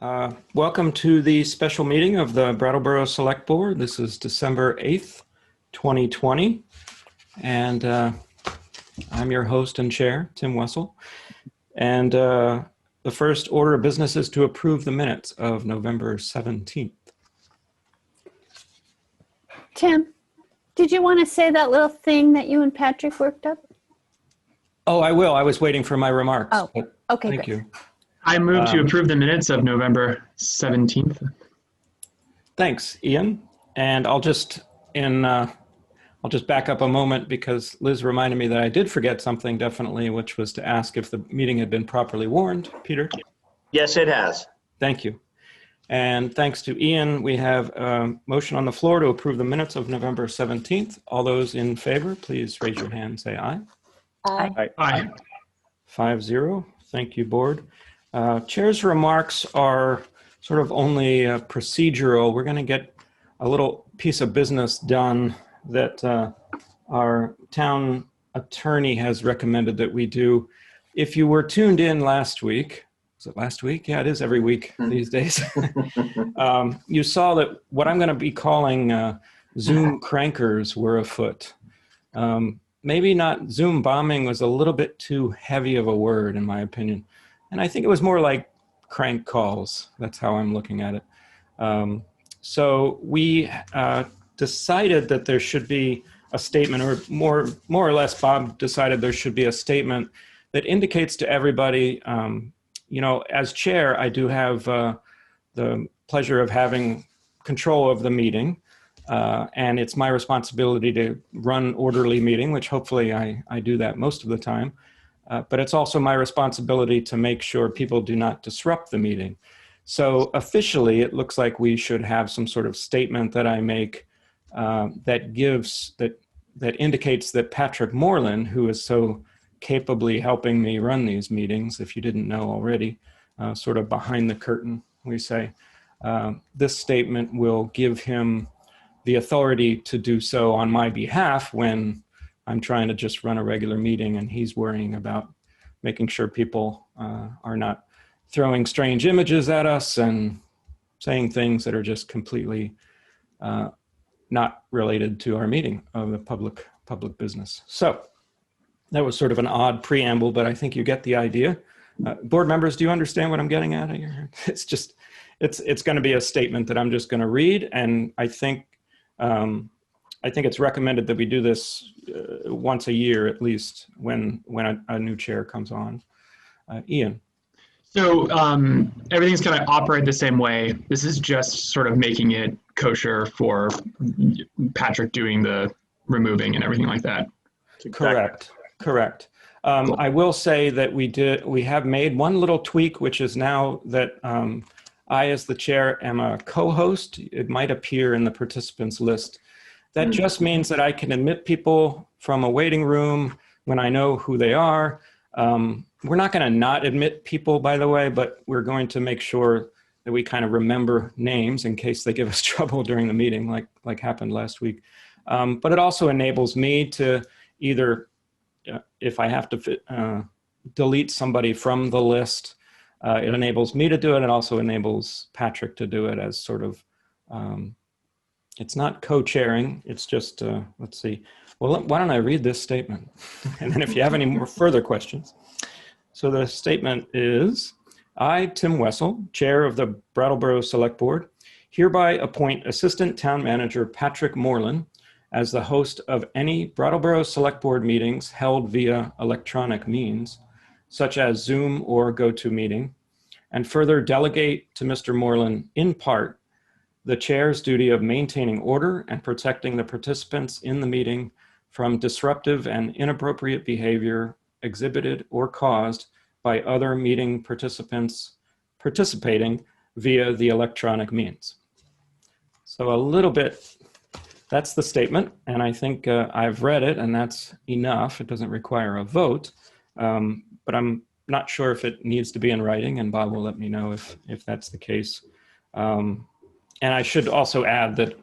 Welcome to the special meeting of the Brattleboro Select Board. This is December 8th, 2020, and I'm your host and chair, Tim Wessel. And the first order of business is to approve the minutes of November 17th. Tim, did you want to say that little thing that you and Patrick worked up? Oh, I will. I was waiting for my remarks. Oh, okay, thank great. you. I move to approve the minutes of November 17th. Thanks, Ian. And I'll just back up a moment because Liz reminded me that I did forget something definitely, which was to ask if the meeting had been properly warned. Peter? Yes, it has. Thank you. And thanks to Ian, we have a motion on the floor to approve the minutes of November 17th. All those in favor, please raise your hand and say aye. Aye. Aye. 5-0. Thank you, board. Chair's remarks are sort of only procedural. We're going to get a little piece of business done that our town attorney has recommended that we do. If you were tuned in last week, was it last week? Yeah, it is every week these days. You saw that what I'm going to be calling Zoom crankers were afoot. Maybe not Zoom bombing was a little bit too heavy of a word in my opinion. And I think it was more like crank calls. That's how I'm looking at it. So we decided that there should be a statement, or more or less Bob decided there should be a statement that indicates to everybody, you know, as chair, I do have the pleasure of having control of the meeting. And it's my responsibility to run orderly meeting, which hopefully I do that most of the time. But it's also my responsibility to make sure people do not disrupt the meeting. So officially, it looks like we should have some sort of statement that I make that indicates that Patrick Moreland, who is so capably helping me run these meetings, if you didn't know already, sort of behind the curtain, we say, this statement will give him the authority to do so on my behalf when I'm trying to just run a regular meeting and he's worrying about making sure people are not throwing strange images at us and saying things that are just completely not related to our meeting of the public business. So that was sort of an odd preamble, but I think you get the idea. Board members, do you understand what I'm getting at here? It's just, it's going to be a statement that I'm just going to read, and I think it's recommended that we do this once a year at least when a new chair comes on. Ian. So everything's going to operate the same way. This is just sort of making it kosher for Patrick doing the removing and everything like that. Correct. Correct. Cool. I will say that we have made one little tweak, which is now that I, as the chair, am a co-host. It might appear in the participants list. That just means that I can admit people from a waiting room when I know who they are. We're not going to not admit people, by the way, but we're going to make sure that we kind of remember names in case they give us trouble during the meeting, like happened last week. But it also enables me to either, if I have to delete somebody from the list, it enables me to do it. It also enables Patrick to do it as sort of, it's not co-chairing, it's just, let's see. Well, why don't I read this statement? And then if you have any more further questions. So the statement is, I, Tim Wessel, chair of the Brattleboro Select Board, hereby appoint Assistant Town Manager Patrick Moreland as the host of any Brattleboro Select Board meetings held via electronic means, such as Zoom or GoToMeeting, and further delegate to Mr. Moreland, in part, the chair's duty of maintaining order and protecting the participants in the meeting from disruptive and inappropriate behavior exhibited or caused by other meeting participants participating via the electronic means. So a little bit, that's the statement, and I think I've read it, and that's enough. It doesn't require a vote, but I'm not sure if it needs to be in writing, and Bob will let me know if that's the case. And I should also add that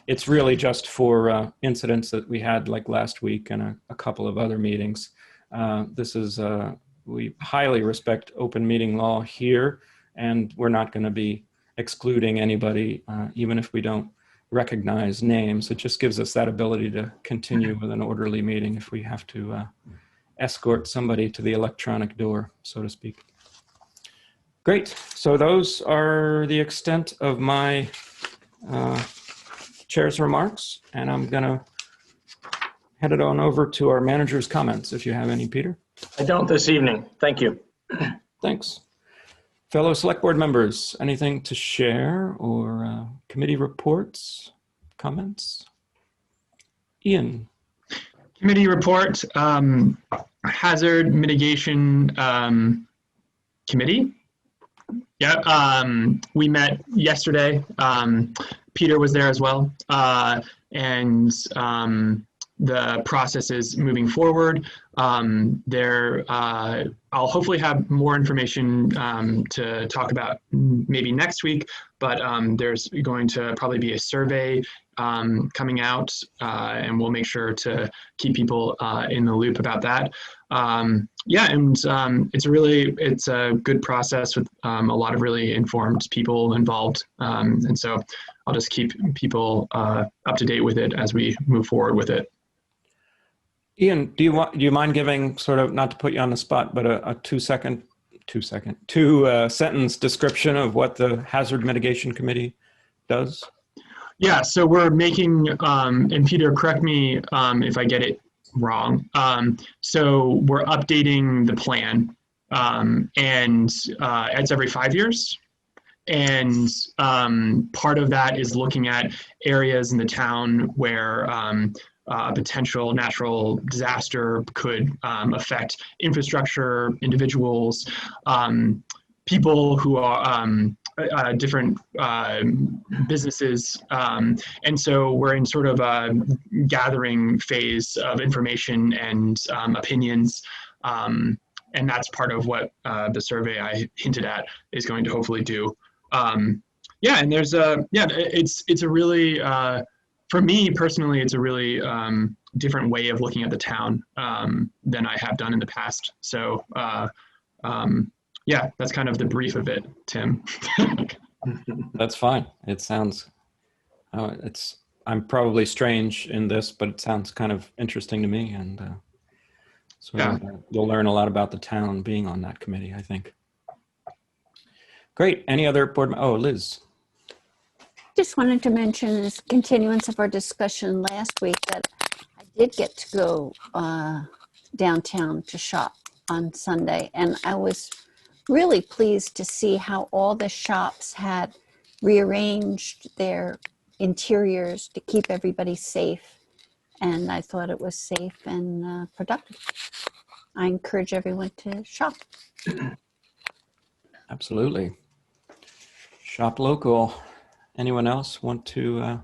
it's really just for incidents that we had like last week and a couple of other meetings. This is, we highly respect open meeting law here. and we're not going to be excluding anybody, even if we don't recognize names. It just gives us that ability to continue with an orderly meeting if we have to escort somebody to the electronic door, so to speak. Great. So those are the extent of my chair's remarks, and I'm going to head it on over to our manager's comments, if you have any, Peter. I don't this evening. Thank you. Thanks. Fellow select board members, anything to share or committee reports, comments? Ian. Committee report, hazard mitigation committee. Yeah, we met yesterday. Peter was there as well, and the process is moving forward. I'll hopefully have more information to talk about maybe next week, but there's going to probably be a survey coming out, and we'll make sure to keep people in the loop about that. Yeah, and it's a good process with a lot of really informed people involved, and so I'll just keep people up to date with it as we move forward with it. Ian, do you mind giving, sort of, not to put you on the spot, but a two sentence description of what the Hazard Mitigation Committee does? Yeah, so we're making, and Peter, correct me if I get it wrong. So we're updating the plan, and it's every 5 years. And part of that is looking at areas in the town where a potential natural disaster could affect infrastructure, individuals, people who are different businesses. And so we're in sort of a gathering phase of information and opinions. And that's part of what the survey I hinted at is going to hopefully do. Yeah, and there's it's a really, for me personally, it's a really different way of looking at the town than I have done in the past. So yeah, that's kind of the brief of it, Tim. That's fine. It sounds, I'm probably strange in this, but it sounds kind of interesting to me. And so yeah, you'll learn a lot about the town being on that committee, I think. Great. Any other board? Oh, Liz. Just wanted to mention, as continuance of our discussion last week, that I did get to go downtown to shop on Sunday, and I was really pleased to see how all the shops had rearranged their interiors to keep everybody safe, and I thought it was safe and productive. I encourage everyone to shop. Absolutely. Shop local. Anyone else want to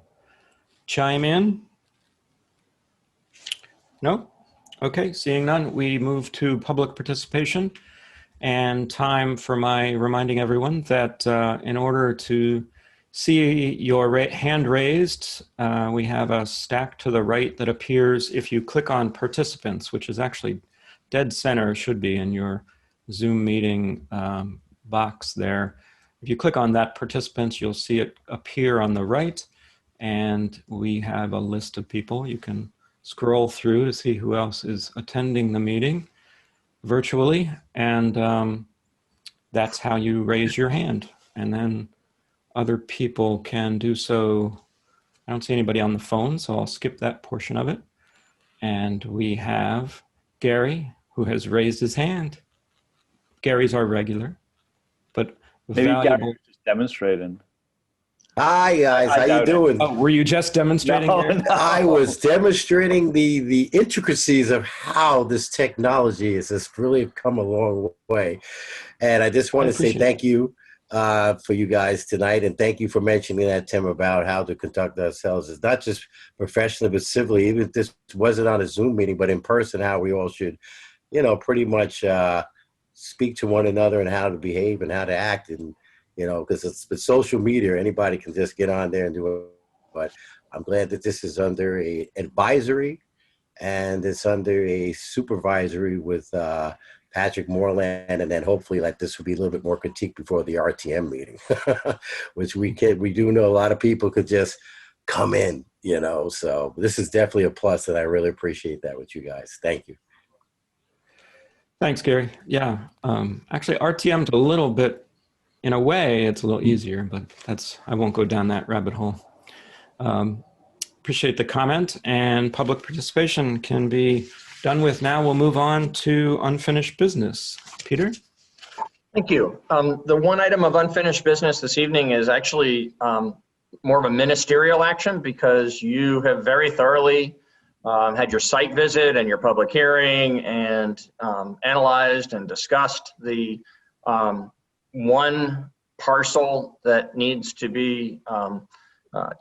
chime in? No? Okay, seeing none, we move to public participation, and time for my reminding everyone that in order to see your hand raised, we have a stack to the right that appears if you click on participants, which is actually dead center, should be in your Zoom meeting box there. If you click on that participants, you'll see it appear on the right, and we have a list of people. You can scroll through to see who else is attending the meeting virtually, and that's how you raise your hand. And then other people can do so. I don't see anybody on the phone, so I'll skip that portion of it. And we have Gary, who has raised his hand. Gary's our regular, but maybe valuable. Gary's just demonstrating. Hi guys, how you doing? Oh, were you just demonstrating? No, Gary? no. I was demonstrating the intricacies of how this technology has really come a long way. And I just want to say thank you for you guys tonight, and thank you for mentioning that, Tim, about how to conduct ourselves. It's not just professionally, but civilly. Even if this wasn't on a Zoom meeting, but in person, how we all should, pretty much speak to one another and how to behave and how to act. And, because it's social media, anybody can just get on there and do it. But I'm glad that this is under a advisory and it's under a supervisory with Patrick Moreland, and then hopefully like this will be a little bit more critique before the RTM meeting, which we do know a lot of people could just come in, you know, so this is definitely a plus, and I really appreciate that with you guys. Thank you. Thanks, Gary. Yeah, actually RTM's a little bit, in a way, it's a little easier, but I won't go down that rabbit hole. Appreciate the comment, and public participation can be done with now. We'll move on to unfinished business. Peter? Thank you. The one item of unfinished business this evening is actually more of a ministerial action, because you have very thoroughly had your site visit and your public hearing and analyzed and discussed the one parcel that needs to be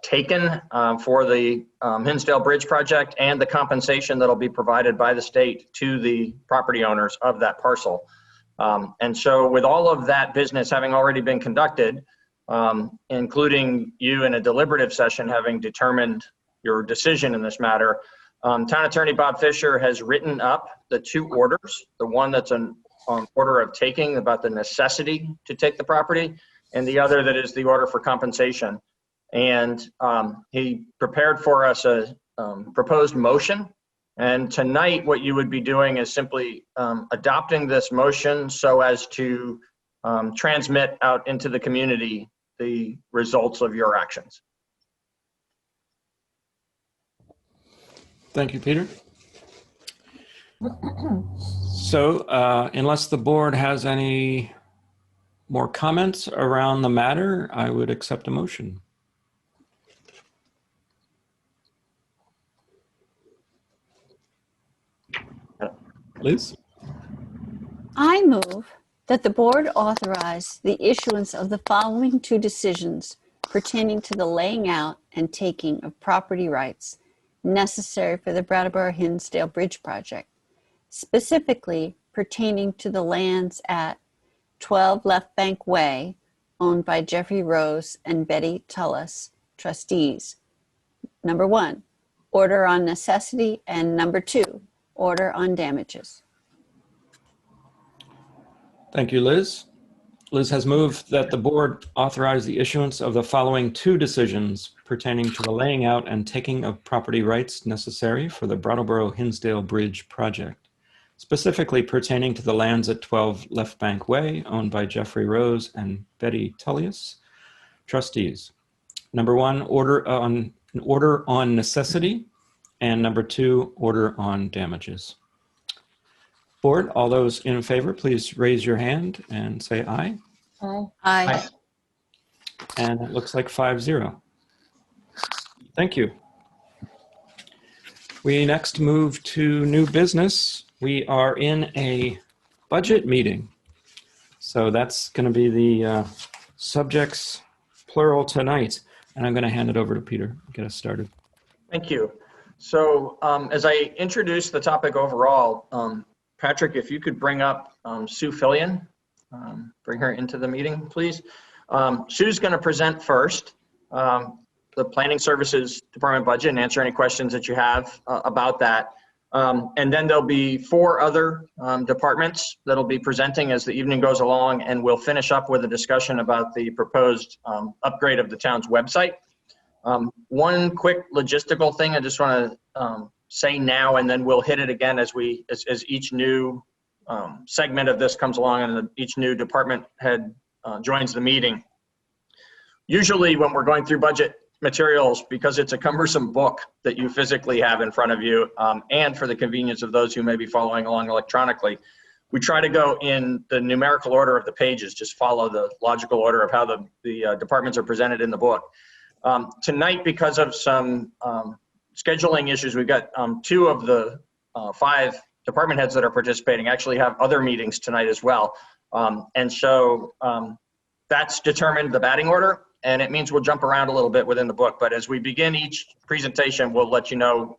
taken for the Hinsdale Bridge project, and the compensation that'll be provided by the state to the property owners of that parcel. And so with all of that business having already been conducted, including you in a deliberative session having determined your decision in this matter, Town Attorney Bob Fisher has written up the two orders, the one that's an order of taking about the necessity to take the property, and the other that is the order for compensation. And he prepared for us a proposed motion. And tonight, what you would be doing is simply adopting this motion so as to transmit out into the community the results of your actions. Thank you, Peter. So unless the board has any more comments around the matter, I would accept a motion. Liz? I move that the board authorize the issuance of the following two decisions pertaining to the laying out and taking of property rights necessary for the Brattleboro-Hinsdale Bridge project, specifically pertaining to the lands at 12 Left Bank Way, owned by Jeffrey Rose and Betty Tullis, trustees. Number 1, order on necessity, and number 2, order on damages. Thank you, Liz. Liz has moved that the board authorize the issuance of the following two decisions pertaining to the laying out and taking of property rights necessary for the Brattleboro-Hinsdale Bridge project, specifically pertaining to the lands at 12 Left Bank Way, owned by Jeffrey Rose and Betty Tullius, trustees. Number 1, order on necessity, and number 2, order on damages. Board, all those in favor, please raise your hand and say aye. Aye. Aye. And it looks like 5-0. Thank you. We next move to new business. We are in a budget meeting. So that's going to be the subjects plural tonight. And I'm going to hand it over to Peter. Get us started. Thank you. So as I introduce the topic overall, Patrick, if you could bring up Sue Fillion, bring her into the meeting, please. Sue's going to present first the Planning Services Department budget and answer any questions that you have about that. And then there'll be 4 other departments that'll be presenting as the evening goes along, and we'll finish up with a discussion about the proposed upgrade of the town's website. One quick logistical thing I just want to say now, and then we'll hit it again as each new segment of this comes along and each new department head joins the meeting. Usually when we're going through budget materials, because it's a cumbersome book that you physically have in front of you, and for the convenience of those who may be following along electronically, we try to go in the numerical order of the pages, just follow the logical order of how the departments are presented in the book. Tonight, because of some scheduling issues, we've got 2 of the 5 department heads that are participating actually have other meetings tonight as well. And so that's determined the batting order, and it means we'll jump around a little bit within the book. But as we begin each presentation, we'll let you know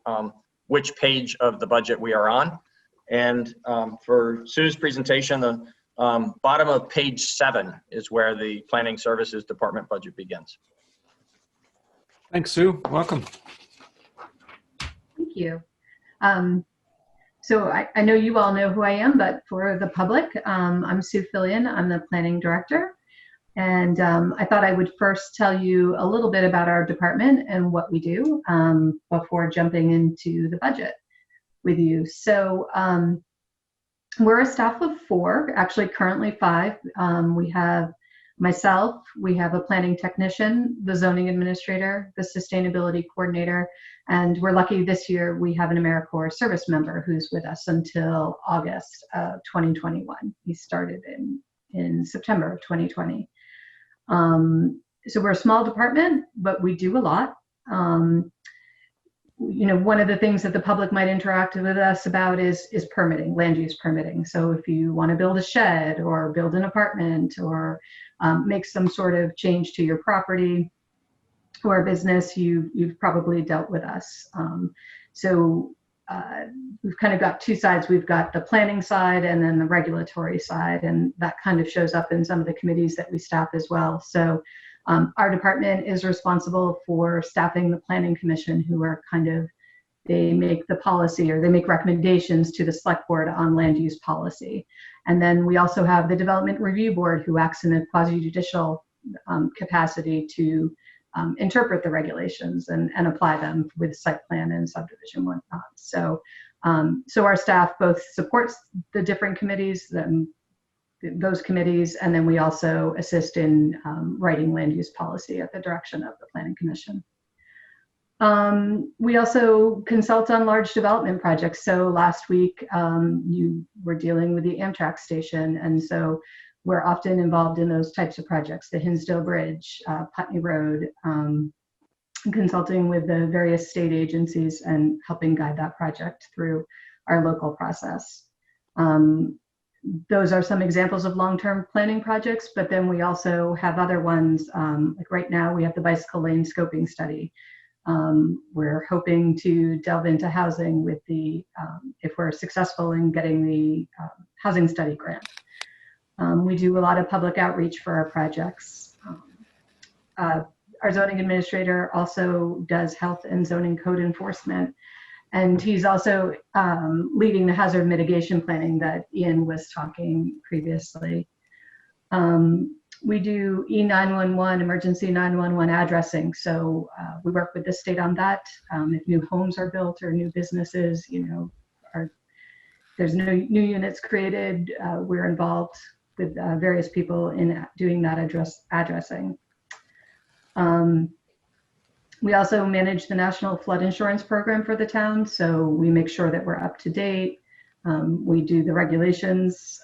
which page of the budget we are on. And for Sue's presentation, the bottom of page 7 is where the Planning Services Department budget begins. Thanks, Sue. Welcome. Thank you. So I know you all know who I am, but for the public, I'm Sue Fillion. I'm the planning director. And I thought I would first tell you a little bit about our department and what we do before jumping into the budget with you. So we're a staff of 4, actually currently 5. We have myself, we have a planning technician, the zoning administrator, the sustainability coordinator, and we're lucky this year we have an AmeriCorps service member who's with us until August of 2021. He started in September of 2020. So we're a small department, but we do a lot. One of the things that the public might interact with us about is permitting, land use permitting. So if you want to build a shed or build an apartment or make some sort of change to your property or business, you've probably dealt with us. We've kind of got 2 sides. We've got the planning side and then the regulatory side, and that kind of shows up in some of the committees that we staff as well. So our department is responsible for staffing the Planning Commission, who are they make the policy or they make recommendations to the Select Board on land use policy. And then we also have the Development Review Board, who acts in a quasi-judicial capacity to interpret the regulations and apply them with site plan and subdivision and whatnot. So our staff both supports the different committees, those committees, and then we also assist in writing land use policy at the direction of the Planning Commission. We also consult on large development projects. So last week you were dealing with the Amtrak station, and so we're often involved in those types of projects, the Hinsdale Bridge, Putney Road, consulting with the various state agencies and helping guide that project through our local process. Those are some examples of long-term planning projects, but then we also have other ones. Like right now we have the bicycle lane scoping study. We're hoping to delve into housing with if we're successful in getting the housing study grant. We do a lot of public outreach for our projects. Our zoning administrator also does health and zoning code enforcement, and he's also leading the hazard mitigation planning that Ian was talking previously. We do E911, emergency 911 addressing. So we work with the state on that. If new homes are built or new businesses, there's no new units created, we're involved with various people in doing that addressing. We also manage the National Flood Insurance Program for the town, so we make sure that we're up to date. We do the regulations,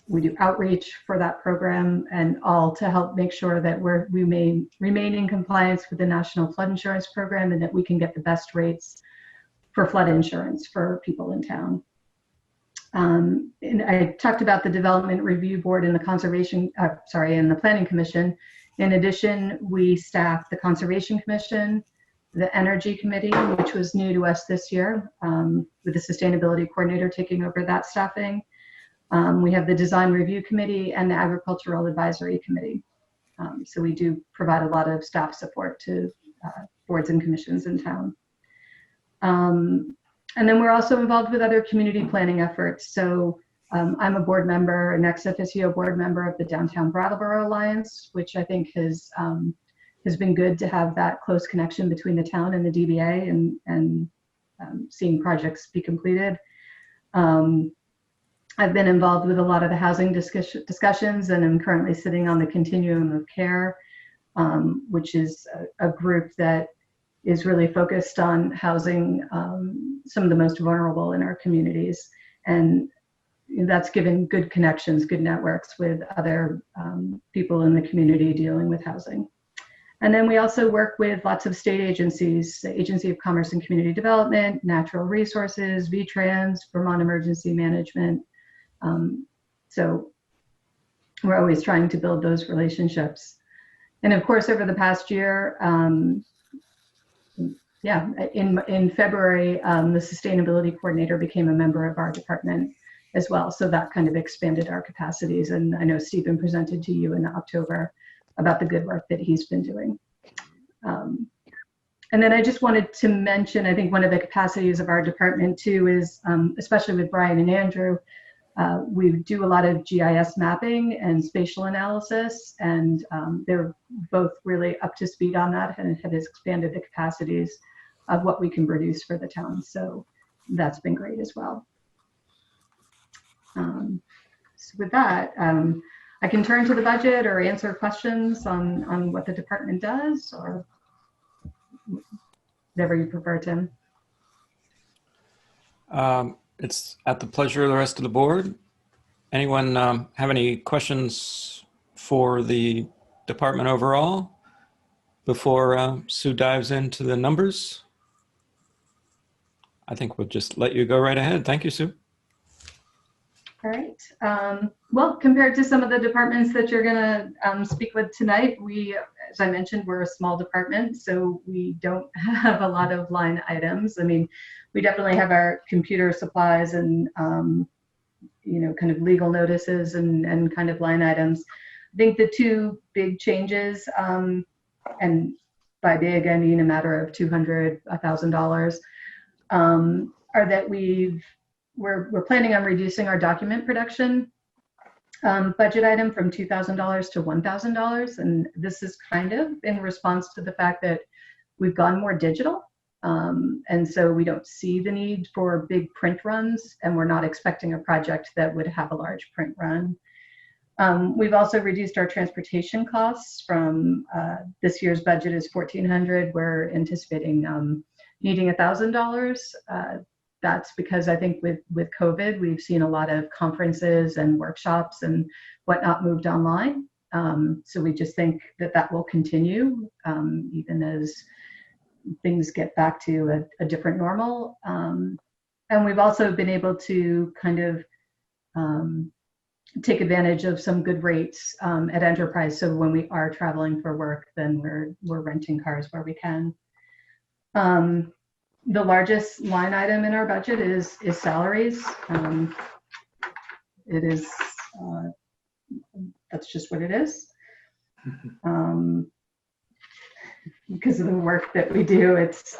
we do outreach for that program, and all to help make sure that we may remain in compliance with the National Flood Insurance Program and that we can get the best rates for flood insurance for people in town. And I talked about the Development Review Board and the and the Planning Commission. In addition, we staff the Conservation Commission, the Energy Committee, which was new to us this year, with the Sustainability Coordinator taking over that staffing. We have the Design Review Committee and the Agricultural Advisory Committee. So we do provide a lot of staff support to boards and commissions in town. And then we're also involved with other community planning efforts. So I'm a board member, an ex officio board member of the Downtown Brattleboro Alliance, which I think has been good to have that close connection between the town and the DBA and seeing projects be completed. I've been involved with a lot of the housing discussions, and I'm currently sitting on the Continuum of Care, which is a group that is really focused on housing some of the most vulnerable in our communities. And that's given good connections, good networks with other people in the community dealing with housing. And then we also work with lots of state agencies, the Agency of Commerce and Community Development, Natural Resources, VTrans, Vermont Emergency Management. So we're always trying to build those relationships. And of course, over the past year, in February, the Sustainability Coordinator became a member of our department as well. So that kind of expanded our capacities. And I know Stephen presented to you in October about the good work that he's been doing. And then I just wanted to mention, I think one of the capacities of our department too is, especially with Brian and Andrew, we do a lot of GIS mapping and spatial analysis, and they're both really up to speed on that and have expanded the capacities of what we can produce for the town. So that's been great as well. So with that, I can turn to the budget or answer questions on what the department does, or whatever you prefer, Tim. It's at the pleasure of the rest of the board. Anyone have any questions for the department overall before Sue dives into the numbers? I think we'll just let you go right ahead. Thank you, Sue. All right. Well, compared to some of the departments that you're going to speak with tonight, we, as I mentioned, we're a small department, so we don't have a lot of line items. I mean, we definitely have our computer supplies and, you know, kind of legal notices and kind of line items. I think the two big changes, and by big, I mean a matter of $200, $1,000, are that we're planning on reducing our document production budget item from $2,000 to $1,000. And this is kind of in response to the fact that we've gone more digital. And so we don't see the need for big print runs, and we're not expecting a project that would have a large print run. We've also reduced our transportation costs from this year's budget is $1,400. We're anticipating needing $1,000. That's because I think with COVID, we've seen a lot of conferences and workshops and whatnot moved online. So we just think that that will continue even as things get back to a different normal. And we've also been able to kind of take advantage of some good rates at Enterprise. So when we are traveling for work, then we're renting cars where we can. The largest line item in our budget is salaries. It is, that's just what it is. Because of the work that we do, it's,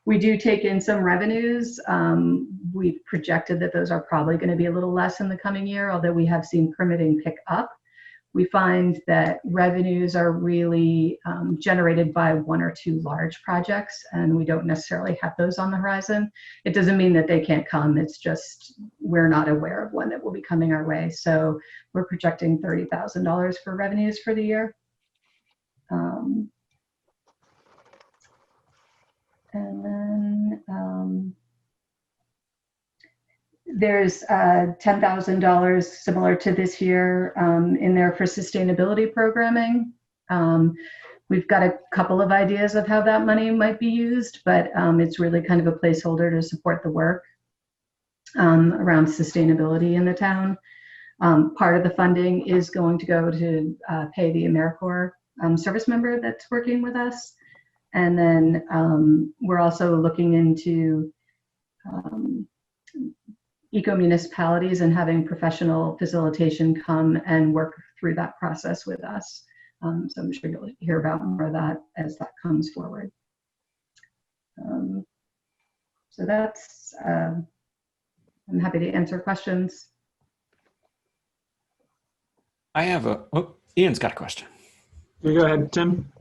we do take in some revenues. We've projected that those are probably going to be a little less in the coming year, although we have seen permitting pick up. We find that revenues are really generated by one or two large projects, and we don't necessarily have those on the horizon. It doesn't mean that they can't come. It's just we're not aware of one that will be coming our way. So we're projecting $30,000 for revenues for the year. And then there's $10,000 similar to this year in there for sustainability programming. We've got a couple of ideas of how that money might be used, but it's really kind of a placeholder to support the work around sustainability in the town. Part of the funding is going to go to pay the AmeriCorps service member that's working with us. And then we're also looking into eco-municipalities and having professional facilitation come and work through that process with us. So I'm sure you'll hear about more of that as that comes forward. So that's, I'm happy to answer questions. I have Ian's got a question. You go ahead, Tim.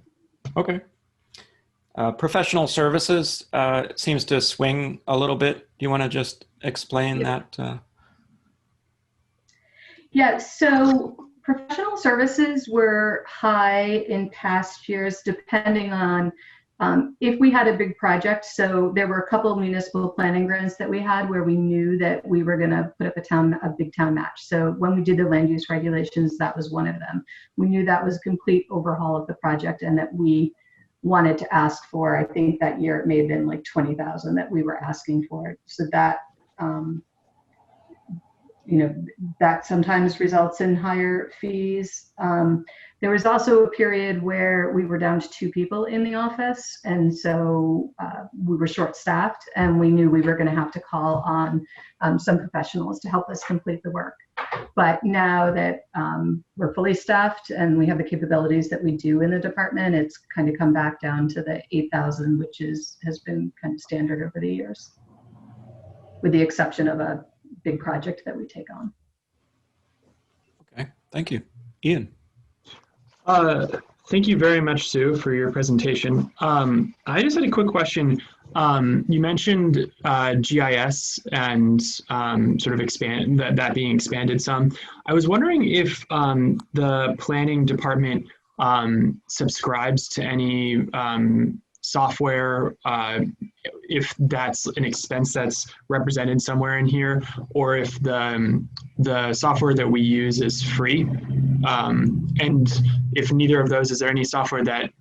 Okay. Professional services seems to swing a little bit. Do you want to just explain that? Yeah, so professional services were high in past years, depending on if we had a big project. So there were a couple of municipal planning grants that we had where we knew that we were going to put up a big town match. So when we did the land use regulations, that was one of them. We knew that was a complete overhaul of the project and that we wanted to ask for, I think that year it may have been like 20,000 that we were asking for. So that, you know, that sometimes results in higher fees. There was also a period where we were down to 2 people in the office. And so we were short-staffed and we knew we were going to have to call on some professionals to help us complete the work. But now that we're fully staffed and we have the capabilities that we do in the department, it's kind of come back down to the 8,000, which has been kind of standard over the years, with the exception of a big project that we take on. Okay, thank you. Ian. Thank you very much, Sue, for your presentation. I just had a quick question. You mentioned GIS and sort of that being expanded some. I was wondering if the planning department subscribes to any software, if that's an expense that's represented somewhere in here, or if the software that we use is free. And if neither of those, is there any software that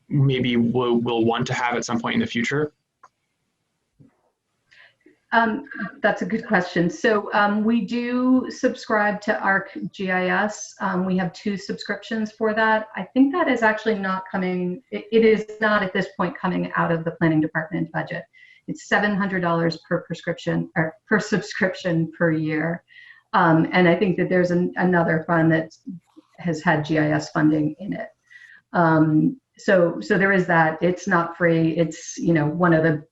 maybe we'll want to have at some point in the future? That's a good question. So we do subscribe to ArcGIS. We have 2 subscriptions for that. I think that is actually not coming, it is not at this point coming out of the planning department budget. It's $700 per prescription or per subscription per year. And I think that there's another fund that has had GIS funding in it. So there is that. It's not free. It's, one of the,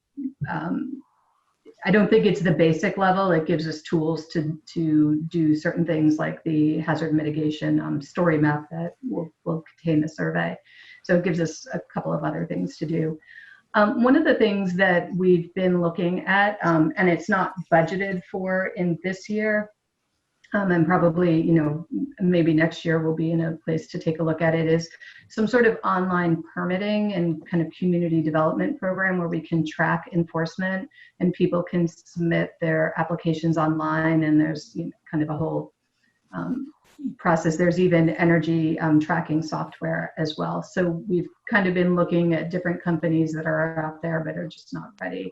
I don't think it's the basic level. It gives us tools to do certain things like the hazard mitigation story map that will contain the survey. So it gives us a couple of other things to do. One of the things that we've been looking at, and it's not budgeted for in this year, and probably, maybe next year we'll be in a place to take a look at it, is some sort of online permitting and kind of community development program where we can track enforcement and people can submit their applications online, and there's kind of a whole process. There's even energy tracking software as well. So we've kind of been looking at different companies that are out there but are just not ready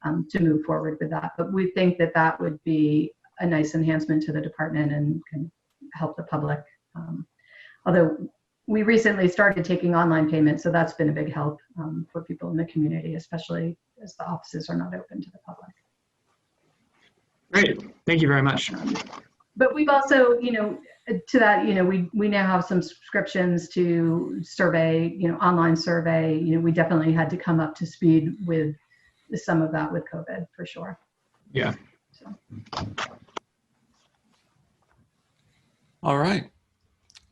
to move forward with that. But we think that that would be a nice enhancement to the department and can help the public. Although we recently started taking online payments, so that's been a big help for people in the community, especially as the offices are not open to the public. Great, thank you very much. But we've also, to that, we now have some subscriptions to survey, online survey. We definitely had to come up to speed with some of that with COVID for sure. Yeah. So. All right.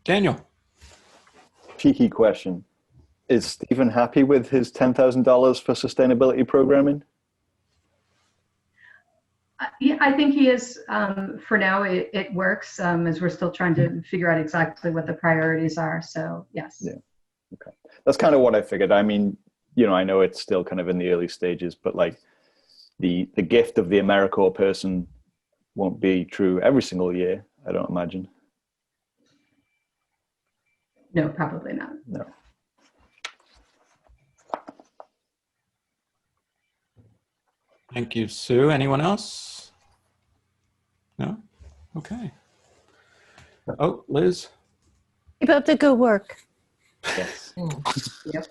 Daniel. Cheeky question. Is Stephen happy with his $10,000 for sustainability programming? Yeah, I think he is. For now, it works as we're still trying to figure out exactly what the priorities are. So, yes. Yeah. Okay. That's kind of what I figured. I mean, I know it's still kind of in the early stages, but like the gift of the AmeriCorps person won't be true every single year, I don't imagine. No, probably not. No. Thank you, Sue. Anyone else? No? Okay. Oh, Liz. Keep up the good work. Yes. Yep.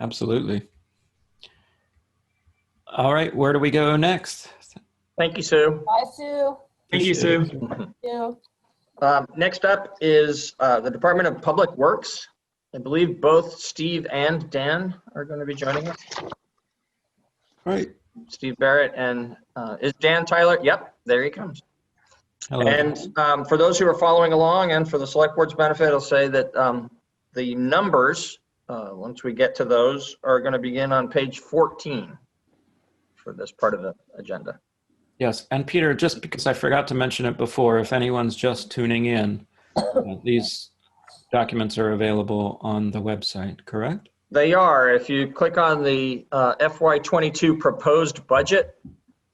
Absolutely. All right, where do we go next? Thank you, Sue. Bye, Sue. Thank you, Sue. Thank you. Next up is the Department of Public Works. I believe both Steve and Dan are going to be joining us. Right. Steve Barrett and is Dan Tyler? Yep, there he comes. Hello. And for those who are following along and for the select board's benefit, I'll say that the numbers, once we get to those, are going to begin on page 14 for this part of the agenda. Yes, and Peter, just because I forgot to mention it before, if anyone's just tuning in, these documents are available on the website, correct? They are. If you click on the FY22 proposed budget,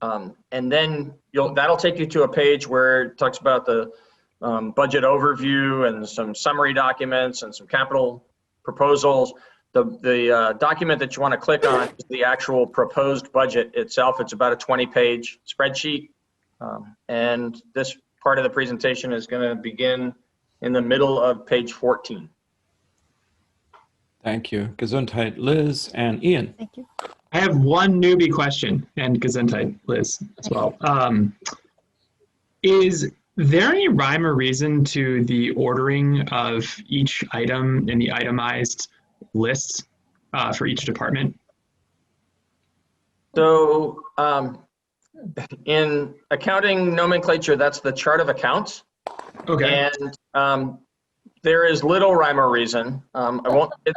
and then that'll take you to a page where it talks about the budget overview and some summary documents and some capital proposals. The document that you want to click on is the actual proposed budget itself. It's about a 20-page spreadsheet. And this part of the presentation is going to begin in the middle of page 14. Thank you. Gesundheit, Liz and Ian. Thank you. I have one newbie question, and Gesundheit, Liz, as well. Is there any rhyme or reason to the ordering of each item in the itemized lists for each department? So in accounting nomenclature, that's the chart of accounts. Okay. And there is little rhyme or reason.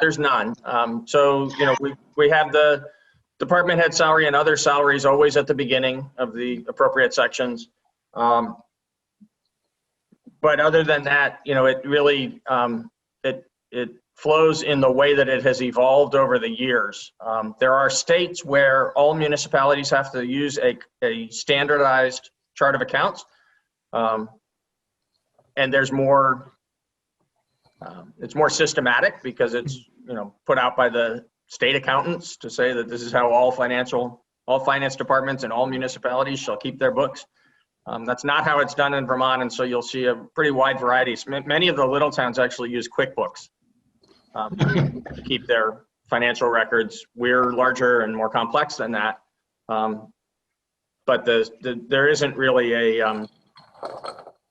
There's none. So, we have the department head salary and other salaries always at the beginning of the appropriate sections. But other than that, it really, it flows in the way that it has evolved over the years. There are states where all municipalities have to use a standardized chart of accounts. And there's more, it's more systematic because it's, put out by the state accountants to say that this is how all finance departments and all municipalities shall keep their books. That's not how it's done in Vermont, and so you'll see a pretty wide variety. Many of the little towns actually use QuickBooks to keep their financial records. We're larger and more complex than that, but there isn't really a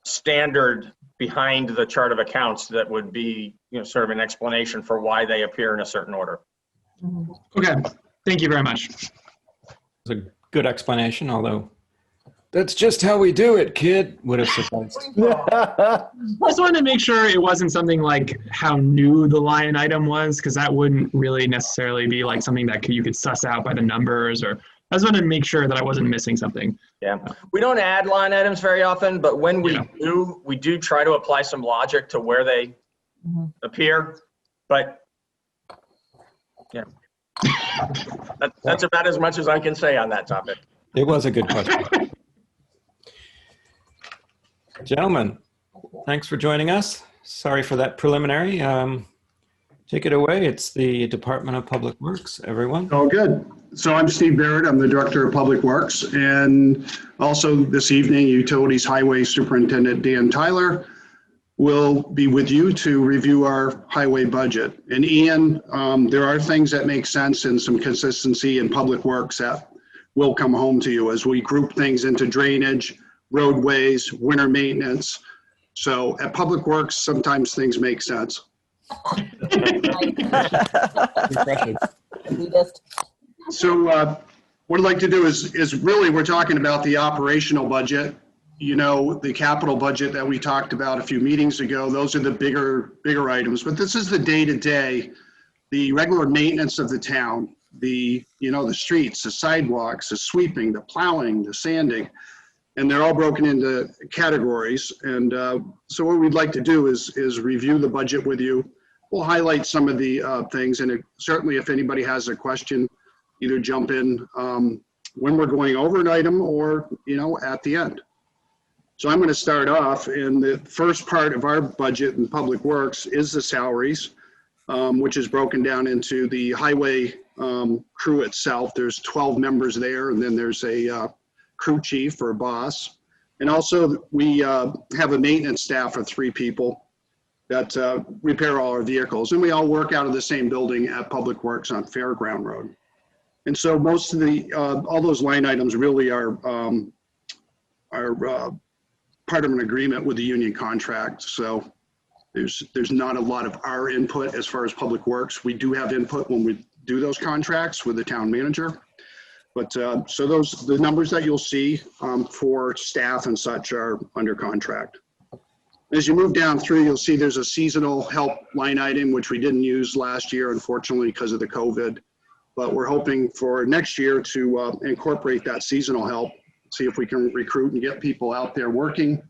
standard behind the chart of accounts that would be, sort of an explanation for why they appear in a certain order. Okay, thank you very much. It's a good explanation, although that's just how we do it, kid, would have sufficed. I just wanted to make sure it wasn't something like how new the line item was, because that wouldn't really necessarily be like something that you could suss out by the numbers, or I just wanted to make sure that I wasn't missing something. Yeah, we don't add line items very often, but when we do, we do try to apply some logic to where they appear. But yeah, that's about as much as I can say on that topic. It was a good question. Gentlemen, thanks for joining us. Sorry for that preliminary. Take it away. It's the Department of Public Works, everyone. Oh, good. So I'm Steve Barrett. I'm the Director of Public Works. And also this evening, Utilities Highway Superintendent Dan Tyler will be with you to review our highway budget. And Ian, there are things that make sense and some consistency in Public Works that will come home to you as we group things into drainage, roadways, winter maintenance. So at Public Works, sometimes things make sense. So what I'd like to do is really, we're talking about the operational budget, the capital budget that we talked about a few meetings ago. Those are the bigger items, but this is the day-to-day, the regular maintenance of the town, the streets, the sidewalks, the sweeping, the plowing, the sanding, and they're all broken into categories. And so what we'd like to do is review the budget with you. We'll highlight some of the things, and certainly if anybody has a question, either jump in when we're going over an item or, at the end. So I'm going to start off, and the first part of our budget in Public Works is the salaries, which is broken down into the highway crew itself. There's 12 members there, and then there's a crew chief or boss. And also we have a maintenance staff of 3 people that repair all our vehicles, and we all work out of the same building at Public Works on Fairground Road. And so most of the all those line items really are part of an agreement with the union contract. So there's not a lot of our input as far as Public Works. We do have input when we do those contracts with the town manager. But so the numbers that you'll see for staff and such are under contract. As you move down through, you'll see there's a seasonal help line item, which we didn't use last year, unfortunately, because of the COVID. But we're hoping for next year to incorporate that seasonal help, see if we can recruit and get people out there working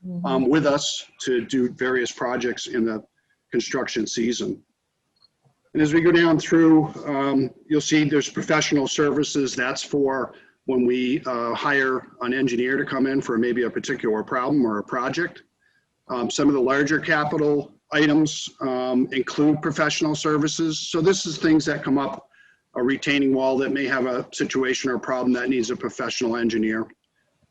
with us to do various projects in the construction season. And as we go down through, you'll see there's professional services. That's for when we hire an engineer to come in for maybe a particular problem or a project. Some of the larger capital items include professional services. So this is things that come up, a retaining wall that may have a situation or problem that needs a professional engineer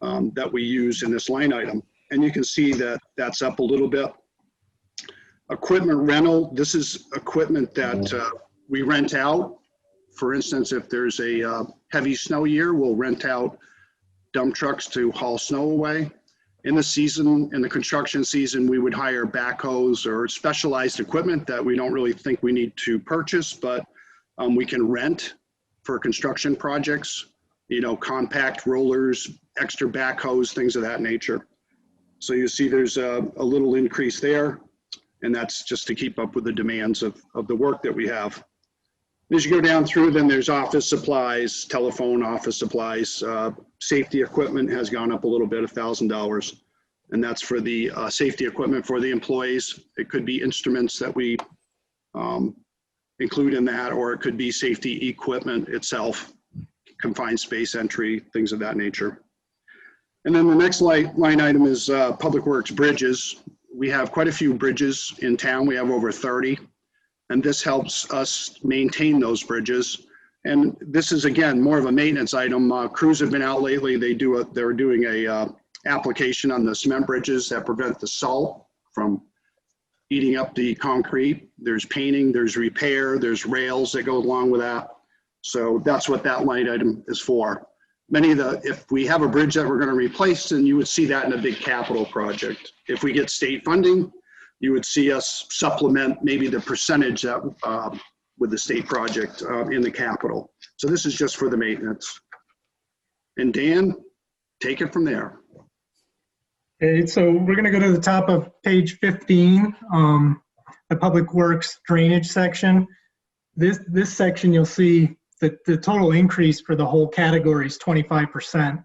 that we use in this line item. And you can see that that's up a little bit. Equipment rental, this is equipment that we rent out. For instance, if there's a heavy snow year, we'll rent out dump trucks to haul snow away. In the construction season, we would hire backhoes or specialized equipment that we don't really think we need to purchase, but we can rent for construction projects, you know, compact rollers, extra backhoes, things of that nature. So you see there's a little increase there, and that's just to keep up with the demands of the work that we have. As you go down through, then there's office supplies, telephone, office supplies. Safety equipment has gone up a little bit, $1,000. And that's for the safety equipment for the employees. It could be instruments that we include in that, or it could be safety equipment itself, confined space entry, things of that nature. And then the next line item is Public Works bridges. We have quite a few bridges in town. We have over 30. And this helps us maintain those bridges. And this is, again, more of a maintenance item. Crews have been out lately. They're doing a application on the cement bridges that prevent the salt from eating up the concrete. There's painting, there's repair, there's rails that go along with that. So that's what that line item is for. If we have a bridge that we're going to replace, then you would see that in a big capital project. If we get state funding, you would see us supplement maybe the percentage that with the state project in the capital. So this is just for the maintenance. And Dan, take it from there. Okay, so we're going to go to the top of page 15, the Public Works drainage section. This section, you'll see that the total increase for the whole category is 25%.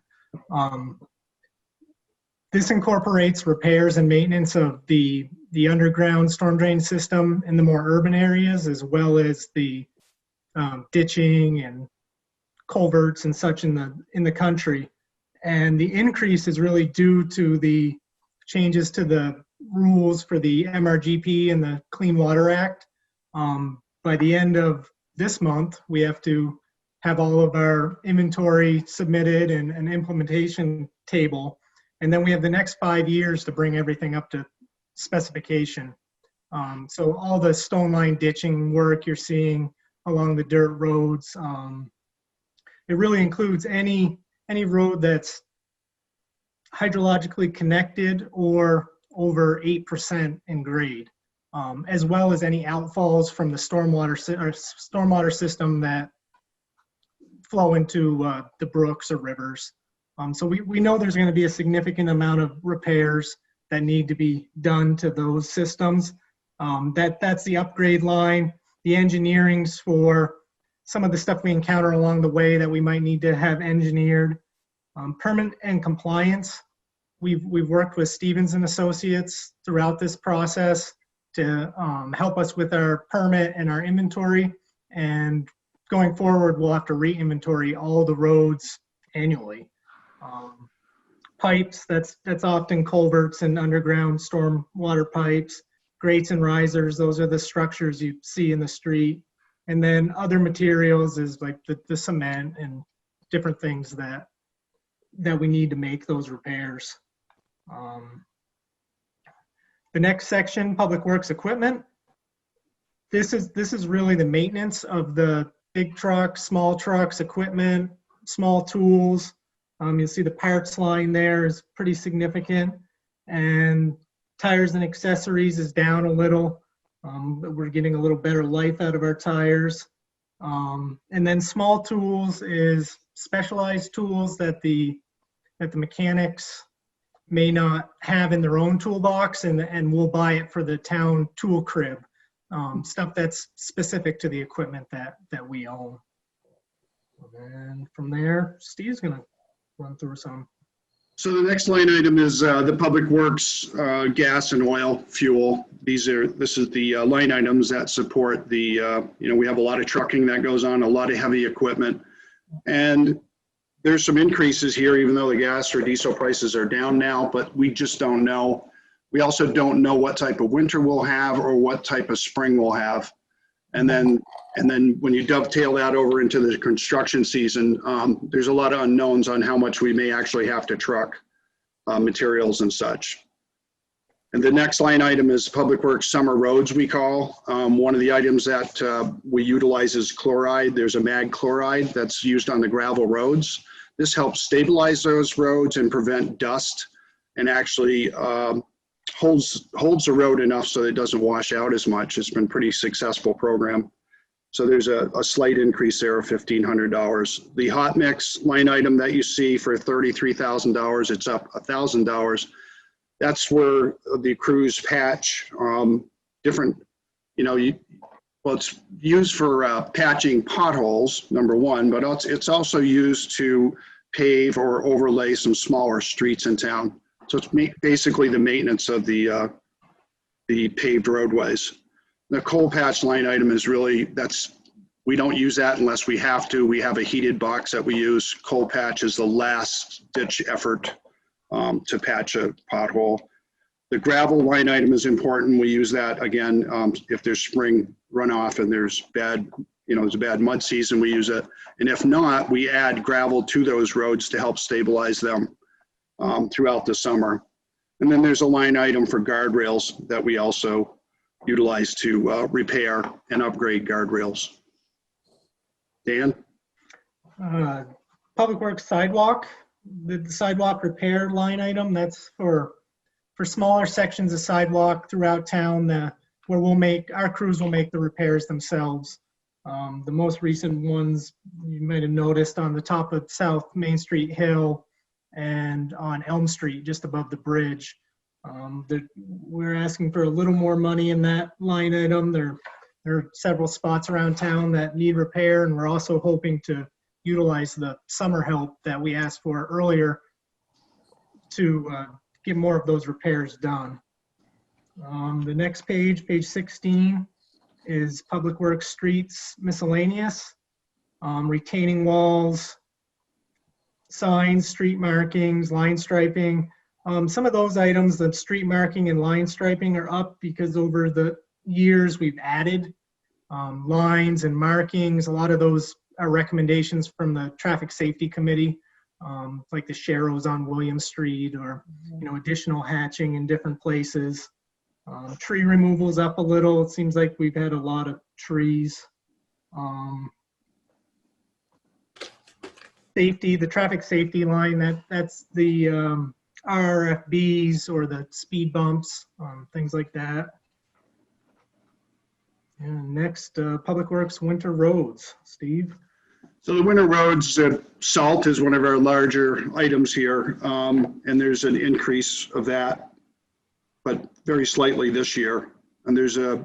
This incorporates repairs and maintenance of the underground storm drain system in the more urban areas, as well as the ditching and culverts and such in the country. And the increase is really due to the changes to the rules for the MRGP and the Clean Water Act. By the end of this month, we have to have all of our inventory submitted and an implementation table. And then we have the next 5 years to bring everything up to specification. So all the stone line ditching work you're seeing along the dirt roads, it really includes any road that's hydrologically connected or over 8% in grade, as well as any outfalls from the stormwater system that flow into the brooks or rivers. So we know there's going to be a significant amount of repairs that need to be done to those systems. That's the upgrade line, the engineerings for some of the stuff we encounter along the way that we might need to have engineered. Permit and compliance. We've worked with Stevens and Associates throughout this process to help us with our permit and our inventory. And going forward, we'll have to re-inventory all the roads annually. Pipes, that's often culverts and underground storm water pipes. Grates and risers, those are the structures you see in the street. And then other materials is like the cement and different things that we need to make those repairs. The next section, Public Works equipment. This is really the maintenance of the big trucks, small trucks, equipment, small tools. You'll see the parts line there is pretty significant, and tires and accessories is down a little. We're getting a little better life out of our tires. And then small tools is specialized tools that the mechanics may not have in their own toolbox, and we'll buy it for the town tool crib. Stuff that's specific to the equipment that we own. And from there, Steve's gonna run through some. So the next line item is the Public Works gas and oil fuel. This is the line items that support the, we have a lot of trucking that goes on, a lot of heavy equipment. And there's some increases here, even though the gas or diesel prices are down now, but we just don't know. We also don't know what type of winter we'll have or what type of spring we'll have. And then when you dovetail that over into the construction season, there's a lot of unknowns on how much we may actually have to truck materials and such. And the next line item is Public Works summer roads, we call. One of the items that we utilize is chloride. There's a mag chloride that's used on the gravel roads. This helps stabilize those roads and prevent dust and actually holds the road enough so that it doesn't wash out as much. It's been a pretty successful program. So there's a slight increase there of $1,500. The hot mix line item that you see for $33,000, it's up $1,000. That's where the crews patch different, well, it's used for patching potholes, number one, but it's also used to pave or overlay some smaller streets in town. So it's basically the maintenance of the paved roadways. The coal patch line item is really, we don't use that unless we have to. We have a heated box that we use. Coal patch is the last ditch effort to patch a pothole. The gravel line item is important. We use that again if there's spring runoff and there's it's a bad mud season, we use it. And if not, we add gravel to those roads to help stabilize them throughout the summer. And then there's a line item for guardrails that we also utilize to repair and upgrade guardrails. Dan? Public Works sidewalk, the sidewalk repair line item, that's for smaller sections of sidewalk throughout town where our crews will make the repairs themselves. The most recent ones you might have noticed on the top of South Main Street Hill and on Elm Street, just above the bridge. We're asking for a little more money in that line item. There are several spots around town that need repair, and we're also hoping to utilize the summer help that we asked for earlier to get more of those repairs done. The next page, page 16, is Public Works Streets Miscellaneous, retaining walls, signs, street markings, line striping. Some of those items, the street marking and line striping, are up because over the years we've added lines and markings. A lot of those are recommendations from the Traffic Safety Committee, like the Sharrows on William Street, or additional hatching in different places. Tree removal's up a little. It seems like we've had a lot of trees. Safety, the traffic safety line, that's the RFBs or the speed bumps, things like that. And next, Public Works winter roads. Steve? So the winter roads, salt is one of our larger items here, and there's an increase of that, but very slightly this year. And there's a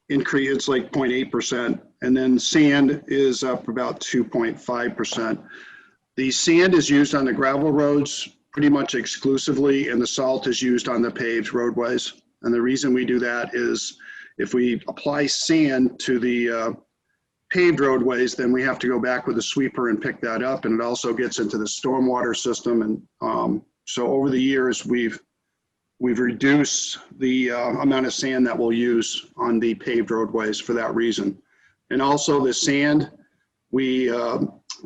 increase, it's like 0.8%. And then sand is up about 2.5%. The sand is used on the gravel roads pretty much exclusively, and the salt is used on the paved roadways. And the reason we do that is if we apply sand to the paved roadways, then we have to go back with a sweeper and pick that up, and it also gets into the stormwater system. And so over the years, we've reduced the amount of sand that we'll use on the paved roadways for that reason. And also the sand, we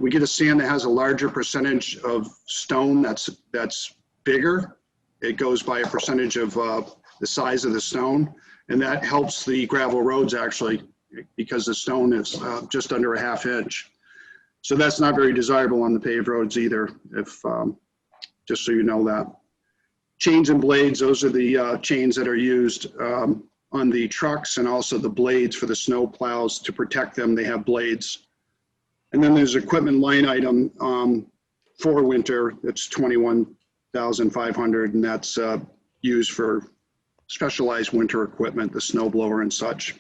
get a sand that has a larger percentage of stone that's bigger. It goes by a percentage of the size of the stone, and that helps the gravel roads actually, because the stone is just under a ½ inch. So that's not very desirable on the paved roads either, if just so you know that. Chains and blades, those are the chains that are used on the trucks, and also the blades for the snow plows to protect them. They have blades. And then there's equipment line item for winter. It's $21,500, and that's used for specialized winter equipment, the snow blower and such.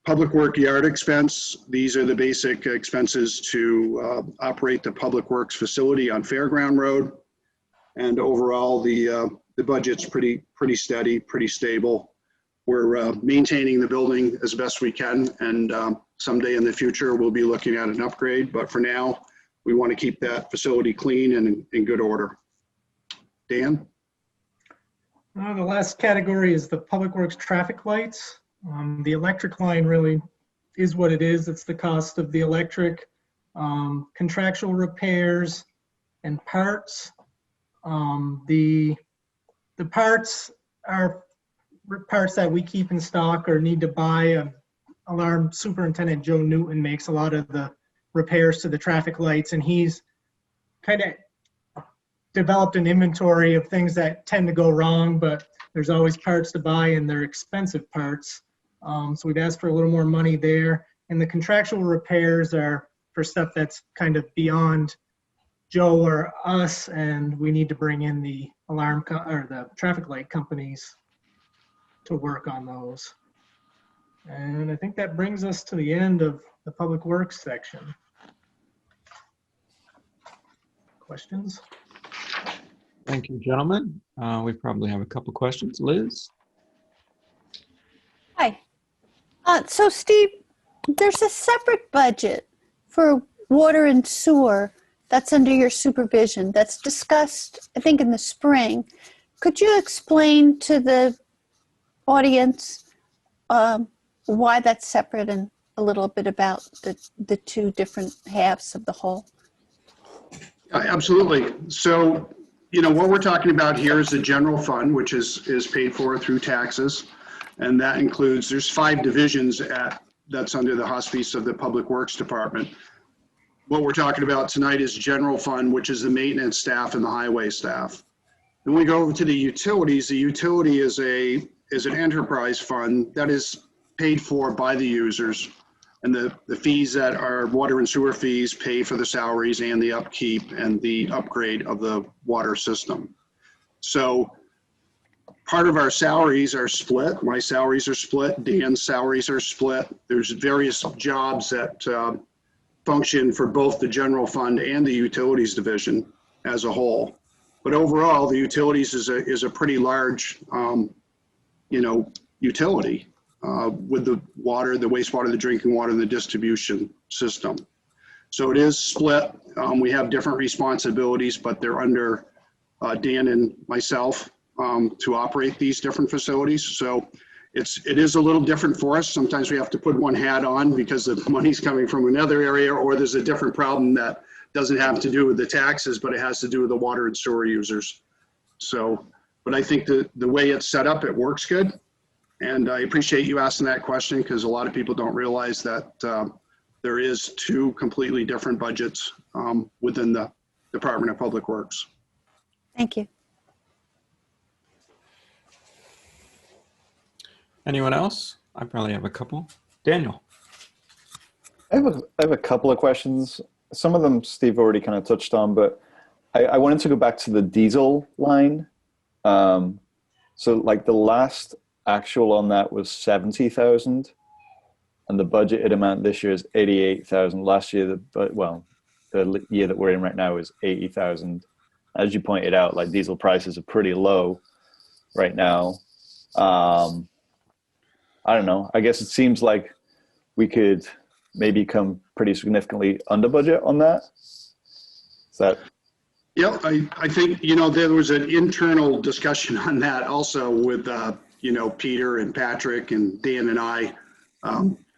Public work yard expense. These are the basic expenses to operate the public works facility on Fairground Road. And overall, the budget's pretty steady, pretty stable. We're maintaining the building as best we can, and someday in the future, we'll be looking at an upgrade. But for now, we want to keep that facility clean and in good order. Dan? The last category is the Public Works traffic lights. The electric line really is what it is. It's the cost of the electric, contractual repairs, and parts. The parts are parts that we keep in stock or need to buy. Alarm Superintendent Joe Newton makes a lot of the repairs to the traffic lights, and he's kind of developed an inventory of things that tend to go wrong, but there's always parts to buy and they're expensive parts. So we've asked for a little more money there. And the contractual repairs are for stuff that's kind of beyond Joe or us, and we need to bring in the or the traffic light companies to work on those. And I think that brings us to the end of the Public Works section. Questions? Thank you, gentlemen. We probably have a couple questions. Liz? Hi. So Steve, there's a separate budget for water and sewer that's under your supervision that's discussed, I think, in the spring. Could you explain to the audience why that's separate and a little bit about the two different halves of the whole? Absolutely. So, what we're talking about here is the general fund, which is paid for through taxes. And that includes, there's 5 divisions that's under the hospice of the Public Works Department. What we're talking about tonight is general fund, which is the maintenance staff and the highway staff. Then we go over to the utilities. The utility is an enterprise fund that is paid for by the users. And the fees that are water and sewer fees pay for the salaries and the upkeep and the upgrade of the water system. So part of our salaries are split. My salaries are split. Dan's salaries are split. There's various jobs that function for both the general fund and the utilities division as a whole. But overall, the utilities is a pretty large, utility with the water, the wastewater, the drinking water, and the distribution system. So it is split. We have different responsibilities, but they're under Dan and myself to operate these different facilities. So it is a little different for us. Sometimes we have to put one hat on because the money's coming from another area, or there's a different problem that doesn't have to do with the taxes, but it has to do with the water and sewer users. So, but I think the way it's set up, it works good. And I appreciate you asking that question because a lot of people don't realize that there is 2 completely different budgets within the Department of Public Works. Thank you. Anyone else? I probably have a couple. Daniel. I have a couple of questions. Some of them Steve already kind of touched on, but I wanted to go back to the diesel line. So like the last actual on that was 70,000 and the budgeted amount this year is 88,000. Last year, the year that we're in right now is 80,000. As you pointed out, like diesel prices are pretty low right now. I don't know. I guess it seems like we could maybe come pretty significantly under budget on that. Is that? Yeah, I think, there was an internal discussion on that also with, Peter and Patrick and Dan and I.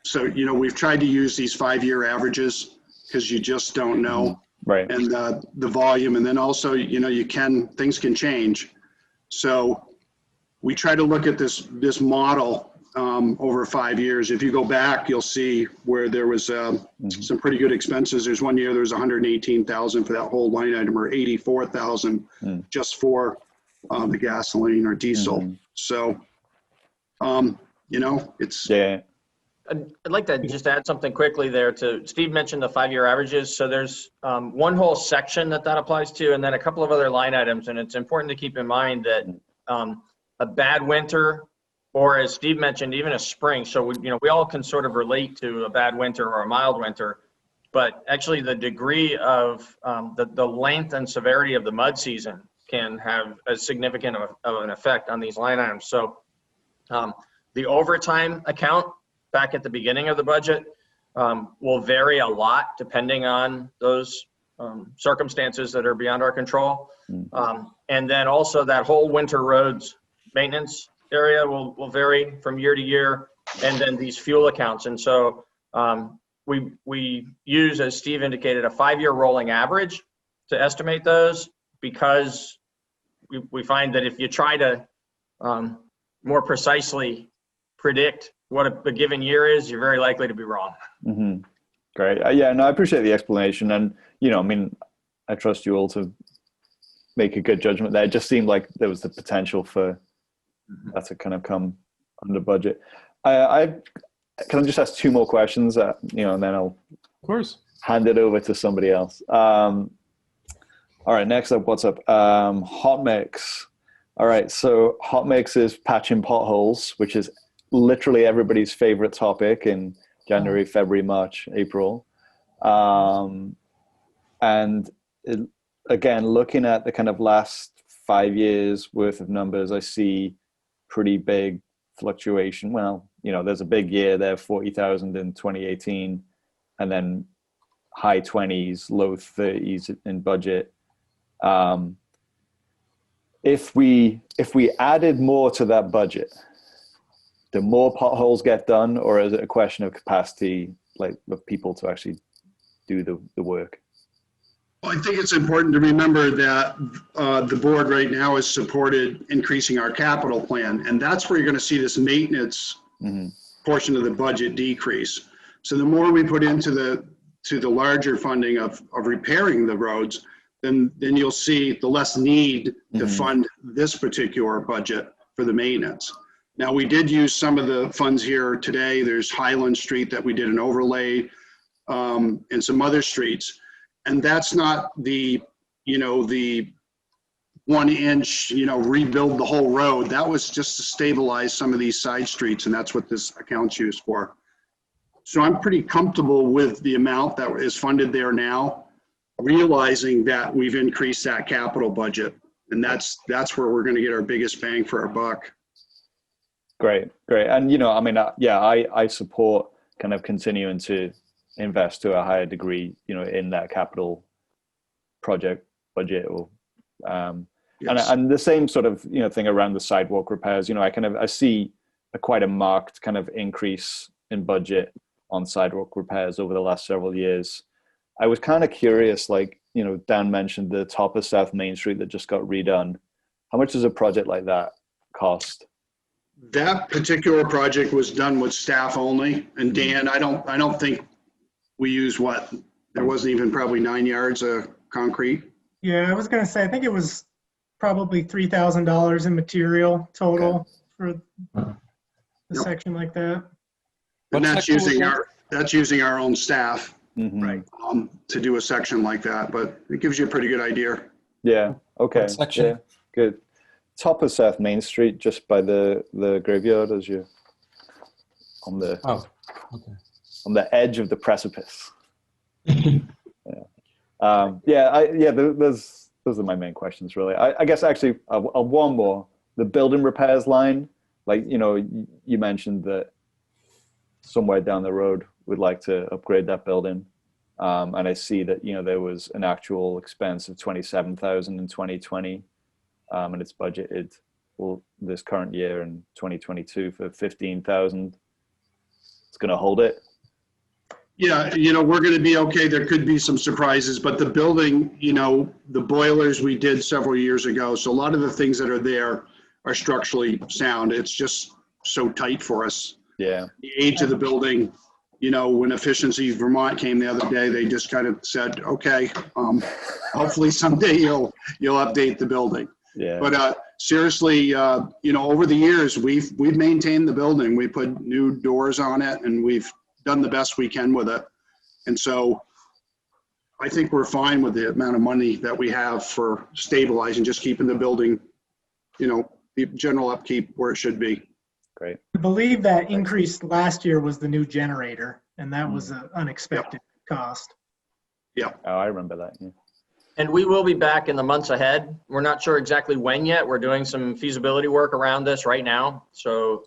So, we've tried to use these 5-year averages because you just don't know. Right. And the volume, and then also, things can change. So we try to look at this model over 5 years. If you go back, you'll see where there was some pretty good expenses. There's one year there was 118,000 for that whole line item, or 84,000 just for the gasoline or diesel. So, it's I'd like to just add something quickly there to Steve mentioned the 5-year averages. So there's one whole section that applies to, and then a couple of other line items. And it's important to keep in mind that a bad winter, or as Steve mentioned, even a spring. So we all can sort of relate to a bad winter or a mild winter, but actually the degree of the length and severity of the mud season can have a significant of an effect on these line items. So the overtime account back at the beginning of the budget will vary a lot depending on those circumstances that are beyond our control. And then also that whole winter roads maintenance area will vary from year to year, and then these fuel accounts. And so we use, as Steve indicated, a 5-year rolling average to estimate those, because we find that if you try to more precisely predict what a given year is, you're very likely to be wrong. Great. Yeah, no, I appreciate the explanation. And, I trust you all to make a good judgment there. It just seemed like there was the potential for that to kind of come under budget. I can I just ask two more questions, and then I'll Of course. hand it over to somebody else. All right, next up, what's up? Hot mix. All right, so hot mix is patching potholes, which is literally everybody's favorite topic in January, February, March, April. And again, looking at the kind of last 5 years worth of numbers, I see pretty big fluctuation. Well, there's a big year there, 40,000 in 2018, and then high 20s, low 30s in budget. If we added more to that budget, do more potholes get done, or is it a question of capacity, like of people to actually do the work? Well, I think it's important to remember that the board right now has supported increasing our capital plan, and that's where you're going to see this maintenance portion of the budget decrease. So the more we put into the larger funding of repairing the roads, then you'll see the less need to fund this particular budget for the maintenance. Now, we did use some of the funds here today. There's Highland Street that we did an overlay, and some other streets. And that's not the 1 inch, rebuild the whole road. That was just to stabilize some of these side streets, and that's what this account's used for. So I'm pretty comfortable with the amount that is funded there now, realizing that we've increased that capital budget, and that's where we're going to get our biggest bang for our buck. Great. And, I support kind of continuing to invest to a higher degree, in that capital project budget, or, Yes. and the same sort of, thing around the sidewalk repairs. I see quite a marked kind of increase in budget on sidewalk repairs over the last several years. I was kind of curious, Dan mentioned the top of South Main Street that just got redone. How much does a project like that cost? That particular project was done with staff only, and Dan, I don't think we used there wasn't even probably 9 yards of concrete. Yeah, I was going to say, I think it was probably $3,000 in material total for the section like that. And that's using our own staff, Right. to do a section like that, but it gives you a pretty good idea. Yeah. Okay. What section? Yeah. Good. Top of South Main Street, just by the graveyard, as you on the on the edge of the precipice. Those are my main questions, really. I guess actually, one more. The building repairs line, you mentioned that somewhere down the road we'd like to upgrade that building, and I see that there was an actual expense of $27,000 in 2020, and it's budgeted for this current year in 2022 for $15,000. It's going to hold it. Yeah, we're going to be okay. There could be some surprises, but the building, the boilers we did several years ago. So a lot of the things that are there are structurally sound. It's just so tight for us. Yeah. The age of the building, when Efficiency Vermont came the other day, they just kind of said, okay, hopefully someday you'll update the building. Yeah. But seriously, over the years, we've maintained the building. We put new doors on it, and we've done the best we can with it. And so I think we're fine with the amount of money that we have for stabilizing, just keeping the building, the general upkeep where it should be. Great. I believe that increase last year was the new generator, and that was an unexpected cost. Yeah. Oh, I remember that. Yeah. And we will be back in the months ahead. We're not sure exactly when yet. We're doing some feasibility work around this right now. So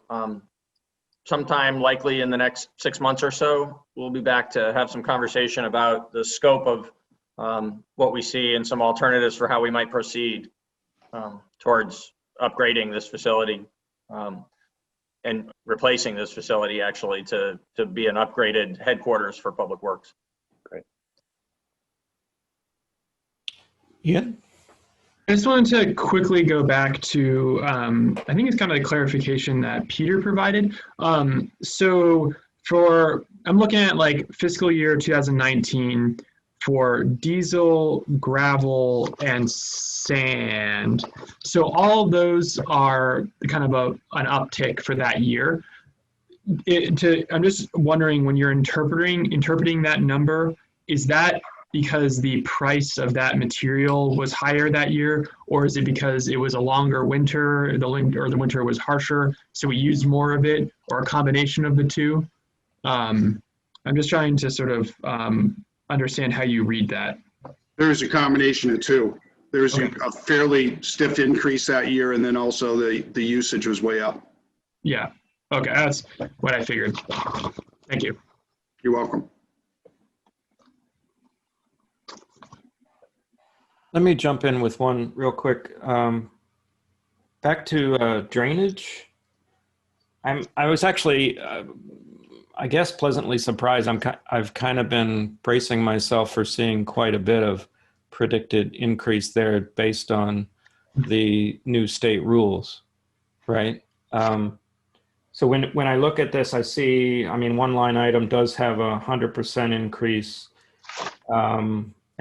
sometime likely in the next 6 months or so, we'll be back to have some conversation about the scope of what we see and some alternatives for how we might proceed towards upgrading this facility and replacing this facility actually to be an upgraded headquarters for Public Works. Great. Ian? I just wanted to quickly go back to, I think it's kind of the clarification that Peter provided. So I'm looking at fiscal year 2019 for diesel, gravel, and sand. So all of those are kind of an uptick for that year. I'm just wondering, when you're interpreting that number, is that because the price of that material was higher that year, or is it because it was a longer winter, the winter was harsher, so we used more of it, or a combination of the two? I'm just trying to sort of understand how you read that. There's a combination of two. There's Okay. a fairly stiff increase that year, and then also the usage was way up. Yeah. Okay, that's what I figured. Thank you. You're welcome. Let me jump in with one real quick. Back to drainage. I was actually, I guess, pleasantly surprised. I've kind of been bracing myself for seeing quite a bit of predicted increase there based on the new state rules, right? So when I look at this, I see, I mean, one line item does have 100% increase.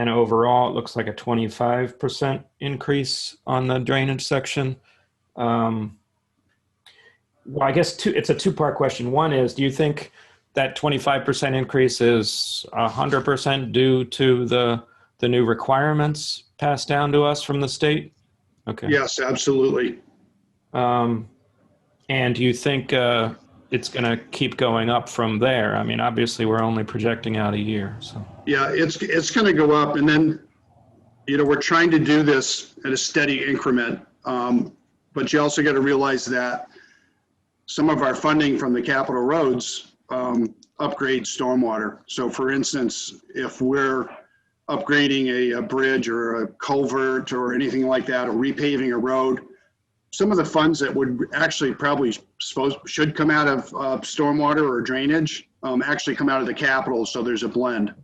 And overall, it looks like a 25% increase on the drainage section. Well, I guess it's a two-part question. One is, do you think that 25% increase is 100% due to the new requirements passed down to us from the state? Okay. Yes, absolutely. And do you think it's going to keep going up from there? I mean, obviously, we're only projecting out a year, so. Yeah, it's going to go up, and then, we're trying to do this at a steady increment. But you also got to realize that some of our funding from the capital roads upgrade stormwater. So for instance, if we're upgrading a bridge or a culvert or anything like that, or repaving a road, some of the funds that would actually probably should come out of stormwater or drainage actually come out of the capital, so there's a blend.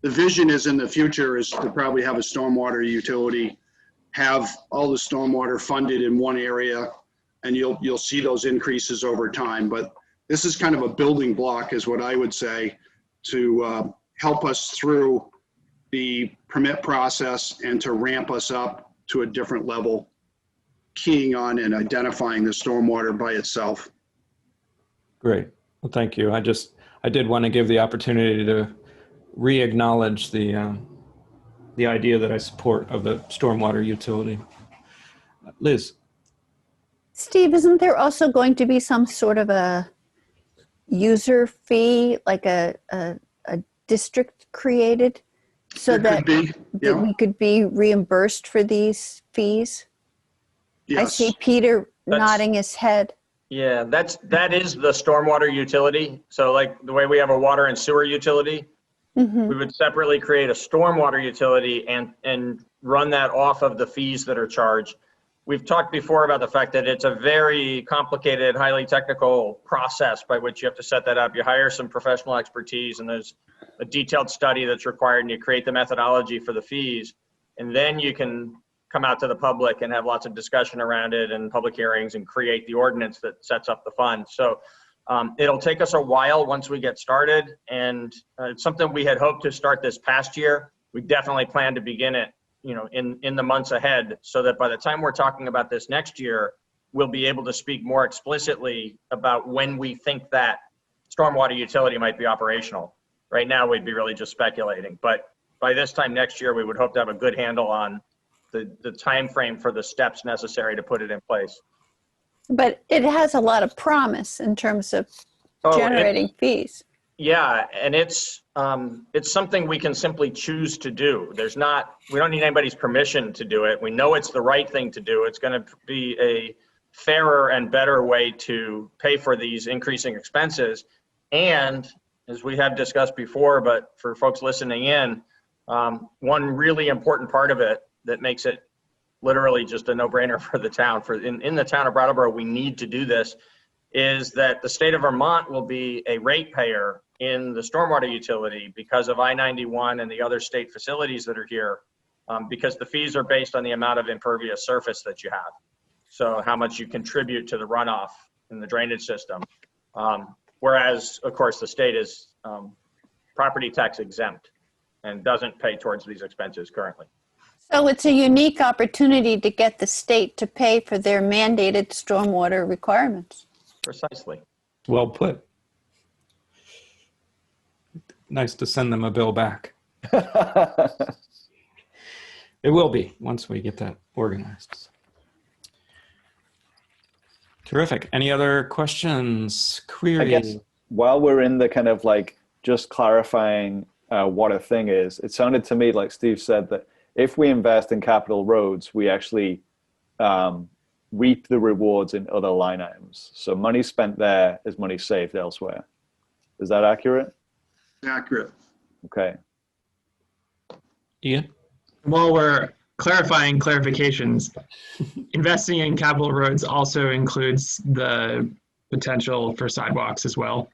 The vision is in the future is to probably have a stormwater utility, have all the stormwater funded in one area, and you'll see those increases over time. But this is kind of a building block, is what I would say, to help us through the permit process and to ramp us up to a different level, keying on and identifying the stormwater by itself. Great. Well, thank you. I did want to give the opportunity to re-acknowledge the idea that I support of the stormwater utility. Liz. Steve, isn't there also going to be some sort of a user fee, like a district created, so that we could be reimbursed for these fees? Yes. I see Peter nodding his head. Yeah, that is the stormwater utility. So like the way we have a water and sewer utility, we would separately create a stormwater utility and run that off of the fees that are charged. We've talked before about the fact that it's a very complicated, highly technical process by which you have to set that up. You hire some professional expertise, and there's a detailed study that's required, and you create the methodology for the fees, and then you can come out to the public and have lots of discussion around it and public hearings and create the ordinance that sets up the fund. So it'll take us a while once we get started, and it's something we had hoped to start this past year. We definitely plan to begin it, in the months ahead, so that by the time we're talking about this next year, we'll be able to speak more explicitly about when we think that stormwater utility might be operational. Right now, we'd be really just speculating, but by this time next year, we would hope to have a good handle on the time frame for the steps necessary to put it in place. But it has a lot of promise in terms of generating fees. Yeah, and it's something we can simply choose to do. We don't need anybody's permission to do it. We know it's the right thing to do. It's going to be a fairer and better way to pay for these increasing expenses. And as we have discussed before, but for folks listening in, one really important part of it that makes it literally just a no-brainer for the town. In the town of Brattleboro, we need to do this, is that the state of Vermont will be a ratepayer in the stormwater utility because of I-91 and the other state facilities that are here, because the fees are based on the amount of impervious surface that you have. So how much you contribute to the runoff in the drainage system. Whereas, of course, the state is property tax exempt. and doesn't pay towards these expenses currently. So it's a unique opportunity to get the state to pay for their mandated stormwater requirements. Precisely. Well put. Nice to send them a bill back. It will be once we get that organized. Terrific. Any other questions, queries? I guess while we're in the kind of like just clarifying what a thing is, it sounded to me like Steve said that if we invest in capital roads, we actually reap the rewards in other line items. So money spent there is money saved elsewhere. Is that accurate? Accurate. Okay. Ian? While we're clarifying clarifications, investing in capital roads also includes the potential for sidewalks as well.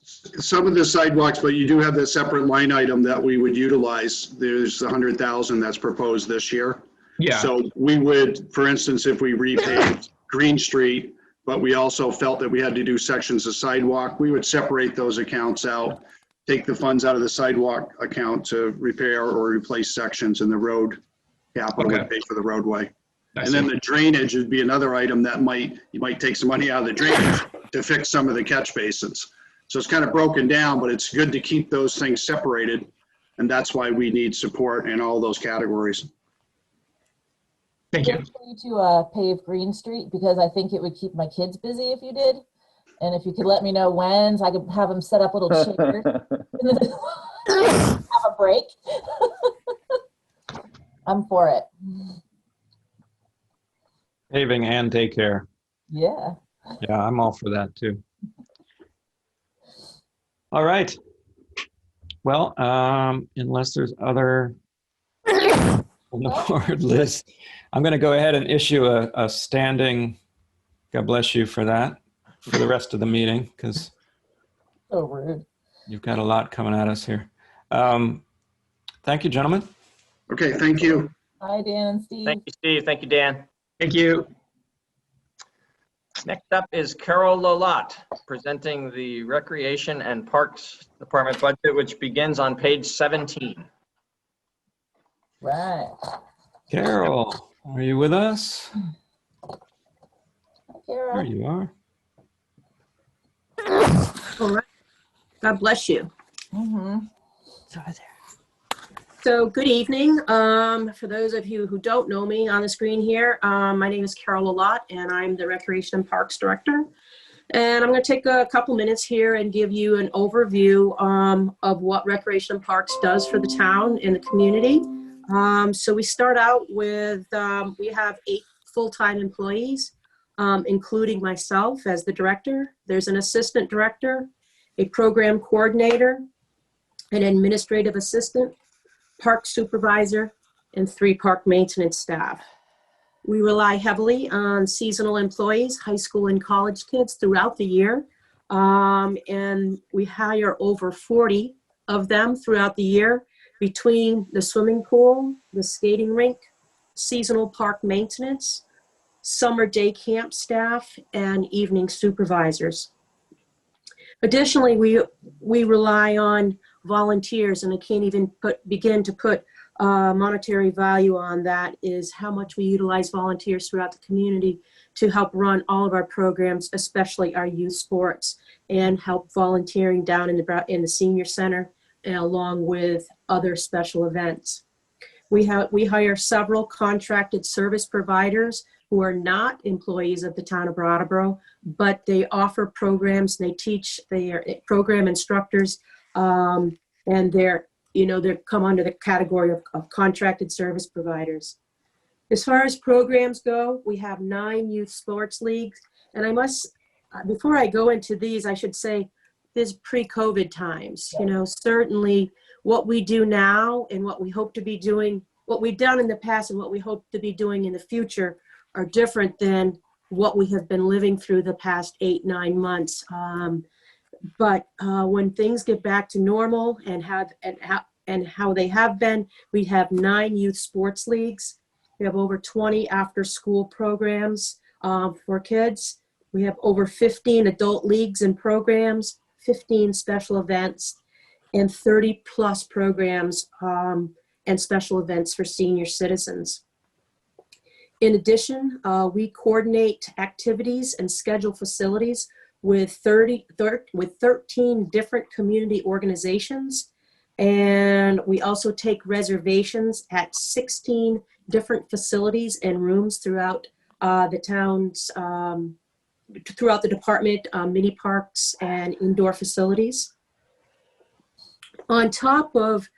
Some of the sidewalks, but you do have that separate line item that we would utilize. There's the 100,000 that's proposed this year. Yeah. So we would, for instance, if we repaved Green Street, but we also felt that we had to do sections of sidewalk, we would separate those accounts out, take the funds out of the sidewalk account to repair or replace sections, and the road capital would pay for the roadway. And then the drainage would be another item that you might take some money out of the drainage to fix some of the catch basins. So it's kind of broken down, but it's good to keep those things separated. And that's why we need support in all those categories. Thank you. For you to pave Green Street, because I think it would keep my kids busy if you did. And if you could let me know when, so I could have them set up little chairs. Have a break. I'm for it. Paving and daycare. Yeah. Yeah, I'm all for that too. All right. Well, unless there's other on the board list, I'm going to go ahead and issue a standing, God bless you for that, for the rest of the meeting, because So rude. you've got a lot coming at us here. Thank you, gentlemen. Okay, thank you. Hi, Dan and Steve. Thank you, Steve. Thank you, Dan. Thank you. Next up is Carol Lolat, presenting the Recreation and Parks Department budget, which begins on page 17. Right. Carol, are you with us? Hi, Carol. There you are. All right. God bless you. Mm-hmm. It's over there. So good evening. For those of you who don't know me on the screen here, my name is Carol Lolat, and I'm the Recreation and Parks Director. And I'm going to take a couple minutes here and give you an overview of what Recreation and Parks does for the town and the community. So we start out with, we have 8 full-time employees, including myself as the director. There's an assistant director, a program coordinator, an administrative assistant, park supervisor, and 3 park maintenance staff. We rely heavily on seasonal employees, high school and college kids throughout the year. And we hire over 40 of them throughout the year between the swimming pool, the skating rink, seasonal park maintenance, summer day camp staff, and evening supervisors. Additionally, we rely on volunteers, and I can't even begin to put monetary value on that, is how much we utilize volunteers throughout the community to help run all of our programs, especially our youth sports, and help volunteering down in the senior center, and along with other special events. We hire several contracted service providers who are not employees of the town of Brattleboro, but they offer programs, they teach, they are program instructors, and they're come under the category of contracted service providers. As far as programs go, we have 9 youth sports leagues. And I must, before I go into these, I should say, this is pre-COVID times. Certainly what we do now and what we hope to be doing, what we've done in the past and what we hope to be doing in the future are different than what we have been living through the past 8-9 months. But when things get back to normal and how they have been, we have 9 youth sports leagues. We have over 20 after-school programs for kids. We have over 15 adult leagues and programs, 15 special events, and 30+ programs and special events for senior citizens. In addition, we coordinate activities and schedule facilities with 13 different community organizations. And we also take reservations at 16 different facilities and rooms throughout the town's, throughout the department, mini parks and indoor facilities. On top of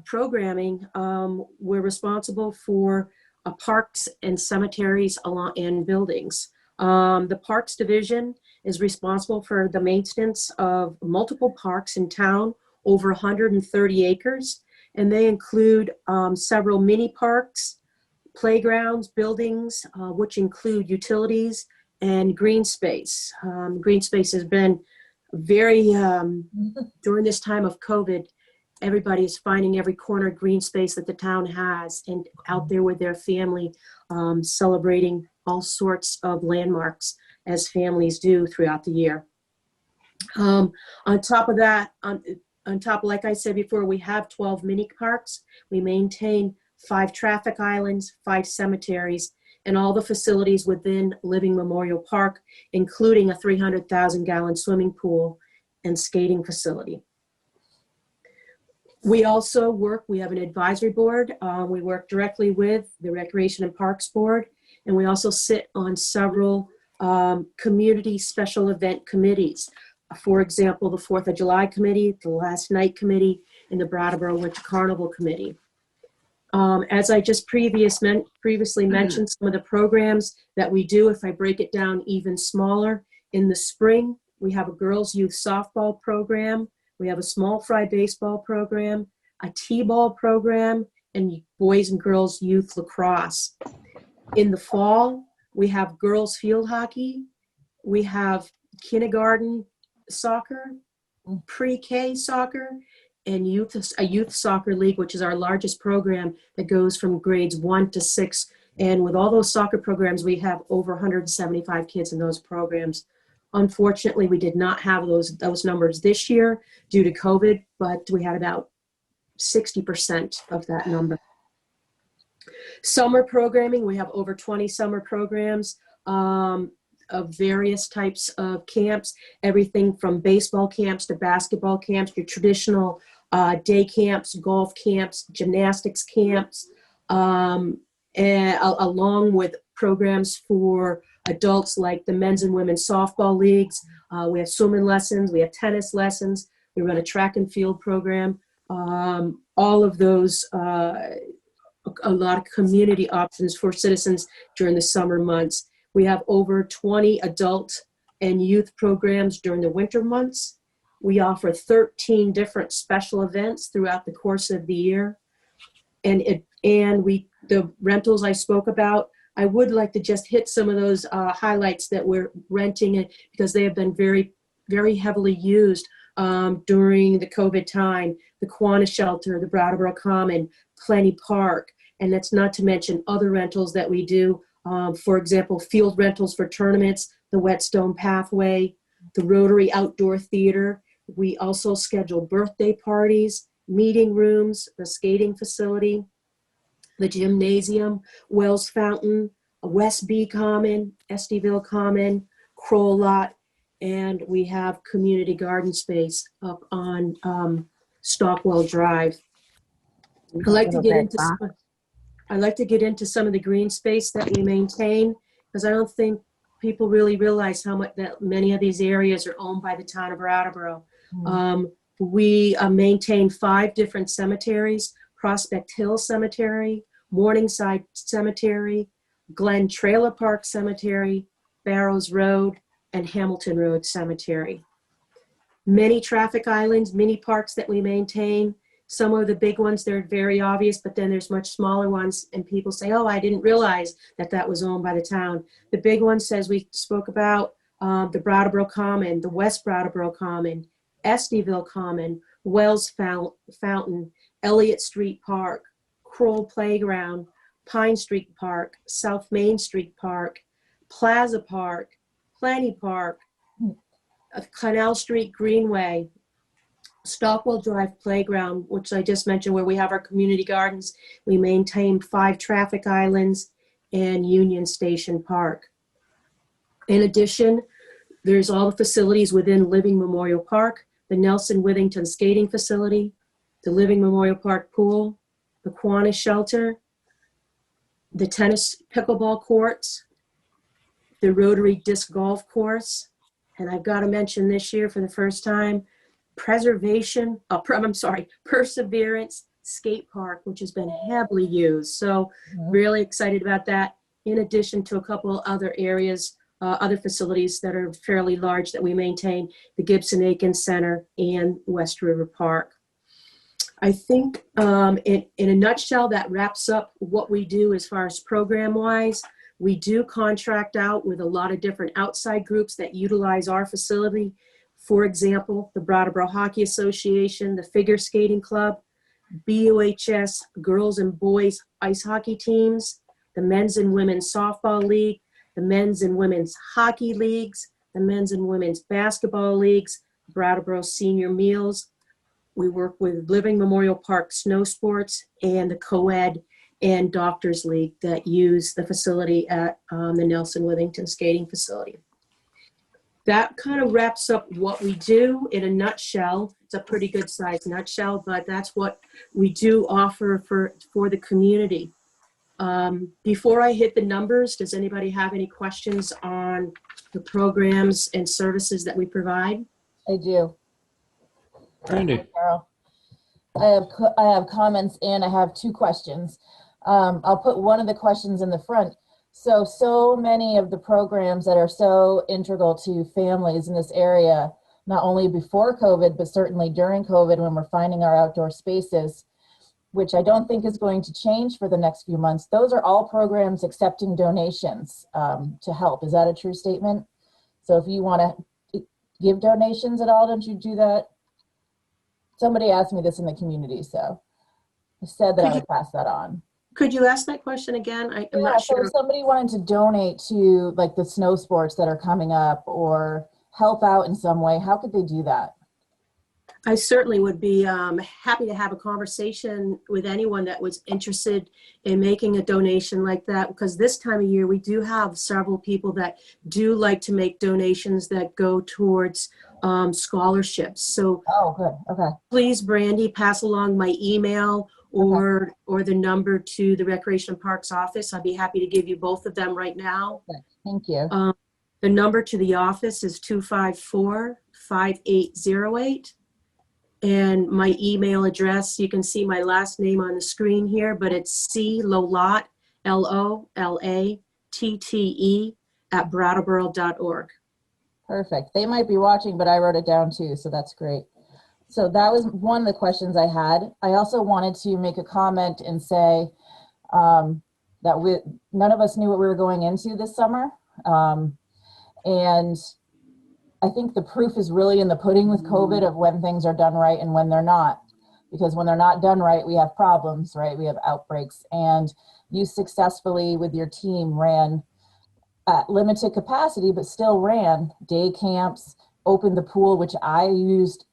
programming, we're responsible for parks and cemeteries and buildings. The Parks Division is responsible for the maintenance of multiple parks in town, over 130 acres, and they include several mini parks, playgrounds, buildings, which include utilities and green space. Green space has been very, during this time of COVID, everybody is finding every corner green space that the town has and out there with their family, celebrating all sorts of landmarks as families do throughout the year. On top of that, on top, like I said before, we have 12 mini parks. We maintain 5 traffic islands, 5 cemeteries, and all the facilities within Living Memorial Park, including a 300,000-gallon swimming pool and skating facility. We also work, we have an advisory board. We work directly with the Recreation and Parks Board, and we also sit on several community special event committees. For example, the 4th of July Committee, the Last Night Committee, and the Brattleboro Winter Carnival Committee. As I just previously mentioned, some of the programs that we do, if I break it down even smaller, in the spring, we have a girls' youth softball program, we have a small fry baseball program, a t-ball program, and boys and girls youth lacrosse. In the fall, we have girls field hockey, we have kindergarten soccer, pre-K soccer, and a youth soccer league, which is our largest program that goes from grades 1 to 6. And with all those soccer programs, we have over 175 kids in those programs. Unfortunately, we did not have those numbers this year due to COVID, but we had about 60% of that number. Summer programming, we have over 20 summer programs of various types of camps, everything from baseball camps to basketball camps, your traditional day camps, golf camps, gymnastics camps, and along with programs for adults like the men's and women's softball leagues. We have swimming lessons, we have tennis lessons, we run a track and field program. All of those, a lot of community options for citizens during the summer months. We have over 20 adult and youth programs during the winter months. We offer 13 different special events throughout the course of the year. And the rentals I spoke about, I would like to just hit some of those highlights that we're renting it because they have been very, very heavily used during the COVID time. The Kiwanis Shelter, the Brattleboro Common, Plenty Park, and that's not to mention other rentals that we do. For example, field rentals for tournaments, the Whetstone Pathway, the Rotary Outdoor Theater. We also schedule birthday parties, meeting rooms, the skating facility, the gymnasium, Wells Fountain, West B Common, Estiville Common, Kroll Lot, and we have community garden space up on Stockwell Drive. I'd like to get into some of the green space that we maintain, because I don't think people really realize how much that many of these areas are owned by the town of Brattleboro. We maintain 5 different cemeteries: Prospect Hill Cemetery, Morningside Cemetery, Glen Trailer Park Cemetery, Barrows Road, and Hamilton Road Cemetery. Many traffic islands, mini parks that we maintain. Some of the big ones, they're very obvious, but then there's much smaller ones, and people say, oh, I didn't realize that that was owned by the town. The big ones, as we spoke about, the Brattleboro Common, the West Brattleboro Common, Estiville Common, Wells Fountain, Elliott Street Park, Kroll Playground, Pine Street Park, South Main Street Park, Plaza Park, Plenty Park, Canal Street Greenway, Stockwell Drive Playground, which I just mentioned, where we have our community gardens. We maintain 5 traffic islands and Union Station Park. In addition, there's all the facilities within Living Memorial Park, the Nelson Withington Skating Facility, the Living Memorial Park Pool, the Kiwanis Shelter, the tennis pickleball courts, the Rotary Disc Golf Course, and I've got to mention this year for the first time, Perseverance Skate Park, which has been heavily used. So really excited about that, in addition to a couple other areas, other facilities that are fairly large that we maintain, the Gibson Aiken Center and West River Park. I think in a nutshell, that wraps up what we do as far as program-wise. We do contract out with a lot of different outside groups that utilize our facility. For example, the Brattleboro Hockey Association, the Figure Skating Club, BOHS Girls and Boys Ice Hockey Teams, the Men's and Women's Softball League, the Men's and Women's Hockey Leagues, the Men's and Women's Basketball Leagues, Brattleboro Senior Meals. We work with Living Memorial Park Snow Sports and the Co-ed and Doctors League that use the facility at the Nelson Withington Skating Facility. That kind of wraps up what we do in a nutshell. It's a pretty good sized nutshell, but that's what we do offer for the community. Before I hit the numbers, does anybody have any questions on the programs and services that we provide? I do. Randy. Carol. I have comments and I have 2 questions. I'll put one of the questions in the front. So many of the programs that are so integral to families in this area, not only before COVID, but certainly during COVID when we're finding our outdoor spaces, which I don't think is going to change for the next few months. Those are all programs accepting donations to help. Is that a true statement? So if you want to give donations at all, don't you do that? Somebody asked me this in the community, so I said that I would pass that on. Could you ask that question again? I'm Yeah, not so sure. if somebody wanted to donate to like the snow sports that are coming up or help out in some way, how could they do that? I certainly would be happy to have a conversation with anyone that was interested in making a donation like that, because this time of year we do have several people that do like to make donations that go towards scholarships. So good. Okay. Please, Brandy, pass along my email or the number to the Recreation and Parks office. I'd be happy to give you both of them right now. Okay. Thank you. The number to the office is 254-5808. And my email address, you can see my last name on the screen here, but it's clolat, LOLATTE @brattleboro.org. Perfect. They might be watching, but I wrote it down too, so that's great. So that was one of the questions I had. I also wanted to make a comment and say that none of us knew what we were going into this summer. And I think the proof is really in the pudding with COVID of when things are done right and when they're not. Because when they're not done right, we have problems, right? We have outbreaks. And you successfully, with your team, ran at limited capacity, but still ran day camps, opened the pool, which I used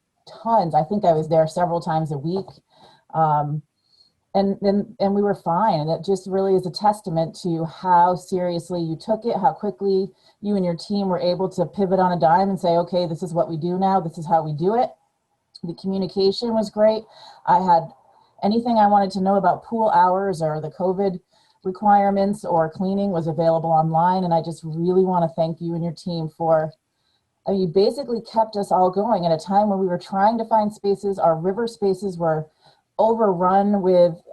tons. I think I was there several times a week. And we were fine. And it just really is a testament to how seriously you took it, how quickly you and your team were able to pivot on a dime and say, okay, this is what we do now. This is how we do it. The communication was great. I had anything I wanted to know about pool hours or the COVID requirements or cleaning was available online. And I just really want to thank you and your team for, you basically kept us all going at a time when we were trying to find spaces. Our river spaces were overrun with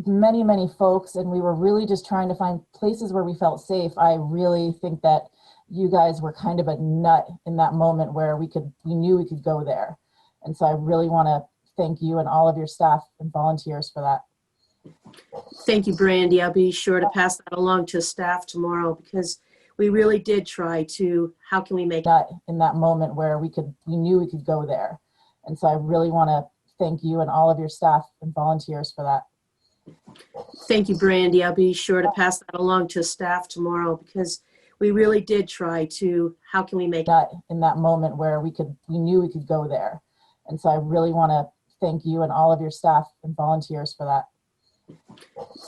many, many folks, and we were really just trying to find places where we felt safe. I really think that you guys were kind of a nut in that moment where we knew we could go there. And so I really want to thank you and all of your staff and volunteers for that. Thank you, Brandy. I'll be sure to pass that along to staff tomorrow, because we really did try to, how can we make that in that moment where we knew we could go there. And so I really want to thank you and all of your staff and volunteers for that. Thank you, Brandy. I'll be sure to pass that along to staff tomorrow, because we really did try to, how can we make that in that moment where we knew we could go there. And so I really want to thank you and all of your staff and volunteers for that.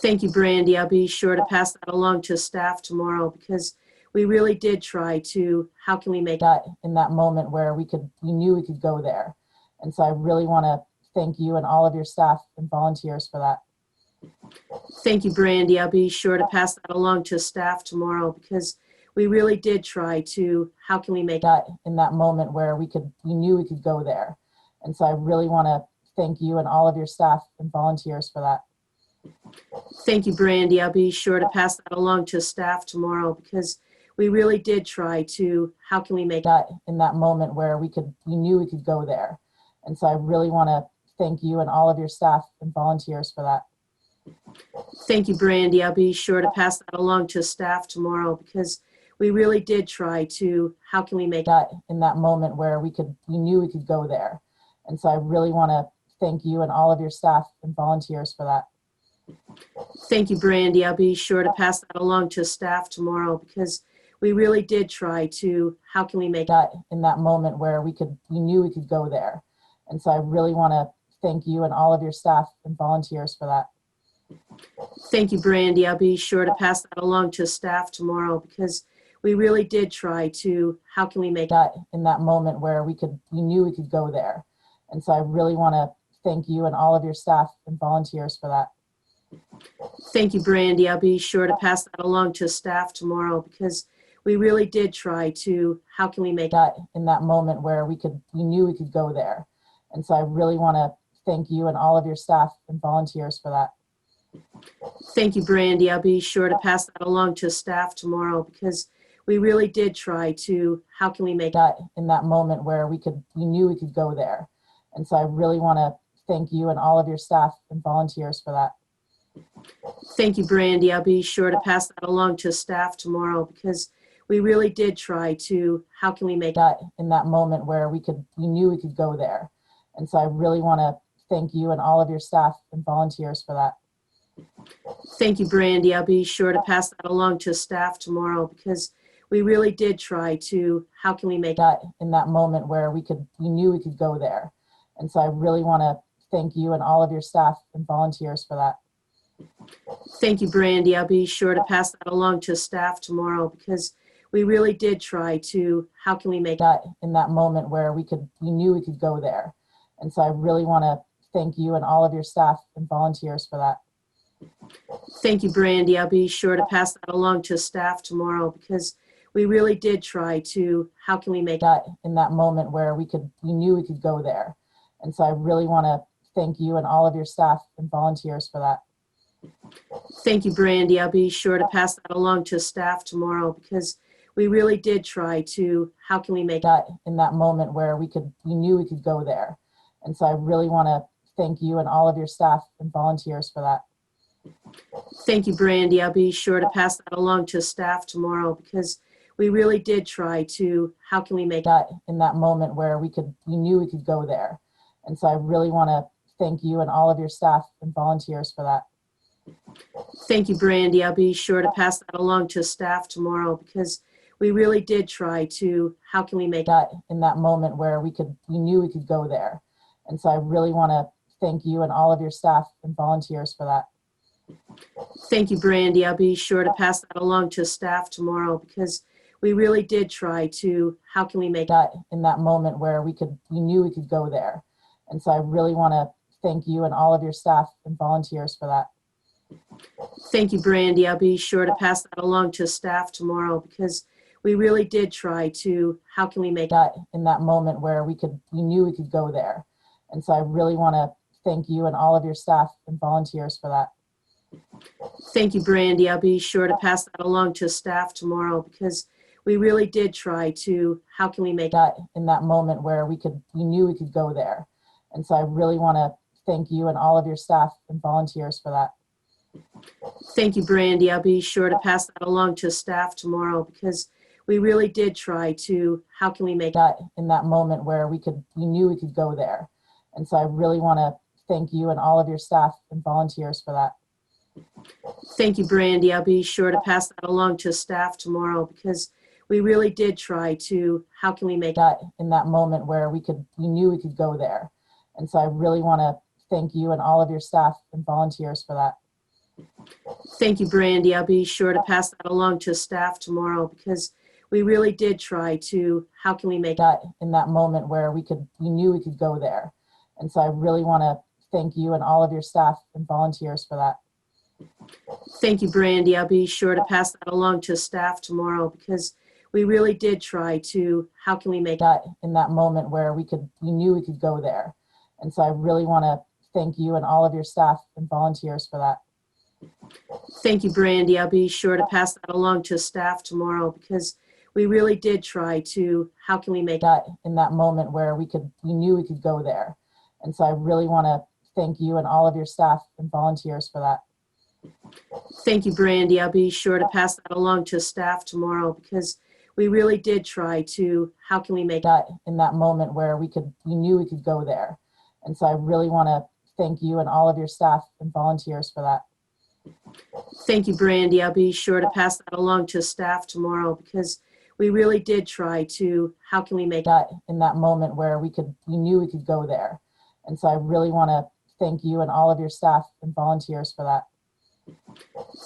Thank you, Brandy. I'll be sure to pass that along to staff tomorrow because we really did try to, how can we make That in that moment where we knew we could go there. And so I really want to thank you and all of your staff and volunteers for that. Thank you, Brandy. I'll be sure to pass that along to staff tomorrow because we really did try to, how can we make That in that moment where we knew we could go there. And so I really want to thank you and all of your staff and volunteers for that. Thank you, Brandy. I'll be sure to pass that along to staff tomorrow because we really did try to, how can we make That in that moment where we knew we could go there. And so I really want to thank you and all of your staff and volunteers for that. Thank you, Brandy. I'll be sure to pass that along to staff tomorrow because we really did try to, how can we make That in that moment where we knew we could go there. And so I really want to thank you and all of your staff and volunteers for that. Thank you, Brandy. I'll be sure to pass that along to staff tomorrow because we really did try to, how can we make That in that moment where we knew we could go there. And so I really want to thank you and all of your staff and volunteers for that. Thank you, Brandy. I'll be sure to pass that along to staff tomorrow because we really did try to, how can we make That in that moment where we knew we could go there. And so I really want to thank you and all of your staff and volunteers for that. Thank you, Brandy. I'll be sure to pass that along to staff tomorrow because we really did try to, how can we make That in that moment where we knew we could go there. And so I really want to thank you and all of your staff and volunteers for that. Thank you, Brandy. I'll be sure to pass that along to staff tomorrow because we really did try to, how can we make That in that moment where we knew we could go there. And so I really want to thank you and all of your staff and volunteers for that. Thank you, Brandy. I'll be sure to pass that along to staff tomorrow because we really did try to, how can we make That in that moment where we knew we could go there. And so I really want to thank you and all of your staff and volunteers for that. Thank you, Brandy. I'll be sure to pass that along to staff tomorrow because we really did try to, how can we make That in that moment where we knew we could go there. And so I really want to thank you and all of your staff and volunteers for that. Thank you, Brandy. I'll be sure to pass that along to staff tomorrow because we really did try to, how can we make That in that moment where we knew we could go there. And so I really want to thank you and all of your staff and volunteers for that. Thank you, Brandy. I'll be sure to pass that along to staff tomorrow because we really did try to, how can we make That in that moment where we knew we could go there. And so I really want to thank you and all of your staff and volunteers for that. Thank you, Brandy. I'll be sure to pass that along to staff tomorrow because we really did try to, how can we make That in that moment where we knew we could go there. And so I really want to thank you and all of your staff and volunteers for that. Thank you, Brandy. I'll be sure to pass that along to staff tomorrow because we really did try to, how can we make That in that moment where we knew we could go there. And so I really want to thank you and all of your staff and volunteers for that. Thank you, Brandy. I'll be sure to pass that along to staff tomorrow because we really did try to, how can we make That in that moment where we knew we could go there. And so I really want to thank you and all of your staff and volunteers for that. Thank you, Brandy. I'll be sure to pass that along to staff tomorrow because we really did try to, how can we make That in that moment where we knew we could go there. And so I really want to thank you and all of your staff and volunteers for that. Thank you, Brandy. I'll be sure to pass that along to staff tomorrow because we really did try to, how can we make That in that moment where we knew we could go there. And so I really want to thank you and all of your staff and volunteers for that. Thank you, Brandy. I'll be sure to pass that along to staff tomorrow because we really did try to, how can we make That in that moment where we knew we could go there. And so I really want to thank you and all of your staff and volunteers for that. Thank you, Brandy. I'll be sure to pass that along to staff tomorrow because we really did try to, how can we make That in that moment where we knew we could go there. And so I really want to thank you and all of your staff and volunteers for that. Thank you, Brandy. I'll be sure to pass that along to staff tomorrow because we really did try to, how can we make that in that moment where we knew we could go there. And so I really want to thank you and all of your staff and volunteers for that. Thank you, Brandy. I'll be sure to pass that along to staff tomorrow because we really did try to, how can we make that in that moment where we knew we could go there. And so I really want to thank you and all of your staff and volunteers for that. Thank you, Brandy. I'll be sure to pass that along to staff tomorrow because we really did try to, how can we make that in that moment where we knew we could go there. And so I really want to thank you and all of your staff and volunteers for that. Thank you, Brandy. I'll be sure to pass that along to staff tomorrow because we really did try to, how can we make that in that moment where we knew we could go there. And so I really want to thank you and all of your staff and volunteers for that. Thank you, Brandy. I'll be sure to pass that along to staff tomorrow because we really did try to, how can we make that in that moment where we knew we could go there. And so I really want to thank you and all of your staff and volunteers for that. Thank you, Brandy. I'll be sure to pass that along to staff tomorrow because we really did try to, how can we make that in that moment where we knew we could go there. And so I really want to thank you and all of your staff and volunteers for that.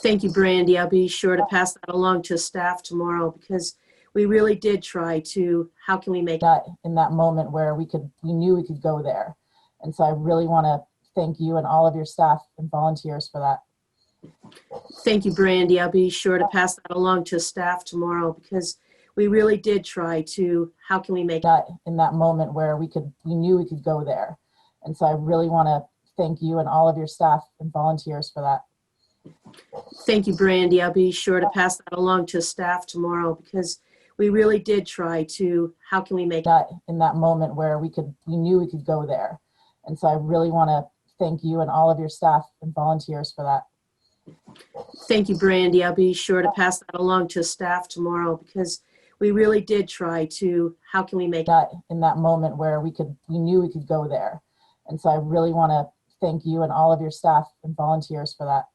Thank you, Brandy. I'll be sure to pass that along to staff tomorrow because we really did try to, how can we make that in that moment where we knew we could go there. And so I really want to thank you and all of your staff and volunteers for that. Thank you, Brandy. I'll be sure to pass that along to staff tomorrow because we really did try to, how can we make that in that moment where we knew we could go there. And so I really want to thank you and all of your staff and volunteers for that. Thank you, Brandy. I'll be sure to pass that along to staff tomorrow because we really did try to, how can we make that in that moment where we knew we could go there. And so I really want to thank you and all of your staff and volunteers for that. Thank you, Brandy. I'll be sure to pass that along to staff tomorrow because we really did try to, how can we make that in that moment where we knew we could go there. And so I really want to thank you and all of your staff and volunteers for that.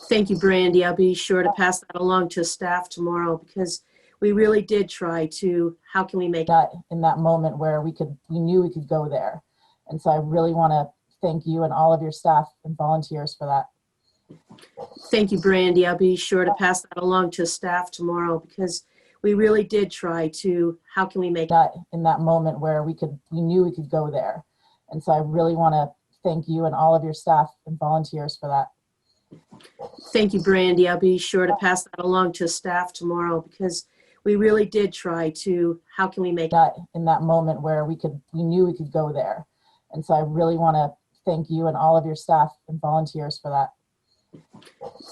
Thank you, Brandy. I'll be sure to pass that along to staff tomorrow because we really did try to, how can we make that in that moment where we knew we could go there. And so I really want to thank you and all of your staff and volunteers for that. Thank you, Brandy. I'll be sure to pass that along to staff tomorrow because we really did try to, how can we make that in that moment where we knew we could go there. And so I really want to thank you and all of your staff and volunteers for that. Thank you, Brandy. I'll be sure to pass that along to staff tomorrow because we really did try to, how can we make that in that moment where we knew we could go there. And so I really want to thank you and all of your staff and volunteers for that.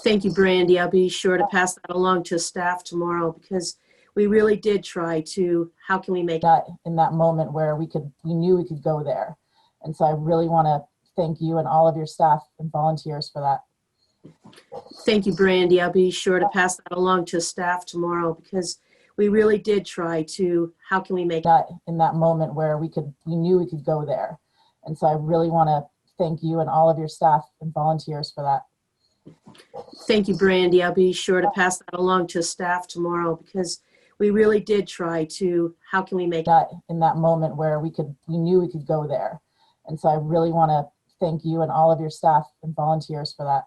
Thank you, Brandy. I'll be sure to pass that along to staff tomorrow because we really did try to, how can we make that in that moment where we knew we could go there. And so I really want to thank you and all of your staff and volunteers for that. Thank you, Brandy. I'll be sure to pass that along to staff tomorrow because we really did try to, how can we make that in that moment where we knew we could go there. And so I really want to thank you and all of your staff and volunteers for that. Thank you, Brandy. I'll be sure to pass that along to staff tomorrow because we really did try to, how can we make that in that moment where we knew we could go there. And so I really want to thank you and all of your staff and volunteers for that.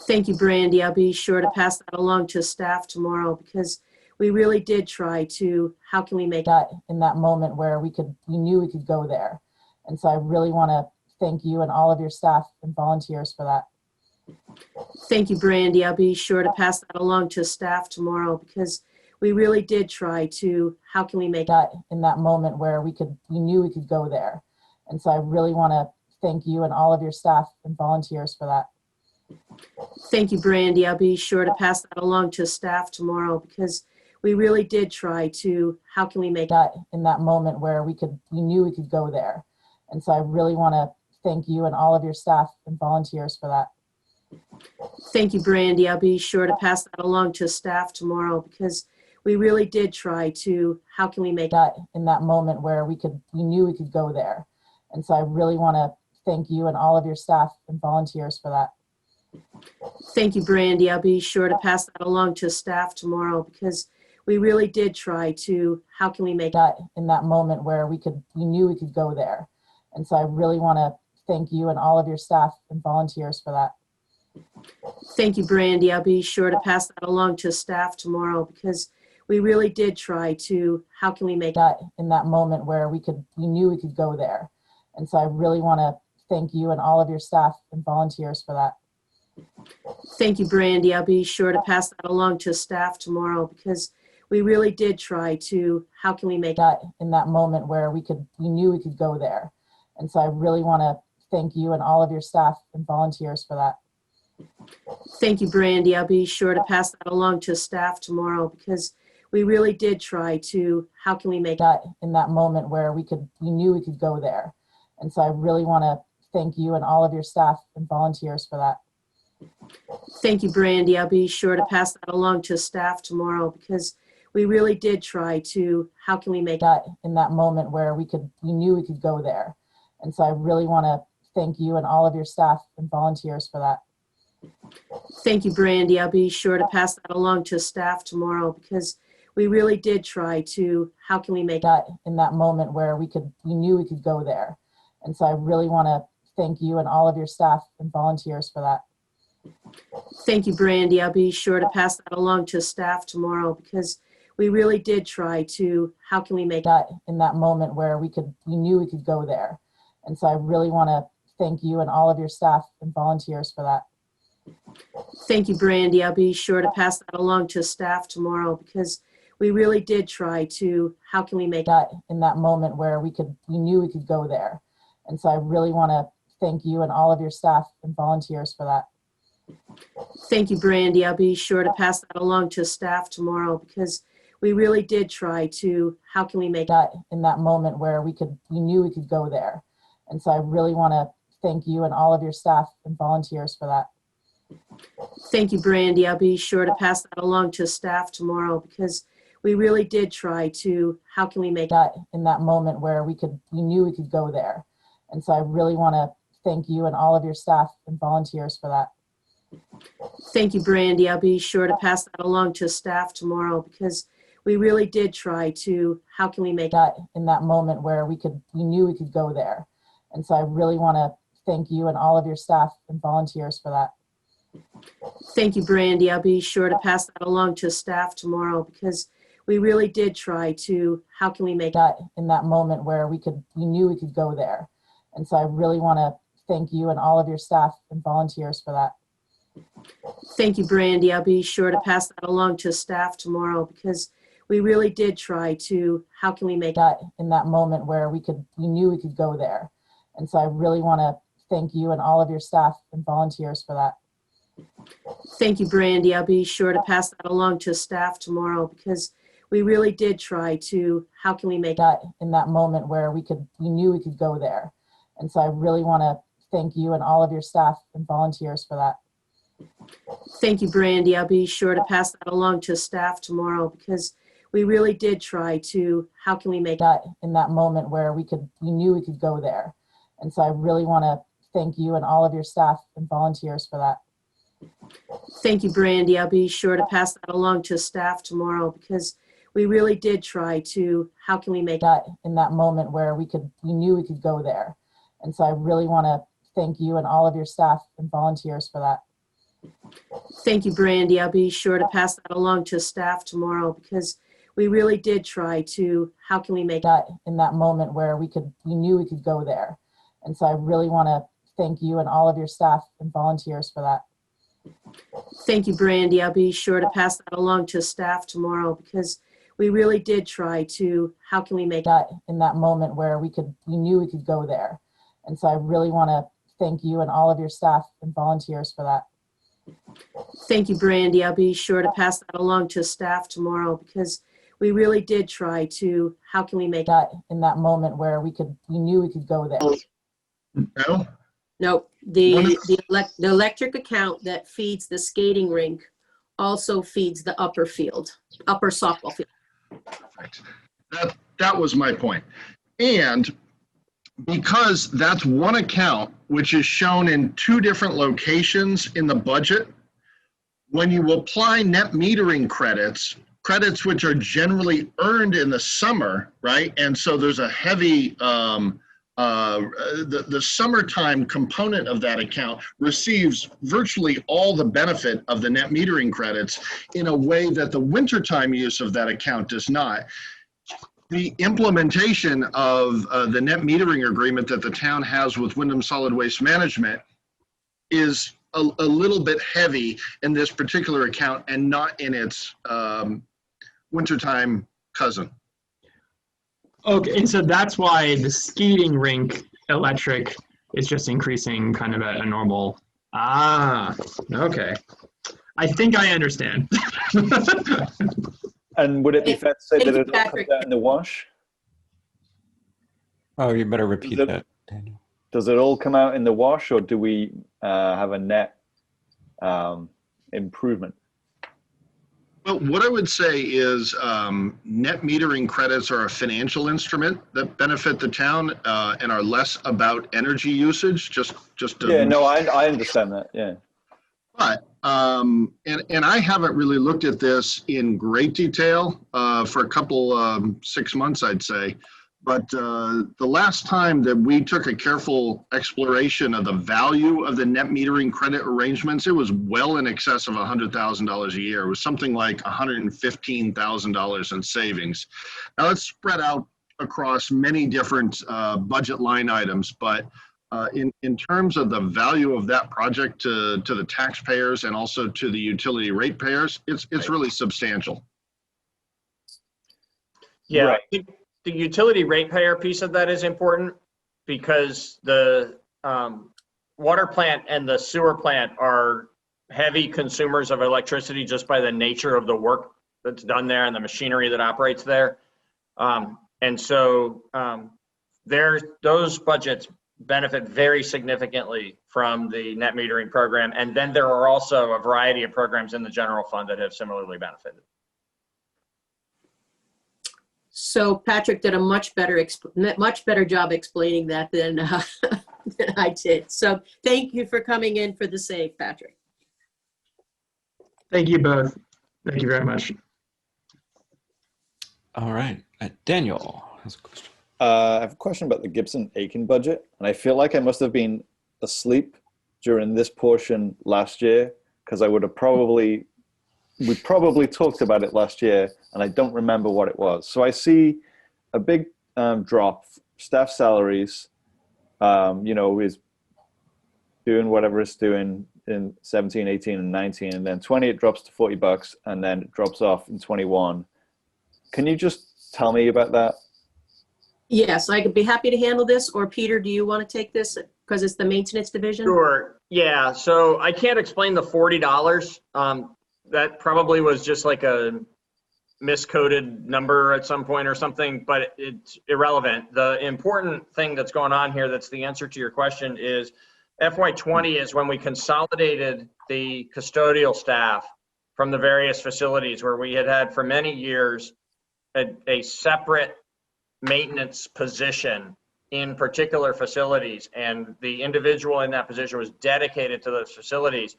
Thank you, Brandy. I'll be sure to pass that along to staff tomorrow because we really did try to, how can we make that in that moment where we knew we could go there. And so I really want to thank you and all of your staff and volunteers for that. Thank you, Brandy. I'll be sure to pass that along to staff tomorrow because we really did try to, how can we make that in that moment where we knew we could go there. And so I really want to thank you and all of your staff and volunteers for that. Thank you, Brandy. I'll be sure to pass that along to staff tomorrow because we really did try to, how can we make that in that moment where we knew we could go there. And so I really want to thank you and all of your staff and volunteers for that. Thank you, Brandy. I'll be sure to pass that along to staff tomorrow because we really did try to, how can we make that in that moment where we knew we could go there. And so I really want to thank you and all of your staff and volunteers for that. Thank you, Brandy. I'll be sure to pass that along to staff tomorrow because we really did try to, how can we make that in that moment where we knew we could go there. And so I really want to thank you and all of your staff and volunteers for that. Thank you, Brandy. I'll be sure to pass that along to staff tomorrow because we really did try to, how can we make that in that moment where we knew we could go there. And so I really want to thank you and all of your staff and volunteers for that. Thank you, Brandy. I'll be sure to pass that along to staff tomorrow because we really did try to, how can we make that in that moment where we knew we could go there. And so I really want to thank you and all of your staff and volunteers for that. Thank you, Brandy. I'll be sure to pass that along to staff tomorrow because we really did try to, how can we make that in that moment where we knew we could go there. And so I really want to thank you and all of your staff and volunteers for that. Thank you, Brandy. I'll be sure to pass that along to staff tomorrow because we really did try to, how can we make that in that moment where we knew we could go there. And so I really want to thank you and all of your staff and volunteers for that. Thank you, Brandy. I'll be sure to pass that along to staff tomorrow because we really did try to, how can we make that in that moment where we knew we could go there. And so I really want to thank you and all of your staff and volunteers for that. Thank you, Brandy. I'll be sure to pass that along to staff tomorrow because we really did try to, how can we make that in that moment where we knew we could go there. And so I really want to thank you and all of your staff and volunteers for that. Thank you, Brandy. I'll be sure to pass that along to staff tomorrow because we really did try to, how can we make that in that moment where we knew we could go there. And so I really want to thank you and all of your staff and volunteers for that. Thank you, Brandy. I'll be sure to pass that along to staff tomorrow because we really did try to, how can we make that in that moment where we knew we could go there. And so I really want to thank you and all of your staff and volunteers for that. Thank you, Brandy. I'll be sure to pass that along to staff tomorrow because we really did try to, how can we make that in that moment where we knew we could go there. And so I really want to thank you and all of your staff and volunteers for that. Thank you, Brandy. I'll be sure to pass that along to staff tomorrow because we really did try to, how can we make that in that moment where we knew we could go there. And so I really want to thank you and all of your staff and volunteers for that. Thank you, Brandy. I'll be sure to pass that along to staff tomorrow because we really did try to, how can we make that in that moment where we knew we could go there. And so I really want to thank you and all of your staff and volunteers for that. Thank you, Brandy. I'll be sure to pass that along to staff tomorrow because we really did try to, how can we make that in that moment where we knew we could go there. And so I really want to thank you and all of your staff and volunteers for that. Thank you, Brandy. I'll be sure to pass that along to staff tomorrow because we really did try to, how can we make that in that moment where we knew we could go there. And so I really want to thank you and all of your staff and volunteers for that. Thank you, Brandy. I'll be sure to pass that along to staff tomorrow because we really did try to, how can we make that in that moment where we knew we could go there. And so I really want to thank you and all of your staff and volunteers for that. Thank you, Brandy. I'll be sure to pass that along to staff tomorrow because we really did try to, how can we make that in that moment where we knew we could go there. And so I really want to thank you and all of your staff and volunteers for that. Thank you, Brandy. I'll be sure to pass that along to staff tomorrow because we really did try to, how can we make that in that moment where we knew we could go there. And so I really want to thank you and all of your staff and volunteers for that. Thank you, Brandy. I'll be sure to pass that along to staff tomorrow because we really did try to, how can we make that in that moment where we knew we could go there. And so I really want to thank you and all of your staff and volunteers for that. Thank you, Brandy. I'll be sure to pass that along to staff tomorrow because we really did try to, how can we make that in that moment where we knew we could go there. No? No, the electric account that feeds the skating rink also feeds the upper softball field. Perfect. That was my point. And because that's one account which is shown in two different locations in the budget, when you apply net metering credits, credits which are generally earned in the summer, right? And so there's a heavy, the summertime component of that account receives virtually all the benefit of the net metering credits in a way that the wintertime use of that account does not. The implementation of the net metering agreement that the town has with Wyndham Solid Waste Management is a little bit heavy in this particular account and not in its wintertime cousin. Okay, and so that's why the skating rink electric is just increasing kind of at a normal. Ah, okay. I think I understand. And would it be fair to say Thank that you, it all comes Patrick. out in the wash? Oh, you better repeat that, Daniel. Does it all come out in the wash, or do we have a net improvement? Well, what I would say is net metering credits are a financial instrument that benefit the town and are less about energy usage. Yeah, no, I understand that. Yeah. But and I haven't really looked at this in great detail for a couple 6 months, I'd say. But the last time that we took a careful exploration of the value of the net metering credit arrangements, it was well in excess of $100,000 a year. It was something like $115,000 in savings. Now it's spread out across many different budget line items, but in terms of the value of that project to the taxpayers and also to the utility ratepayers, it's really substantial. Yeah, Right. I think the utility ratepayer piece of that is important because the water plant and the sewer plant are heavy consumers of electricity just by the nature of the work that's done there and the machinery that operates there. And so those budgets benefit very significantly from the net metering program. And then there are also a variety of programs in the general fund that have similarly benefited. So Patrick did a much better job explaining that than, than I did. So thank you for coming in for the save, Patrick. Thank you both. Thank you very much. All right. Daniel has a question. I have a question about the Gibson-Aiken budget, and I feel like I must have been asleep during this portion last year because we probably talked about it last year, and I don't remember what it was. So I see a big drop. Staff salaries, is doing whatever it's doing in 17, 18, and 19, and then 20 it drops to $40, and then it drops off in 21. Can you just tell me about that? Yes, I could be happy to handle this. Or Peter, do you want to take this because it's the maintenance division? Sure. Yeah. So I can't explain the $40. That probably was just like a miscoded number at some point or something, but it's irrelevant. The important thing that's going on here, that's the answer to your question, is FY20 is when we consolidated the custodial staff from the various facilities where we had for many years a separate maintenance position in particular facilities, and the individual in that position was dedicated to those facilities.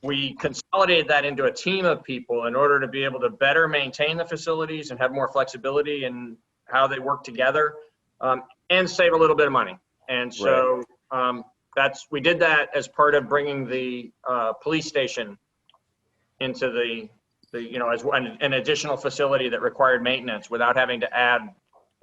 We consolidated that into a team of people in order to be able to better maintain the facilities and have more flexibility in how they work together, and save a little bit of money. And so we did that as part of bringing the police station into as an additional facility that required maintenance without having to add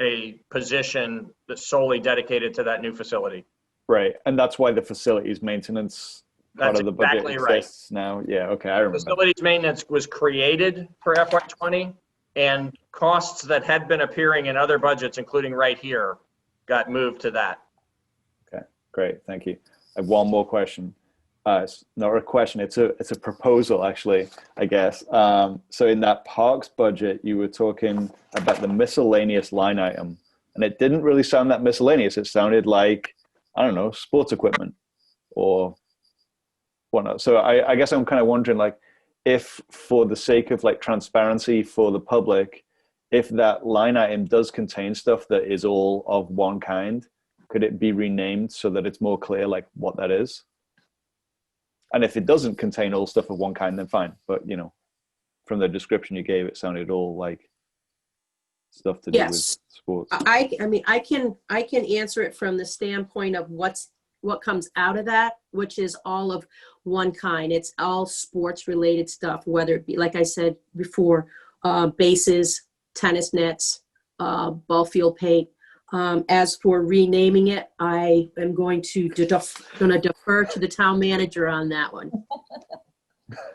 a position that's solely dedicated to that new facility. Right, and that's why the facilities maintenance part of the budget exactly exists now. Yeah, okay, I remember. Facilities maintenance was created for FY20, and costs that had been appearing in other budgets, including right here, got moved to that. Okay, great, thank you. I have one more question. It's not a question, it's a proposal, actually, I guess. So in that parks budget, you were talking about the miscellaneous line item, and it didn't really sound that miscellaneous. It sounded like, I don't know, sports equipment or whatnot. So I guess I'm kind of wondering, like, if for the sake of like transparency for the public, if that line item does contain stuff that is all of one kind, could it be renamed so that it's more clear like what that is? And if it doesn't contain all stuff of one kind, then fine. But you know, from the description you gave, it sounded all like stuff to do with sports. I mean, I can answer it from the standpoint of what comes out of that, which is all of one kind. It's all sports related stuff, whether it be, like I said before, bases, tennis nets, ball field paint. As for renaming it, I am going to defer to the town manager on that one.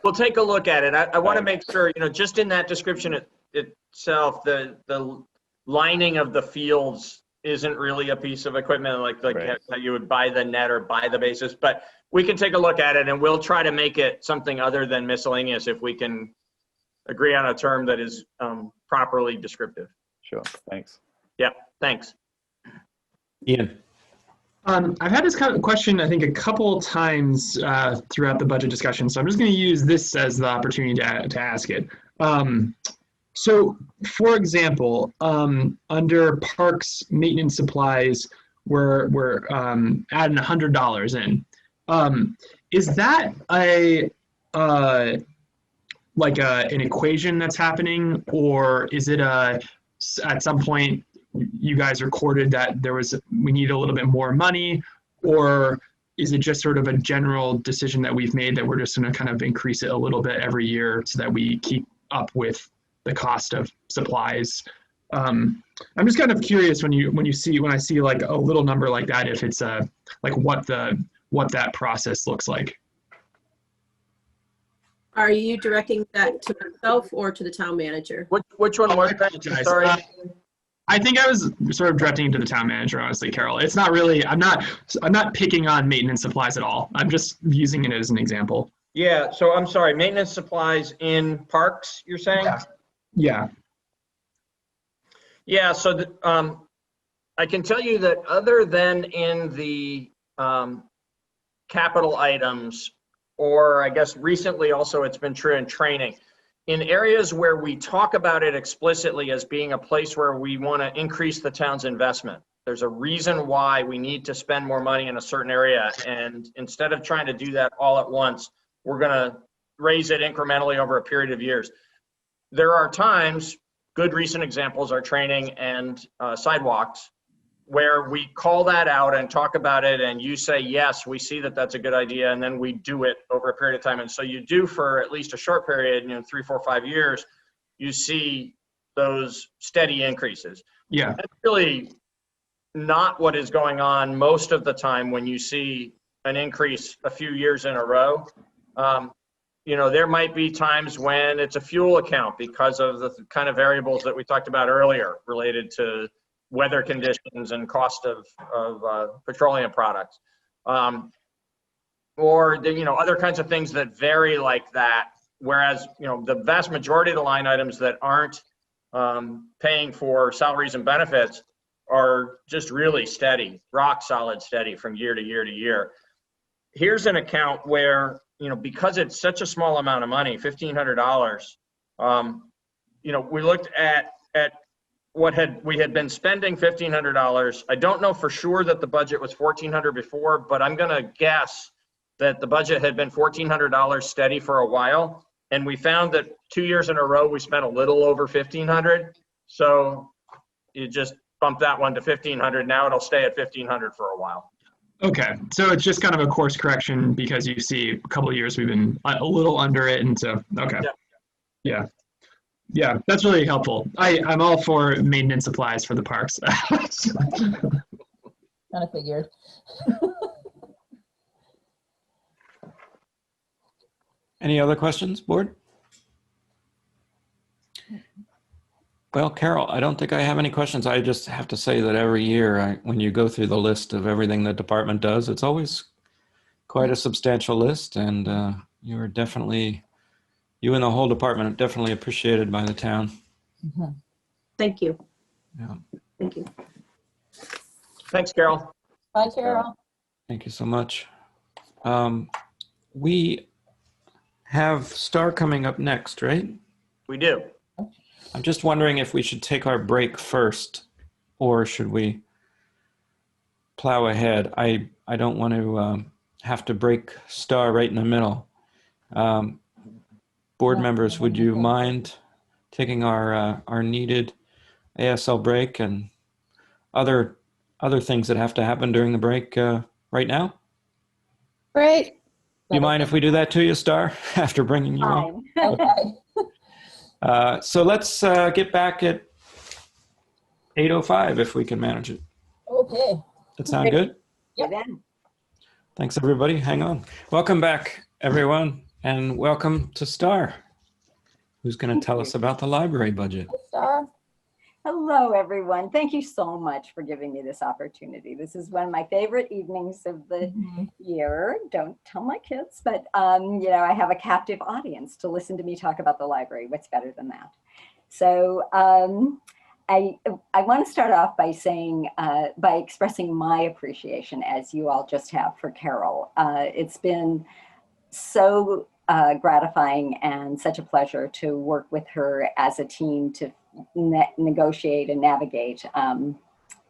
We'll take a look at it. I want to make sure, you know, just in that description itself, the lining of the fields isn't really a piece of equipment like Right. that you would buy the net or buy the bases, but we can take a look at it and we'll try to make it something other than miscellaneous if we can agree on a term that is properly descriptive. Sure, thanks. Yeah, thanks. Ian. I've had this kind of question, I think, a couple times throughout the budget discussion, so I'm just going to use this as the opportunity to ask it. So, for example, under parks maintenance supplies, we're adding $100 in. Is that an equation that's happening, or is it at some point you guys recorded that we need a little bit more money, or is it just sort of a general decision that we've made that we're just going to kind of increase it a little bit every year so that we keep up with the cost of supplies? I'm just kind of curious when I see like a little number like that, if it's like what that process looks like. Are you directing that to myself or to the town manager? Which one was that? Sorry. I think I was sort of directing it to the town manager, honestly, Carol. It's not really, I'm not picking on maintenance supplies at all. I'm just using it as an example. Yeah, so I'm sorry, maintenance supplies in parks, you're saying? Yeah. Yeah, so I can tell you that other than in the capital items, or I guess recently also it's been true in training, in areas where we talk about it explicitly as being a place where we want to increase the town's investment. There's a reason why we need to spend more money in a certain area, and instead of trying to do that all at once, we're going to raise it incrementally over a period of years. There are times, good recent examples are training and sidewalks, where we call that out and talk about it, and you say, yes, we see that that's a good idea, and then we do it over a period of time. And so you do for at least a short period, 3, 4, 5 years, you see those steady increases. Yeah. That's really not what is going on most of the time when you see an increase a few years in a row. There might be times when it's a fuel account because of the kind of variables that we talked about earlier related to weather conditions and cost of petroleum products, or other kinds of things that vary like that. Whereas the vast majority of the line items that aren't paying for salaries and benefits are just really steady, rock solid steady from year to year to year. Here's an account where because it's such a small amount of money, $1,500. We looked at we had been spending $1,500. I don't know for sure that the budget was $1,400 before, but I'm going to guess that the budget had been $1,400 steady for a while. And we found that 2 years in a row, we spent a little over $1,500. So you just bump that one to $1,500. Now it'll stay at $1,500 for a while. Okay. So it's just kind of a course correction because you see a couple of years we've been a little under it. And so, okay. Yeah. Yeah, that's really helpful. I'm all for maintenance supplies for the parks. Kind of figured. Any other questions, board? Well, Carol, I don't think I have any questions. I just have to say that every year when you go through the list of everything the department does, it's always quite a substantial list, and you and the whole department are definitely appreciated by the town. Mm-hmm. Thank you. Yeah. Thank you. Thanks, Carol. Bye, Carol. Thank you so much. We have Star coming up next, right? We do. I'm just wondering if we should take our break first, or should we plow ahead. I don't want to have to break Star right in the middle. Board members, would you mind taking our needed ASL break and other things that have to happen during the break right now? Great. Do you mind if we do that to you, Star, after bringing you on? Fine. Okay. So let's get back at 8:05 if we can manage it. Okay. That sound good? Yep. Thanks, everybody. Hang on. Welcome back, everyone, and welcome to Star, who's going to tell us about the library budget. Star. Hello, everyone. Thank you so much for giving me this opportunity. This is one of my favorite evenings of the year. Don't tell my kids, but you know, I have a captive audience to listen to me talk about the library. What's better than that? So I want to start off by saying, by expressing my appreciation, as you all just have, for Carol. It's been so gratifying and such a pleasure to work with her as a team to negotiate and navigate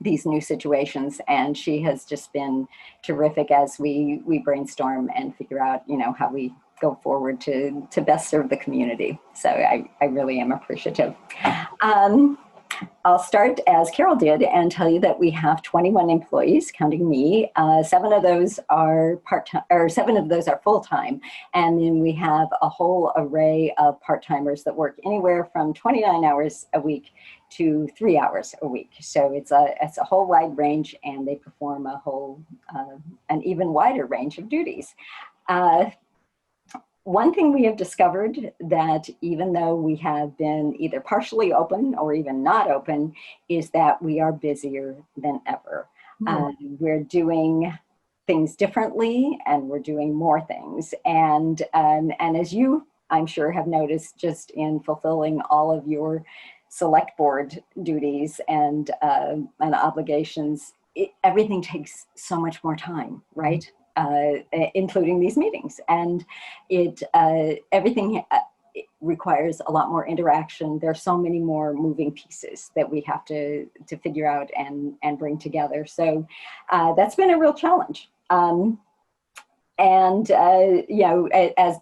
these new situations. And she has just been terrific as we brainstorm and figure out, you know, how we go forward to best serve the community. So I really am appreciative. I'll start as Carol did and tell you that we have 21 employees, counting me. 7 of those are part-time, or 7 of those are full-time. And then we have a whole array of part-timers that work anywhere from 29 hours a week to 3 hours a week. So it's a whole wide range, and they perform a whole, an even wider range of duties. One thing we have discovered, that even though we have been either partially open or even not open, is that we are busier than ever. We're doing things differently, and we're doing more things. And as you, I'm sure, have noticed just in fulfilling all of your select board duties and obligations, everything takes so much more time, right? Including these meetings, and everything requires a lot more interaction. There's so many more moving pieces that we have to figure out and bring together. So that's been a real challenge. You know,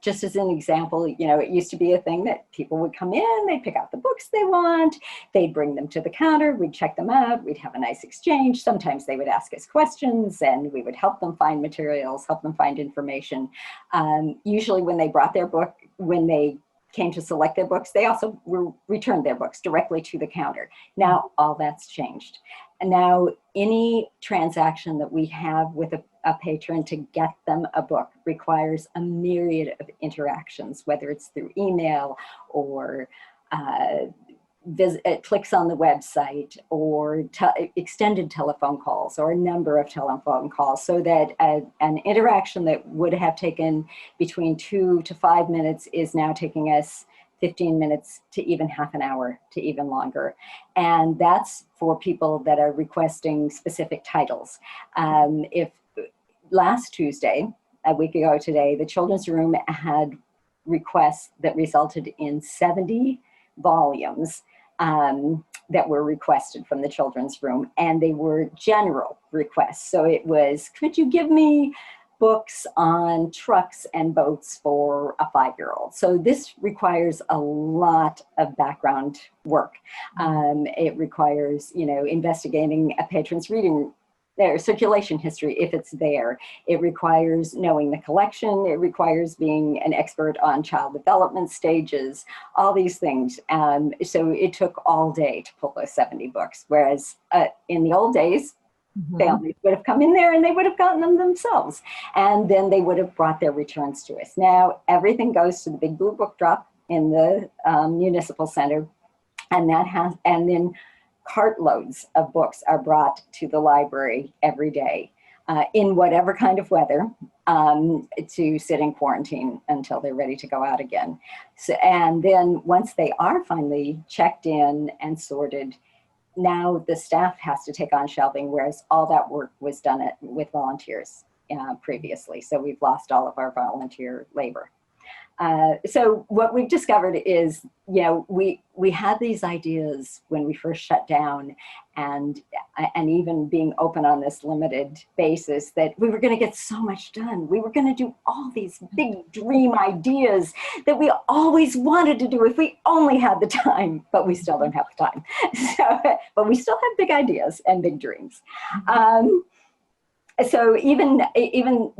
just as an example, you know, it used to be a thing that people would come in, they'd pick out the books they want, they'd bring them to the counter, we'd check them out, we'd have a nice exchange. Sometimes they would ask us questions, and we would help them find materials, help them find information. Usually when they brought their book, when they came to select their books, they also returned their books directly to the counter. Now all that's changed. And now any transaction that we have with a patron to get them a book requires a myriad of interactions, whether it's through email or clicks on the website, or extended telephone calls, or a number of telephone calls, so that an interaction that would have taken between 2 to 5 minutes is now taking us 15 minutes to even half an hour to even longer. And that's for people that are requesting specific titles. If last Tuesday, a week ago today, the Children's Room had requests that resulted in 70 volumes that were requested from the Children's Room, and they were general requests. So it was, could you give me books on trucks and boats for a 5-year-old? So this requires a lot of background work. It requires, you know, investigating a patron's reading, their circulation history, if it's there. It requires knowing the collection. It requires being an expert on child development stages, all these things. So it took all day to pull those 70 books. Whereas in the old days, families would have come in there and they would have gotten them themselves. And then they would have brought their returns to us. Now everything goes to the big blue book drop in the municipal center. And then cartloads of books are brought to the library every day in whatever kind of weather to sit in quarantine until they're ready to go out again. So, and then once they are finally checked in and sorted, now the staff has to take on shelving, whereas all that work was done with volunteers previously. So we've lost all of our volunteer labor. So what we've discovered is, we had these ideas when we first shut down, and even being open on this limited basis, that we were going to get so much done. We were going to do all these big dream ideas that we always wanted to do if we only had the time, but we still don't have the time. But we still have big ideas and big dreams. So even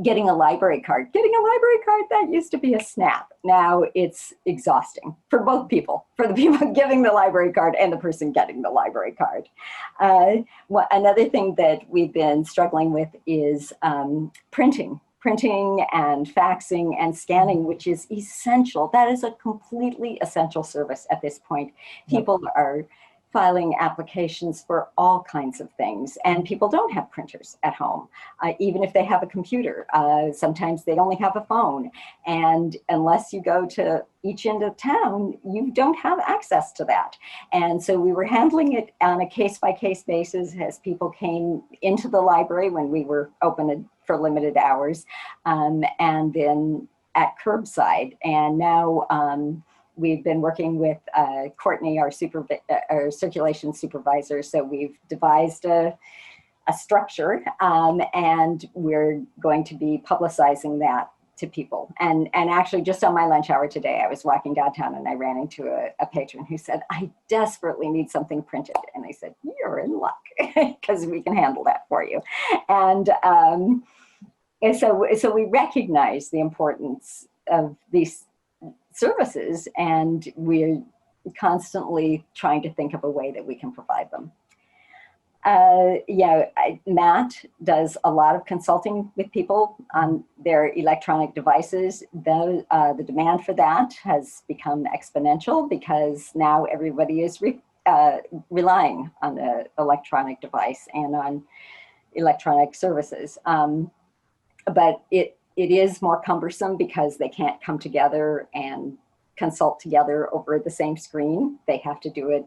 getting a library card, that used to be a snap. Now it's exhausting for both people, for the people giving the library card and the person getting the library card. Another thing that we've been struggling with is printing and faxing and scanning, which is essential. That is a completely essential service at this point. People are filing applications for all kinds of things, and people don't have printers at home, even if they have a computer. Sometimes they only have a phone, and unless you go to each end of town, you don't have access to that. And so we were handling it on a case-by-case basis as people came into the library when we were open for limited hours, and then at curbside. And now we've been working with Courtney, our circulation supervisor. So we've devised a structure, and we're going to be publicizing that to people. And actually, just on my lunch hour today, I was walking downtown and I ran into a patron who said, "I desperately need something printed." And I said, "You're in luck, because we can handle that for you." And so we recognize the importance of these services, and we're constantly trying to think of a way that we can provide them. Matt does a lot of consulting with people on their electronic devices. The demand for that has become exponential, because now everybody is relying on the electronic device and on electronic services. But it is more cumbersome because they can't come together and consult together over the same screen. They have to do it,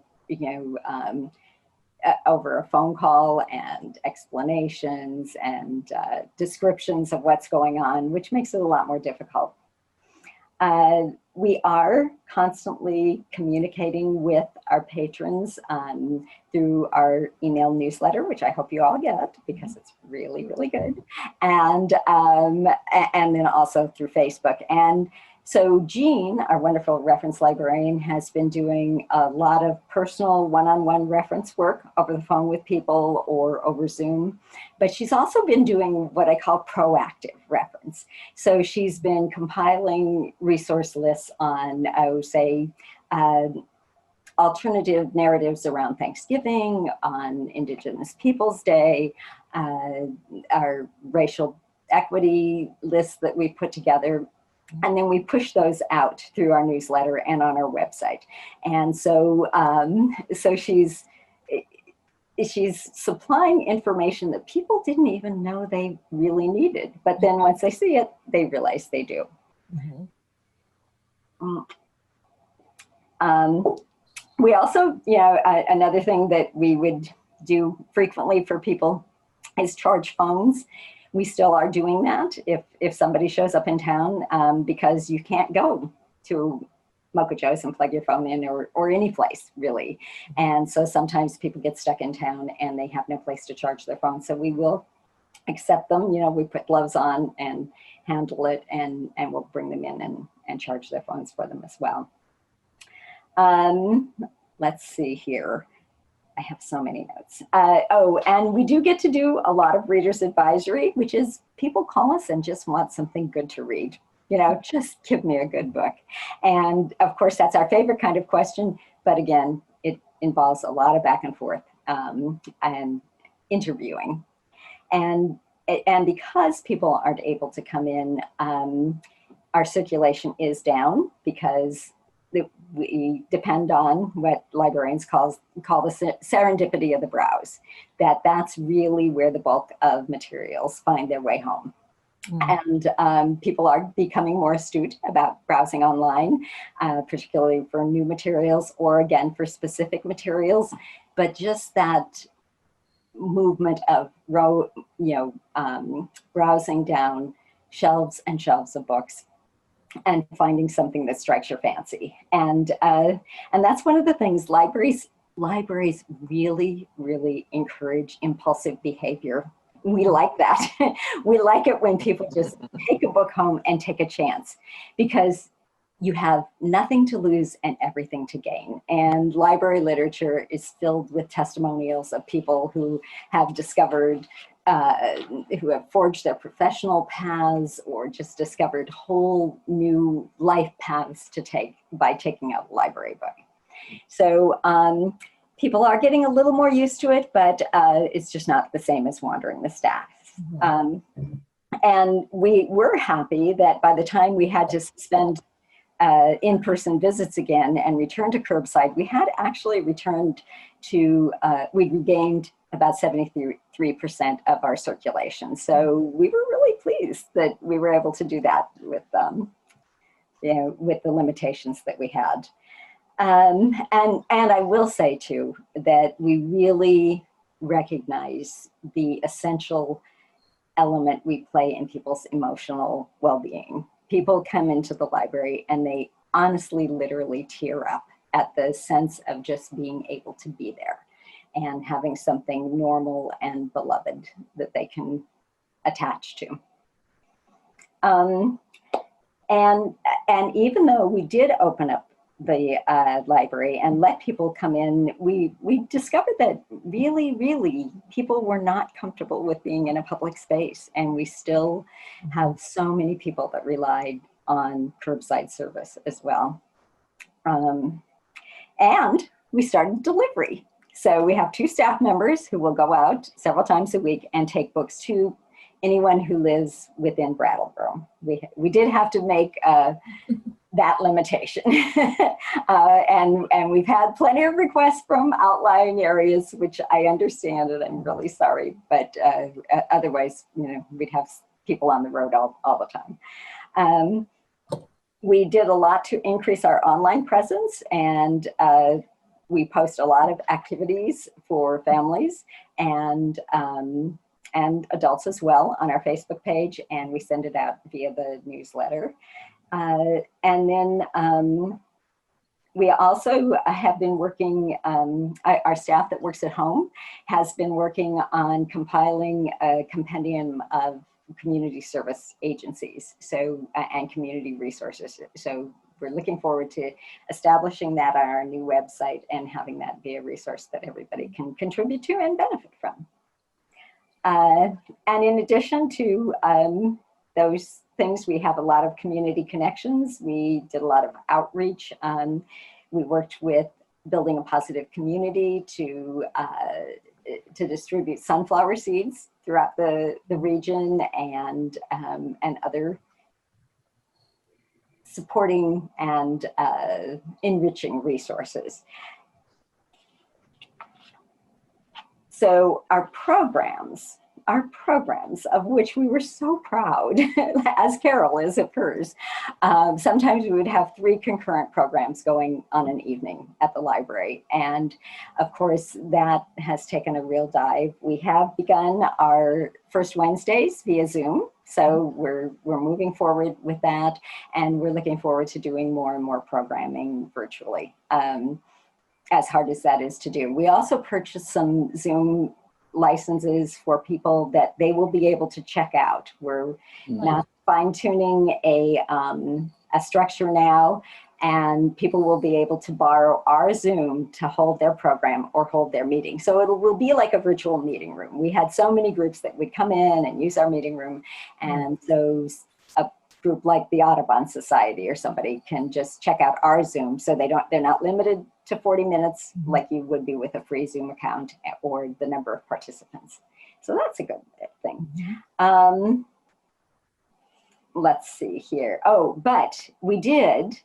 over a phone call, and explanations and descriptions of what's going on, which makes it a lot more difficult. We are constantly communicating with our patrons through our email newsletter, which I hope you all get, because it's really, really good. And then also through Facebook. And so Jean, our wonderful reference librarian, has been doing a lot of personal one-on-one reference work over the phone with people or over Zoom. But she's also been doing what I call proactive reference. So she's been compiling resource lists on, alternative narratives around Thanksgiving, on Indigenous Peoples Day, our racial equity lists that we put together. And then we push those out through our newsletter and on our website. And so, she's supplying information that people didn't even know they really needed. But then once they see it, they realize they do. We also, another thing that we would do frequently for people is charge phones. We still are doing that if somebody shows up in town, because you can't go to Mocha Joe's and plug your phone in, or any place really. And so sometimes people get stuck in town and they have no place to charge their phone. So we will accept them. We put gloves on and handle it, and we'll bring them in and charge their phones for them as well. Let's see here. I have so many notes. And we do get to do a lot of readers advisory, which is people call us and just want something good to read. Just give me a good book. And of course, that's our favorite kind of question. But again, it involves a lot of back and forth and interviewing. And because people aren't able to come in, our circulation is down, because we depend on what librarians call the serendipity of the browse. That's really where the bulk of materials find their way home. And people are becoming more astute about browsing online, particularly for new materials, or again for specific materials. But just that movement of browsing down shelves and shelves of books and finding something that strikes your fancy. And that's one of the things libraries really, really encourage impulsive behavior. We like that. We like it when people just take a book home and take a chance, because you have nothing to lose and everything to gain. And library literature is filled with testimonials of people who have discovered, who have forged their professional paths or just discovered whole new life paths to take by taking out a library book. So people are getting a little more used to it, but it's just not the same as wandering the stacks. And we were happy that by the time we had to suspend in-person visits again and return to curbside, we had actually returned to, we regained about 73% of our circulation. So we were really pleased that we were able to do that with, you know, with the limitations that we had. And I will say too, that we really recognize the essential element we play in people's emotional well-being. People come into the library and they honestly, literally tear up at the sense of just being able to be there and having something normal and beloved that they can attach to. And even though we did open up the library and let people come in, we discovered that really people were not comfortable with being in a public space, and we still have so many people that relied on curbside service as well. And we started delivery. So we have 2 staff members who will go out several times a week and take books to anyone who lives within Brattleboro. We did have to make that limitation. And we've had plenty of requests from outlying areas, which I understand, and I'm really sorry, but otherwise, you know, we'd have people on the road all the time. We did a lot to increase our online presence, and we post a lot of activities for families and adults as well on our Facebook page, and we send it out via the newsletter. And then we also have been working, our staff that works at home has been working on compiling a compendium of community service agencies, so and community resources. So we're looking forward to establishing that on our new website and having that be a resource that everybody can contribute to and benefit from. And in addition to those things, we have a lot of community connections. We did a lot of outreach. We worked with Building a Positive Community to distribute sunflower seeds throughout the region, and other supporting and enriching resources. So our programs, of which we were so proud, as Carol is of hers. Sometimes we would have 3 concurrent programs going on an evening at the library. And of course, that has taken a real dive. We have begun our first Wednesdays via Zoom. So we're moving forward with that. And we're looking forward to doing more and more programming virtually, as hard as that is to do. We also purchased some Zoom licenses for people that they will be able to check out. We're now fine-tuning a structure now, and people will be able to borrow our Zoom to hold their program or hold their meeting. So it will be like a virtual meeting room. We had so many groups that would come in and use our meeting room, and those group like the Audubon Society or somebody can just check out our Zoom, so they're not limited to 40 minutes like you would be with a free Zoom account or the number of participants. So that's a good thing. Let's see here. Oh, but we did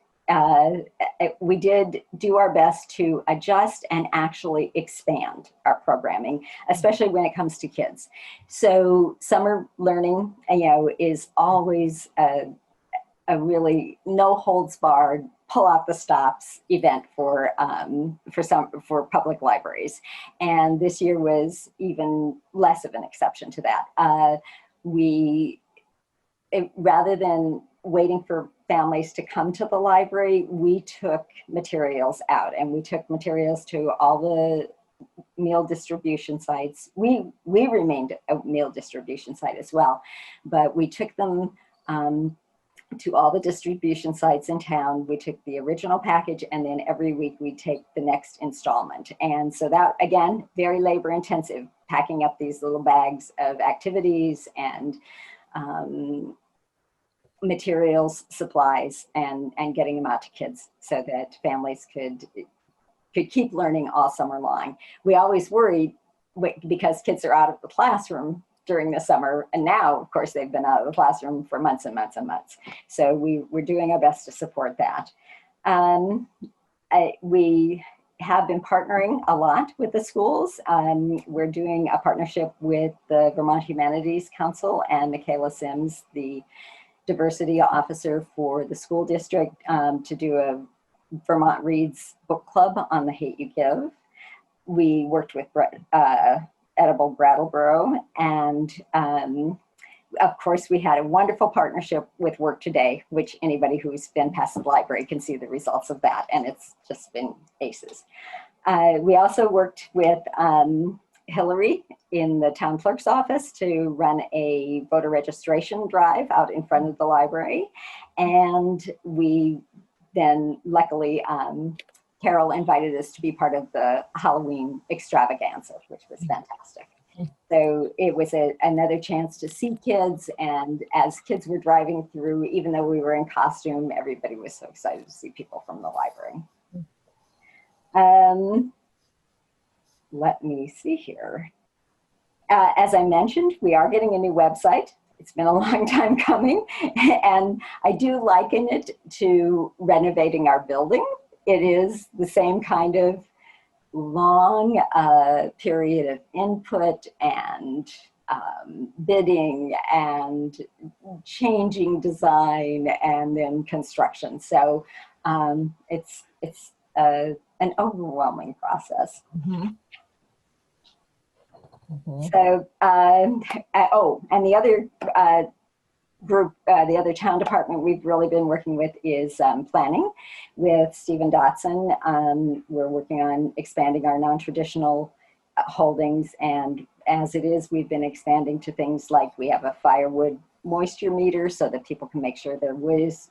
do our best to adjust and actually expand our programming, especially when it comes to kids. So summer learning, is always a really no holds barred, pull out the stops event for public libraries. And this year was even less of an exception to that. Rather than waiting for families to come to the library, we took materials out, and we took materials to all the meal distribution sites. We remained a meal distribution site as well, but we took them to all the distribution sites in town. We took the original package, and then every week we take the next installment. And so that, again, very labor intensive, packing up these little bags of activities and materials, supplies, and getting them out to kids so that families could keep learning all summer long. We always worried because kids are out of the classroom during the summer, and now, of course, they've been out of the classroom for months and months and months. So we're doing our best to support that. We have been partnering a lot with the schools. We're doing a partnership with the Vermont Humanities Council and Michaela Sims, the diversity officer for the school district, to do a Vermont Reads book club on The Hate U Give. We worked with Edible Brattleboro, and of course we had a wonderful partnership with Work Today, which anybody who's been past the library can see the results of that, and it's just been aces. We also worked with Hillary in the town clerk's office to run a voter registration drive out in front of the library. And we then, luckily, Carol invited us to be part of the Halloween extravaganza, which was fantastic. So it was another chance to see kids. And as kids were driving through, even though we were in costume, everybody was so excited to see people from the library. Let me see here. As I mentioned, we are getting a new website. It's been a long time coming, and I do liken it to renovating our building. It is the same kind of long period of input and bidding and changing design and then construction. So it's an overwhelming process. Mm-hmm. Mm-hmm. So, and the other group, the other town department we've really been working with is planning with Stephen Dotson. We're working on expanding our non-traditional holdings, and as it is, we've been expanding to things like we have a firewood moisture meter so that people can make sure their wood is,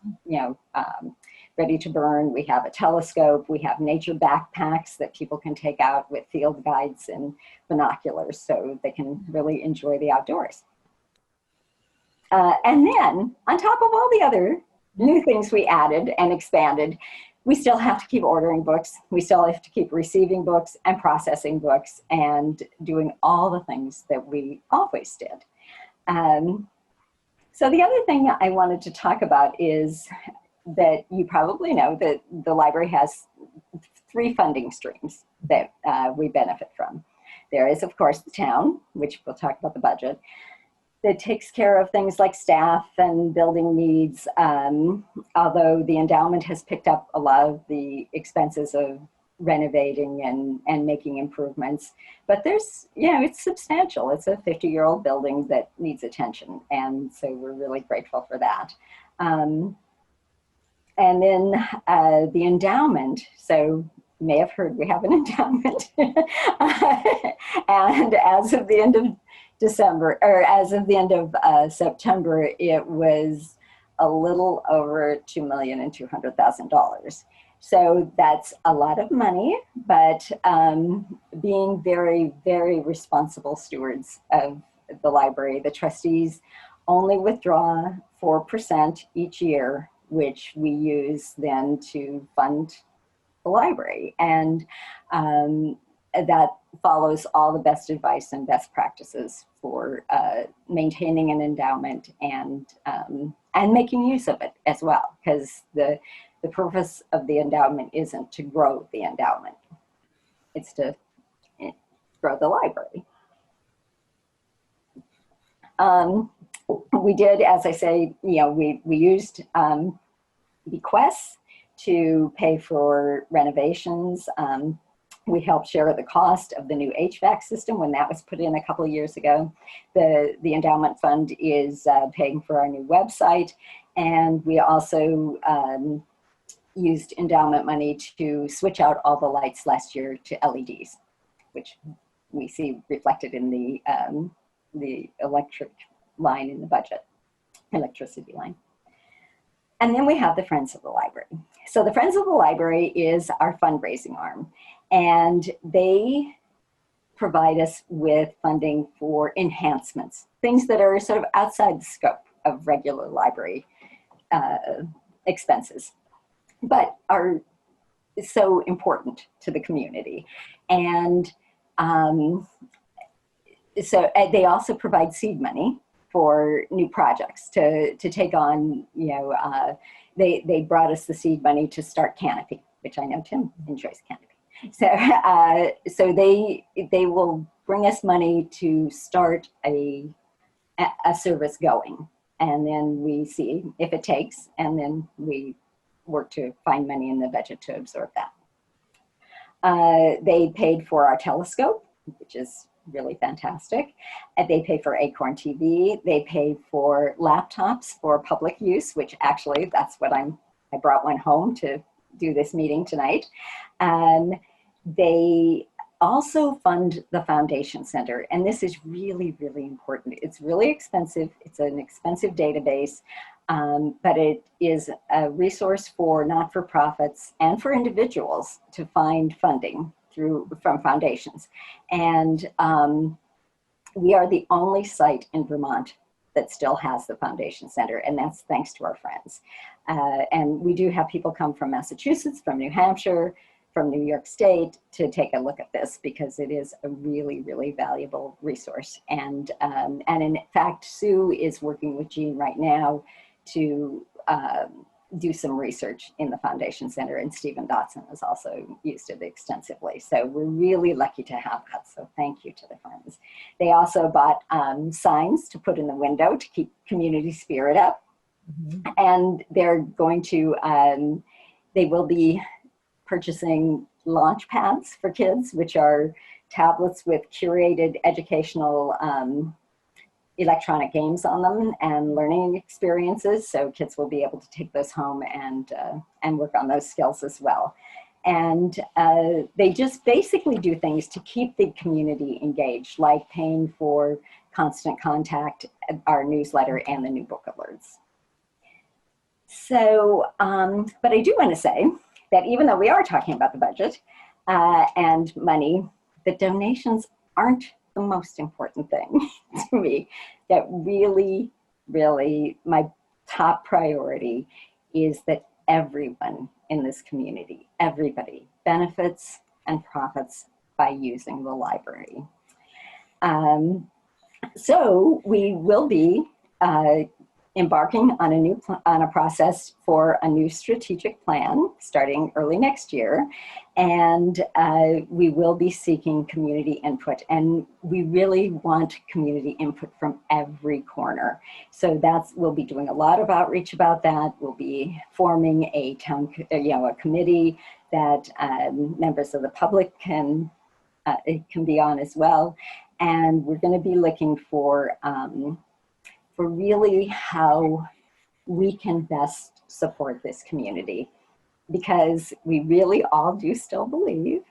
ready to burn. We have a telescope. We have nature backpacks that people can take out with field guides and binoculars so they can really enjoy the outdoors. And then on top of all the other new things we added and expanded, we still have to keep ordering books. We still have to keep receiving books and processing books and doing all the things that we always did. So the other thing I wanted to talk about is that you probably know that the library has 3 funding streams that we benefit from. There is, of course, the town, which we'll talk about the budget, that takes care of things like staff and building needs, although the endowment has picked up a lot of the expenses of renovating and making improvements. But there's, it's substantial. It's a 50-year-old building that needs attention, and so we're really grateful for that. And then the endowment, so you may have heard we have an endowment. And as of the end of December, or as of the end of September, it was a little over $2,200,000. So that's a lot of money, but being very, very responsible stewards of the library, the trustees only withdraw 4% each year, which we use then to fund the library. And that follows all the best advice and best practices for maintaining an endowment and making use of it as well, because the purpose of the endowment isn't to grow the endowment. It's to grow the library. We did, as I say, we used bequests to pay for renovations. We helped share the cost of the new HVAC system when that was put in a couple of years ago. The endowment fund is paying for our new website, And we also used endowment money to switch out all the lights last year to LEDs, which we see reflected in the electric line in the budget, electricity line. And then we have the Friends of the Library. So the Friends of the Library is our fundraising arm, and they provide us with funding for enhancements, things that are sort of outside the scope of regular library expenses, but are so important to the community. And so they also provide seed money for new projects to take on, they brought us the seed money to start Canopy, which I know Tim enjoys Canopy. So they will bring us money to start a service going, and then we see if it takes, and then we work to find money in the budget to absorb that. They paid for our telescope, which is really fantastic. They pay for Acorn TV. They pay for laptops for public use, which actually that's what I brought one home to do this meeting tonight. They also fund the Foundation Center, and this is really, really important. It's really expensive. It's an expensive database, but it is a resource for not-for-profits and for individuals to find funding from foundations. And we are the only site in Vermont that still has the Foundation Center, and that's thanks to our friends. And we do have people come from Massachusetts, from New Hampshire, from New York State to take a look at this, because it is a really, really valuable resource. And in fact, Sue is working with Jean right now to do some research in the Foundation Center, and Stephen Dotson has also used it extensively. So we're really lucky to have that. So thank you to the friends. They also bought signs to put in the window to keep community spirit up. Mm-hmm. And they're going to, they will be purchasing launch pads for kids, which are tablets with curated educational electronic games on them and learning experiences. So kids will be able to take those home and work on those skills as well. And they just basically do things to keep the community engaged, like paying for Constant Contact, our newsletter, and the new book alerts. So, but I do want to say that even though we are talking about the budget and money, the donations aren't the most important thing to me. That really, really, my top priority is that everyone in this community, everybody benefits and profits by using the library. So we will be embarking on a process for a new strategic plan starting early next year, and we will be seeking community input, and we really want community input from every corner. So we'll be doing a lot of outreach about that. We'll be forming a a committee that members of the public can be on as well, and we're going to be looking for really how we can best support this community, because we really all do still believe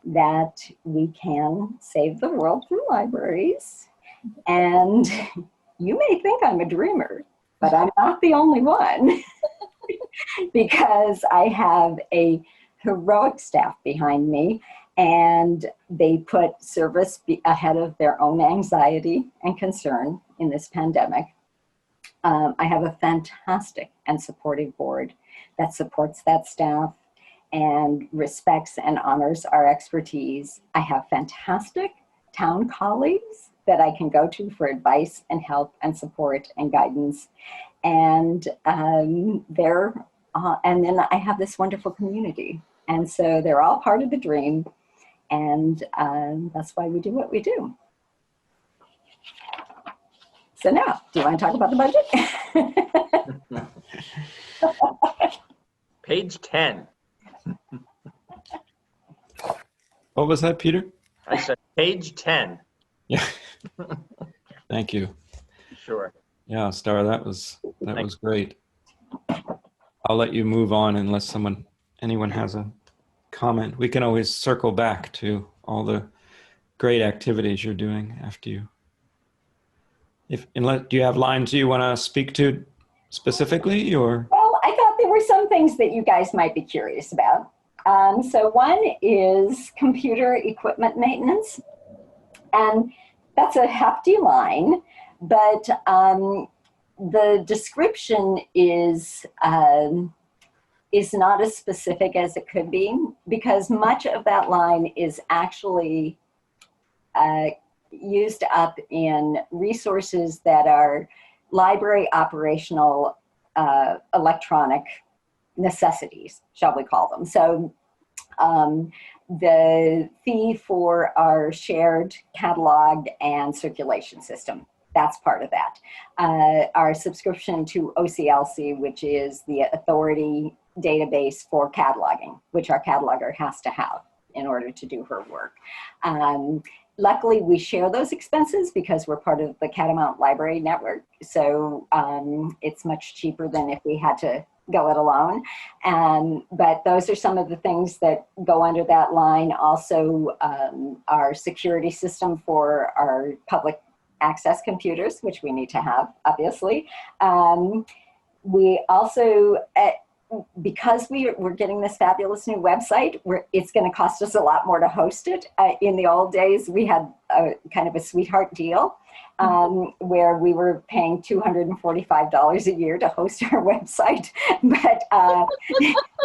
that we can save the world through libraries. And you may think I'm a dreamer, but I'm not the only one, because I have a heroic staff behind me, and they put service ahead of their own anxiety and concern in this pandemic. I have a fantastic and supportive board that supports that staff and respects and honors our expertise. I have fantastic town colleagues that I can go to for advice and help and support and guidance. And and then I have this wonderful community. And so they're all part of the dream. And that's why we do what we do. So now, do you want to talk about the budget? Page 10. What was that, Peter? I said page 10. Yeah. Thank you. Sure. Yeah, Star, that was great. I'll let you move on unless anyone has a comment. We can always circle back to all the great activities you're doing after you. Do you have lines you want to speak to specifically, or? Well, I thought there were some things that you guys might be curious about. So one is computer equipment maintenance, and that's a hefty line, but the description is not as specific as it could be, because much of that line is actually used up in resources that are library operational electronic necessities, shall we call them. So the fee for our shared catalog and circulation system, that's part of that. Our subscription to OCLC, which is the authority database for cataloging, which our cataloger has to have in order to do her work. Luckily, we share those expenses because we're part of the Catamount Library Network. So it's much cheaper than if we had to go it alone. But those are some of the things that go under that line. Also, our security system for our public access computers, which we need to have, obviously. We also, because we're getting this fabulous new website, it's going to cost us a lot more to host it. In the old days, we had kind of a sweetheart deal where we were paying $245 a year to host our website. But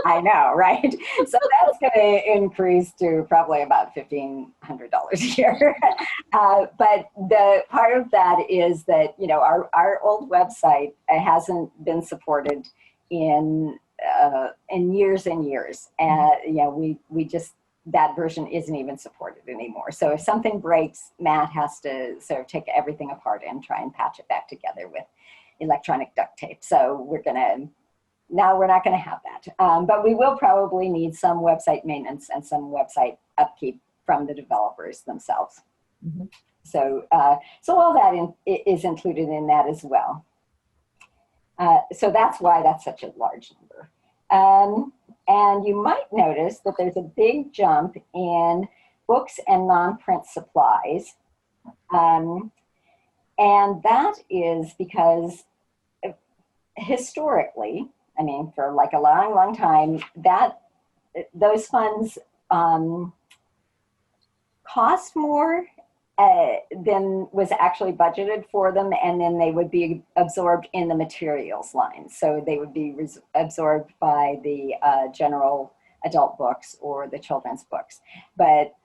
I know, right? So that's going to increase to probably about $1,500 a year. But the part of that is that, you know, our old website hasn't been supported in years and years. And, you know, we just, that version isn't even supported anymore. So if something breaks, Matt has to sort of take everything apart and try and patch it back together with electronic duct tape. So we're not gonna have that. But we will probably need some website maintenance and some website upkeep from the developers themselves. Mm-hmm. So all that is included in that as well. So that's why that's such a large number. And you might notice that there's a big jump in books and non-print supplies. And that is because historically, I mean, for like a long, long time, those funds cost more than was actually budgeted for them, and then they would be absorbed in the materials line. So they would be absorbed by the general adult books or the children's books. But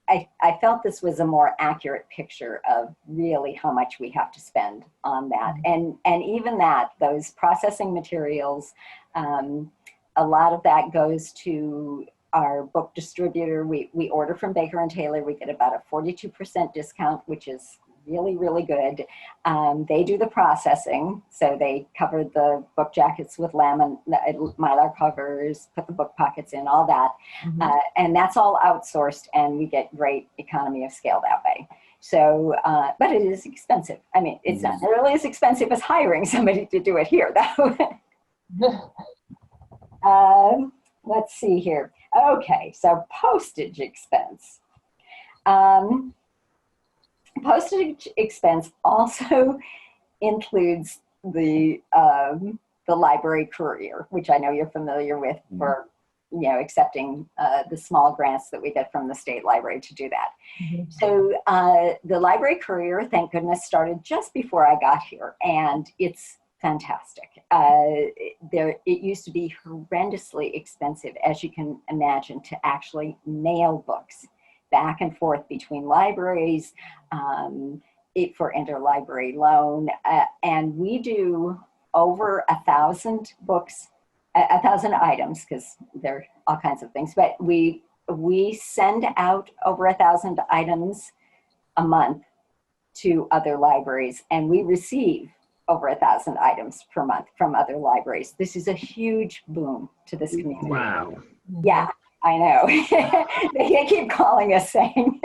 I felt this was a more accurate picture of really how much we have to spend on that. And even that, those processing materials, a lot of that goes to our book distributor. We order from Baker and Taylor. We get about a 42% discount, which is really, really good. They do the processing. So they cover the book jackets with mylar covers, put the book pockets in, all that. Mm-hmm. And that's all outsourced, and we get great economy of scale that way. So, but it is expensive. I mean, it's not nearly as expensive as hiring somebody to do it here, though. Let's see here. Okay, so postage expense. Postage expense also includes the library courier, which I know you're familiar with for, you know, accepting the small grants that we get from the state library to do that. Mm-hmm. So the library courier, thank goodness, started just before I got here, and it's fantastic. It used to be horrendously expensive, as you can imagine, to actually mail books back and forth between libraries for interlibrary loan. And we do over 1,000 books, 1,000 items, because there are all kinds of things, but we send out over 1,000 items a month to other libraries, and we receive over 1,000 items per month from other libraries. This is a huge boom to this community. Wow. Yeah, I know. They keep calling us saying,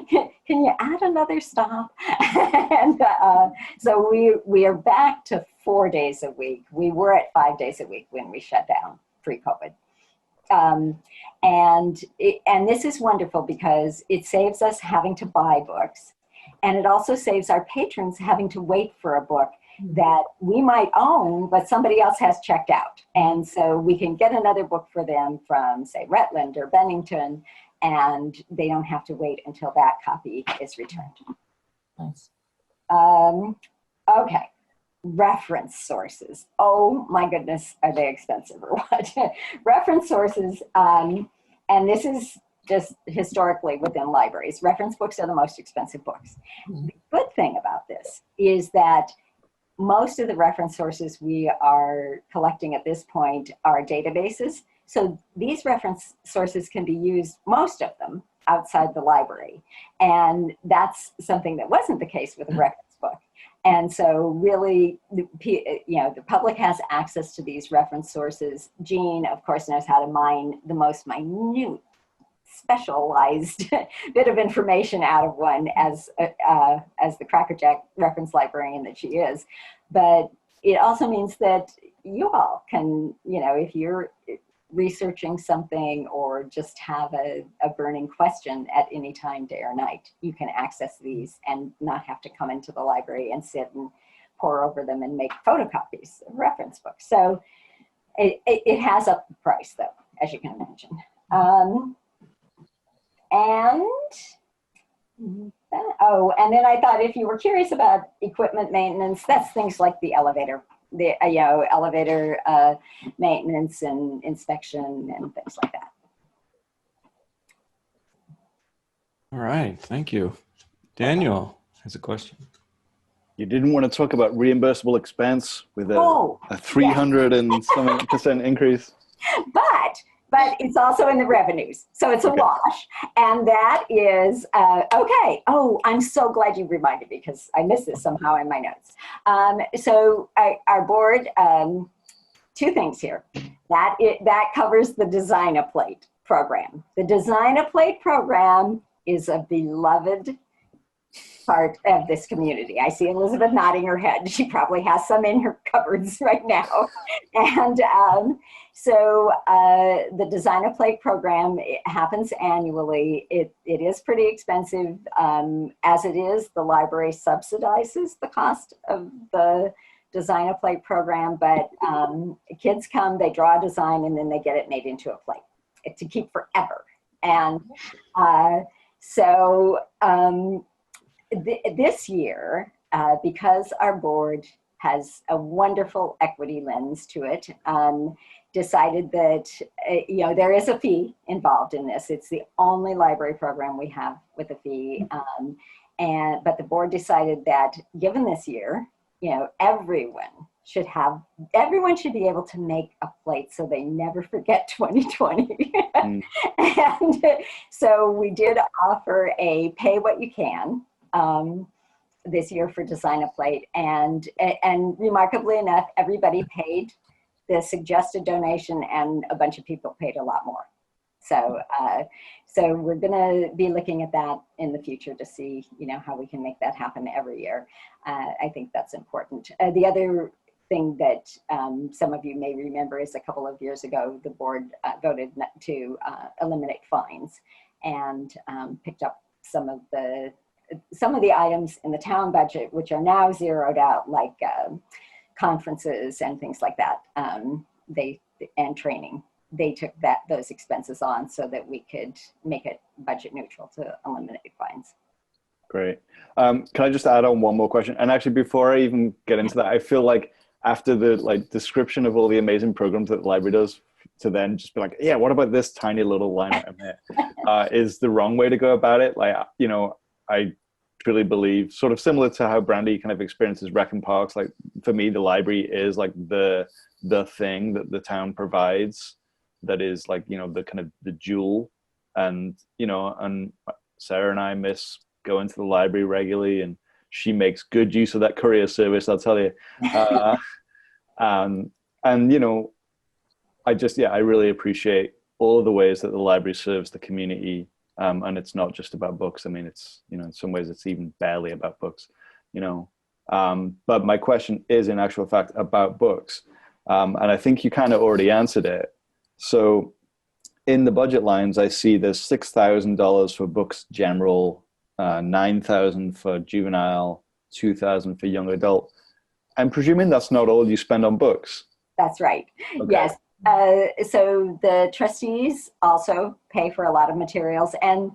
can you add another stop? And so we are back to 4 days a week. We were at 5 days a week when we shut down pre-COVID. And this is wonderful because it saves us having to buy books. And it also saves our patrons having to wait for a book that we might own, but somebody else has checked out. And so we can get another book for them from, say, Rutland or Bennington, and they don't have to wait until that copy is returned. Nice. Okay. Reference sources. Oh my goodness, are they expensive or what? Reference sources, and this is just historically within libraries. Reference books are the most expensive books. The good thing about this is that most of the reference sources we are collecting at this point are databases. So these reference sources can be used, most of them, outside the library. And that's something that wasn't the case with a reference book. And so really, the public has access to these reference sources. Jean, of course, knows how to mine the most minute, specialized bit of information out of one as the crackerjack reference librarian that she is. But it also means that you all can, if you're researching something or just have a burning question at any time, day or night, you can access these and not have to come into the library and sit and pore over them and make photocopies of reference books. So it has up the price, though, as you can imagine. And then I thought if you were curious about equipment maintenance, that's things like the elevator. Elevator maintenance and inspection and things like that. All right, thank you. Daniel has a question. You didn't want to talk about reimbursable expense with a 300 and something % increase. But it's also in the revenues. So it's a wash. And that is, okay. Oh, I'm so glad you reminded me because I missed this somehow in my notes. So our board, 2 things here. That covers the Design-A-Plate program. The Design-A-Plate program is a beloved part of this community. I see Elizabeth nodding her head. She probably has some in her cupboards right now. And so the Design-A-Plate program, it happens annually. It is pretty expensive. As it is, the library subsidizes the cost of the Design-A-Plate program, but kids come, they draw a design, and then they get it made into a plate to keep forever. And this year, because our board has a wonderful equity lens to it, decided that there is a fee involved in this. It's the only library program we have with a fee, but the board decided that given this year, everyone should be able to make a plate so they never forget 2020. And so we did offer a pay what you can this year for Design-A-Plate, and remarkably enough, everybody paid the suggested donation, and a bunch of people paid a lot more. So we're going to be looking at that in the future to see how we can make that happen every year. I think that's important. The other thing that some of you may remember is a couple of years ago, the board voted to eliminate fines and picked up some of the items in the town budget, which are now zeroed out, like conferences and things like that, and training. They took those expenses on so that we could make it budget neutral to eliminate fines. Great. Can I just add on one more question? And actually, before I even get into that, I feel like after the description of all the amazing programs that the library does, to then just be like, yeah, what about this tiny little line item here? Is the wrong way to go about it. I truly believe, sort of similar to how Brandy kind of experiences rec and parks, like for me, the library is like the thing that the town provides that is like, the kind of the jewel. And, and Sarah and I miss going to the library regularly, and she makes good use of that courier service, I'll tell you. And, I really appreciate all of the ways that the library serves the community. And it's not just about books. I mean, it's, in some ways it's even barely about books, But my question is, in actual fact, about books. And I think you kind of already answered it. So in the budget lines, I see there's $6,000 for books general, $9,000 for juvenile, $2,000 for young adult. I'm presuming that's not all you spend on books. That's right. Okay. Yes. So the trustees also pay for a lot of materials. And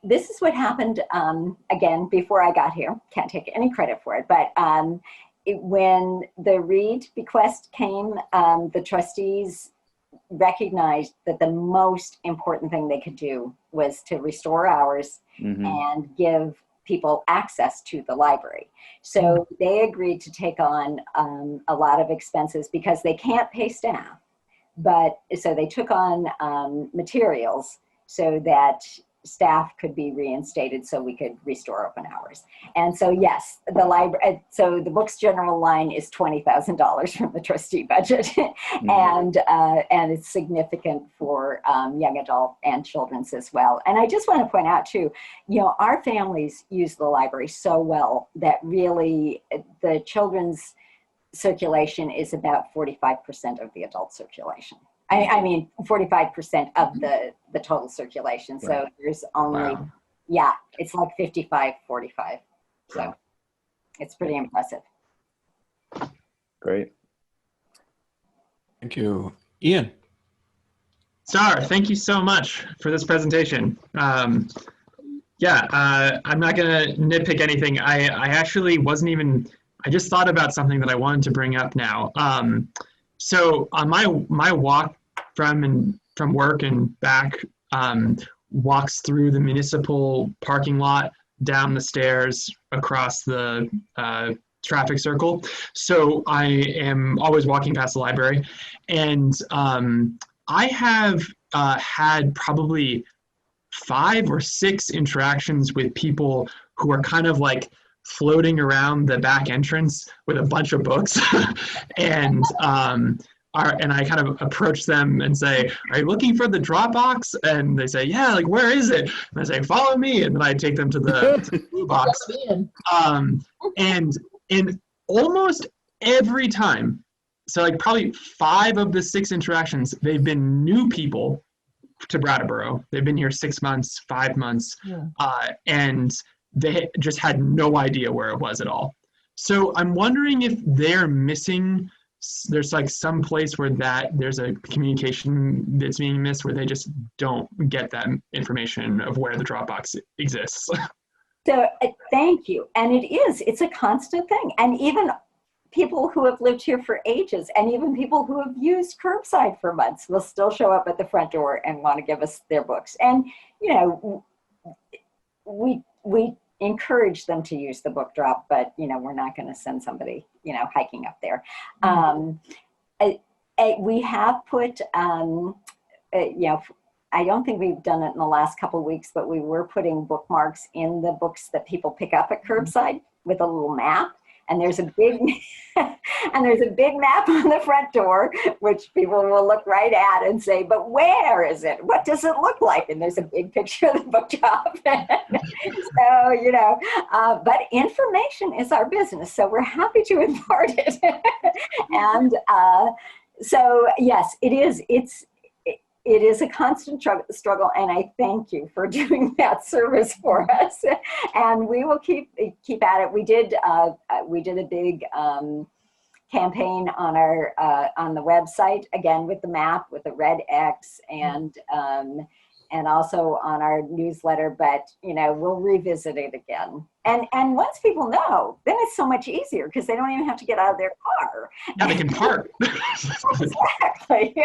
this is what happened, again, before I got here. Can't take any credit for it. But when the Reed bequest came, the trustees recognized that the most important thing they could do was to restore hours and give people access to the library. So they agreed to take on a lot of expenses because they can't pay staff. But so they took on materials so that staff could be reinstated so we could restore open hours. And so, yes, the library, so the books general line is $20,000 from the trustee budget. And it's significant for young adult and children's as well. And I just want to point out too, you know, our families use the library so well that really the children's circulation is about 45% of the adult circulation. I mean, 45% of the total circulation. So Right. there's only, yeah, it's like 55-45. So it's pretty impressive. Great. Thank you. Ian. Star, thank you so much for this presentation. I'm not going to nitpick anything. I actually wasn't even, I just thought about something that I wanted to bring up now. So on my walk from work and back, walks through the municipal parking lot, down the stairs, across the traffic circle. So I am always walking past the library, and I have had probably 5 or 6 interactions with people who are kind of like floating around the back entrance with a bunch of books and I kind of approach them and say, "Are you looking for the Dropbox?" And they say, "Yeah, like where is it?" And I say, "Follow me," and then I take them to the blue box. And almost every time, so like probably 5 of the 6 interactions, they've been new people to Brattleboro. They've been here 6 months, 5 months, and they just had no idea where it was at all. So I'm wondering if they're missing, there's like some place where there's a communication that's being missed where they just don't get that information of where the Dropbox exists. So thank you. And it's a constant thing. And even people who have lived here for ages and even people who have used curbside for months will still show up at the front door and want to give us their books. And, you know, we encourage them to use the book drop, but, you know, we're not going to send somebody, you know, hiking up there. We have put, you know, I don't think we've done it in the last couple of weeks, but we were putting bookmarks in the books that people pick up at curbside with a little map. And there's a big map on the front door, which people will look right at and say, "But where is it? What does it look like?" And there's a big picture of the book drop. So, you know, but information is our business, so we're happy to impart it. And so, yes, it is. It is a constant struggle, and I thank you for doing that service for us. And we will keep at it. We did a big campaign on our on the website, again with the map with the red X, and also on our newsletter. But you know, we'll revisit it again. And once people know, then it's so much easier because they don't even have to get out of their car. Yeah, they can park. Exactly.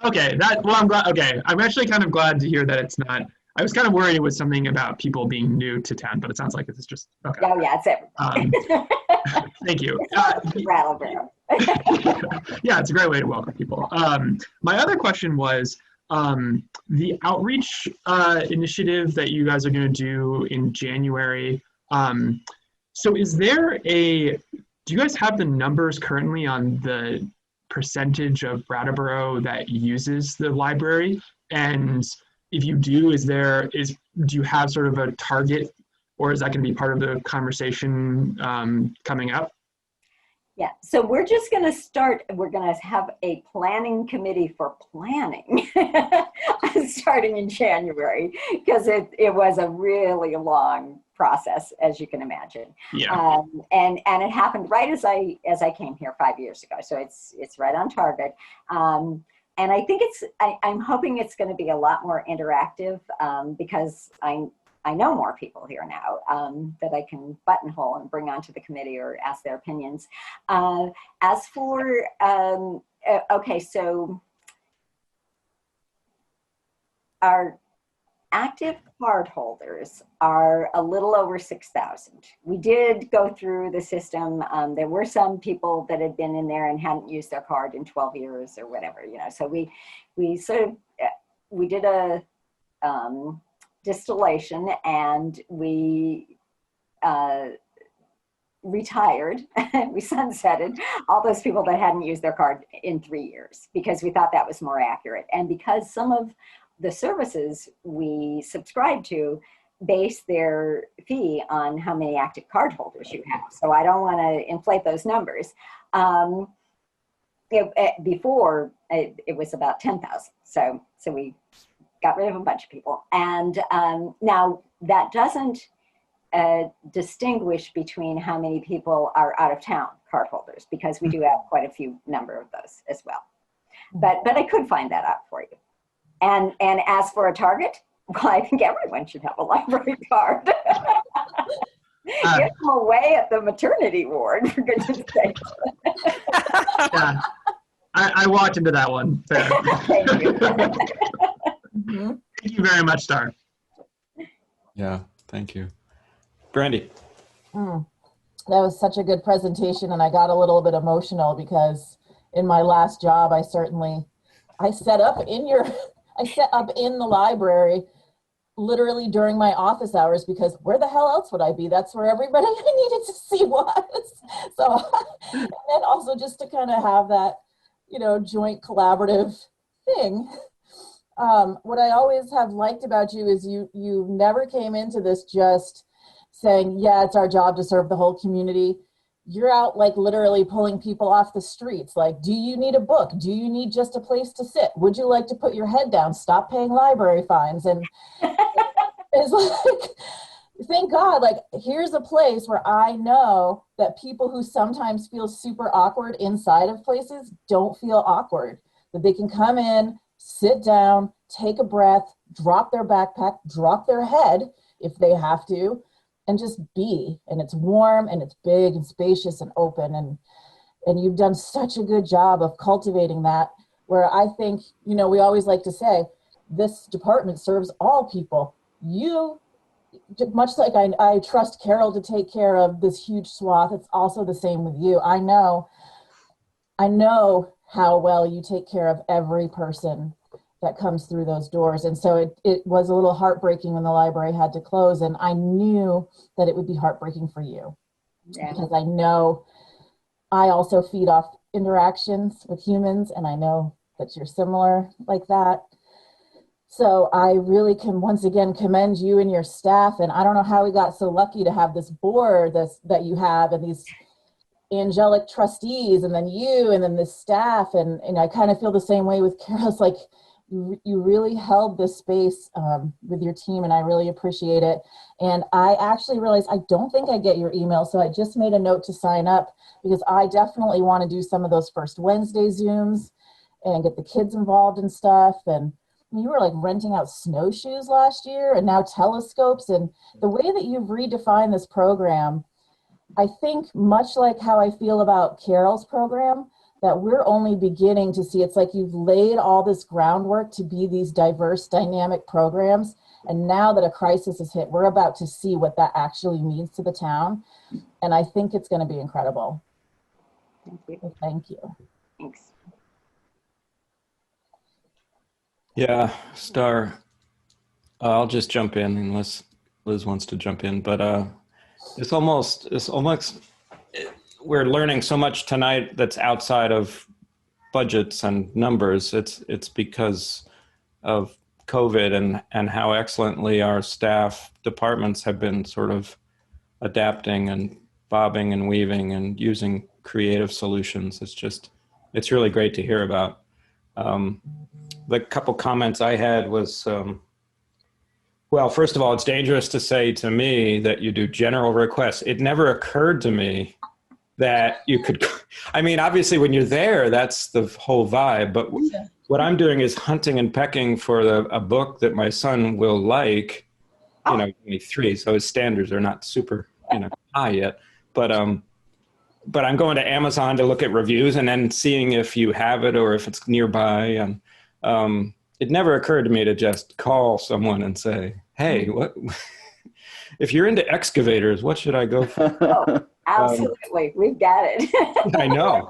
Okay, I'm glad. Okay, I'm actually kind of glad to hear that it's not. I was kind of worried it was something about people being new to town, but it sounds like it's just okay. Oh yeah, it's everything. Thank you. Brattleboro. Yeah, it's a great way to welcome people. My other question was the outreach initiative that you guys are going to do in January. So is there do you guys have the numbers currently on the percentage of Brattleboro that uses the library? And if you do, do you have sort of a target or is that going to be part of the conversation coming up? Yeah, so we're just going to start, we're going to have a planning committee for planning starting in January, because it was a really long process, as you can imagine. Yeah. And it happened right as I came here 5 years ago. So it's right on target. And I think I'm hoping it's going to be a lot more interactive because I know more people here now that I can buttonhole and bring onto the committee or ask their opinions. As for, okay, so our active cardholders are a little over 6,000. We did go through the system. There were some people that had been in there and hadn't used their card in 12 years or whatever, you know. So we sort of, we did a distillation, and we retired, we sunsetted all those people that hadn't used their card in 3 years, because we thought that was more accurate. And because some of the services we subscribe to base their fee on how many active cardholders you have. So I don't want to inflate those numbers. Before, it was about 10,000. So we got rid of a bunch of people. And now that doesn't distinguish between how many people are out of town cardholders, because we do have quite a few number of those as well. But I could find that out for you. And as for a target, well, I think everyone should have a library card. Give them away at the maternity ward, for goodness sake. Yeah, I walked into that one. Fair. Thank you. Thank you very much, Star. Yeah, thank you. Brandy. That was such a good presentation, and I got a little bit emotional because in my last job, I set up in the library literally during my office hours, because where the hell else would I be? That's where everybody I needed to see was. So, and then also just to kind of have that, you know, joint collaborative thing. What I always have liked about you is you never came into this just saying, yeah, it's our job to serve the whole community. You're out like literally pulling people off the streets. Like, do you need a book? Do you need just a place to sit? Would you like to put your head down? Stop paying library fines. And it's like, thank God, like, here's a place where I know that people who sometimes feel super awkward inside of places don't feel awkward, that they can come in, sit down, take a breath, drop their backpack, drop their head if they have to, and just be. And it's warm and it's big and spacious and open. And you've done such a good job of cultivating that, where I think, you know, we always like to say, this department serves all people. You, much like I trust Carol to take care of this huge swath, it's also the same with you. I know how well you take care of every person that comes through those doors. And so it was a little heartbreaking when the library had to close, and I knew that it would be heartbreaking for you. Yeah. Because I know I also feed off interactions with humans, and I know that you're similar like that. So I really can once again commend you and your staff. And I don't know how we got so lucky to have this board that you have, and these angelic trustees, and then you, and then this staff. And I kind of feel the same way with Carol. It's like, you really held this space with your team, and I really appreciate it. And I actually realized I don't think I get your email, so I just made a note to sign up, because I definitely want to do some of those first Wednesday Zooms and get the kids involved and stuff. And you were like renting out snowshoes last year, and now telescopes. And the way that you've redefined this program, I think much like how I feel about Carol's program, that we're only beginning to see. It's like you've laid all this groundwork to be these diverse, dynamic programs. And now that a crisis has hit, we're about to see what that actually means to the town. And I think it's going to be incredible. Thank you. So thank you. Thanks. Yeah, Star, I'll just jump in unless Liz wants to jump in. But it's almost, we're learning so much tonight that's outside of budgets and numbers. It's because of COVID and how excellently our staff departments have been sort of adapting and bobbing and weaving and using creative solutions. It's really great to hear about. The couple comments I had was, well, first of all, it's dangerous to say to me that you do general requests. It never occurred to me that you could, I mean, obviously when you're there, that's the whole vibe, but what I'm doing is hunting and pecking for a book that my son will like, you know, only 3, so his standards are not super, you know, high yet, but I'm going to Amazon to look at reviews and then seeing if you have it or if it's nearby. And it never occurred to me to just call someone and say, hey, what, if you're into excavators, what should I go for? Oh, absolutely. We've got it. I know.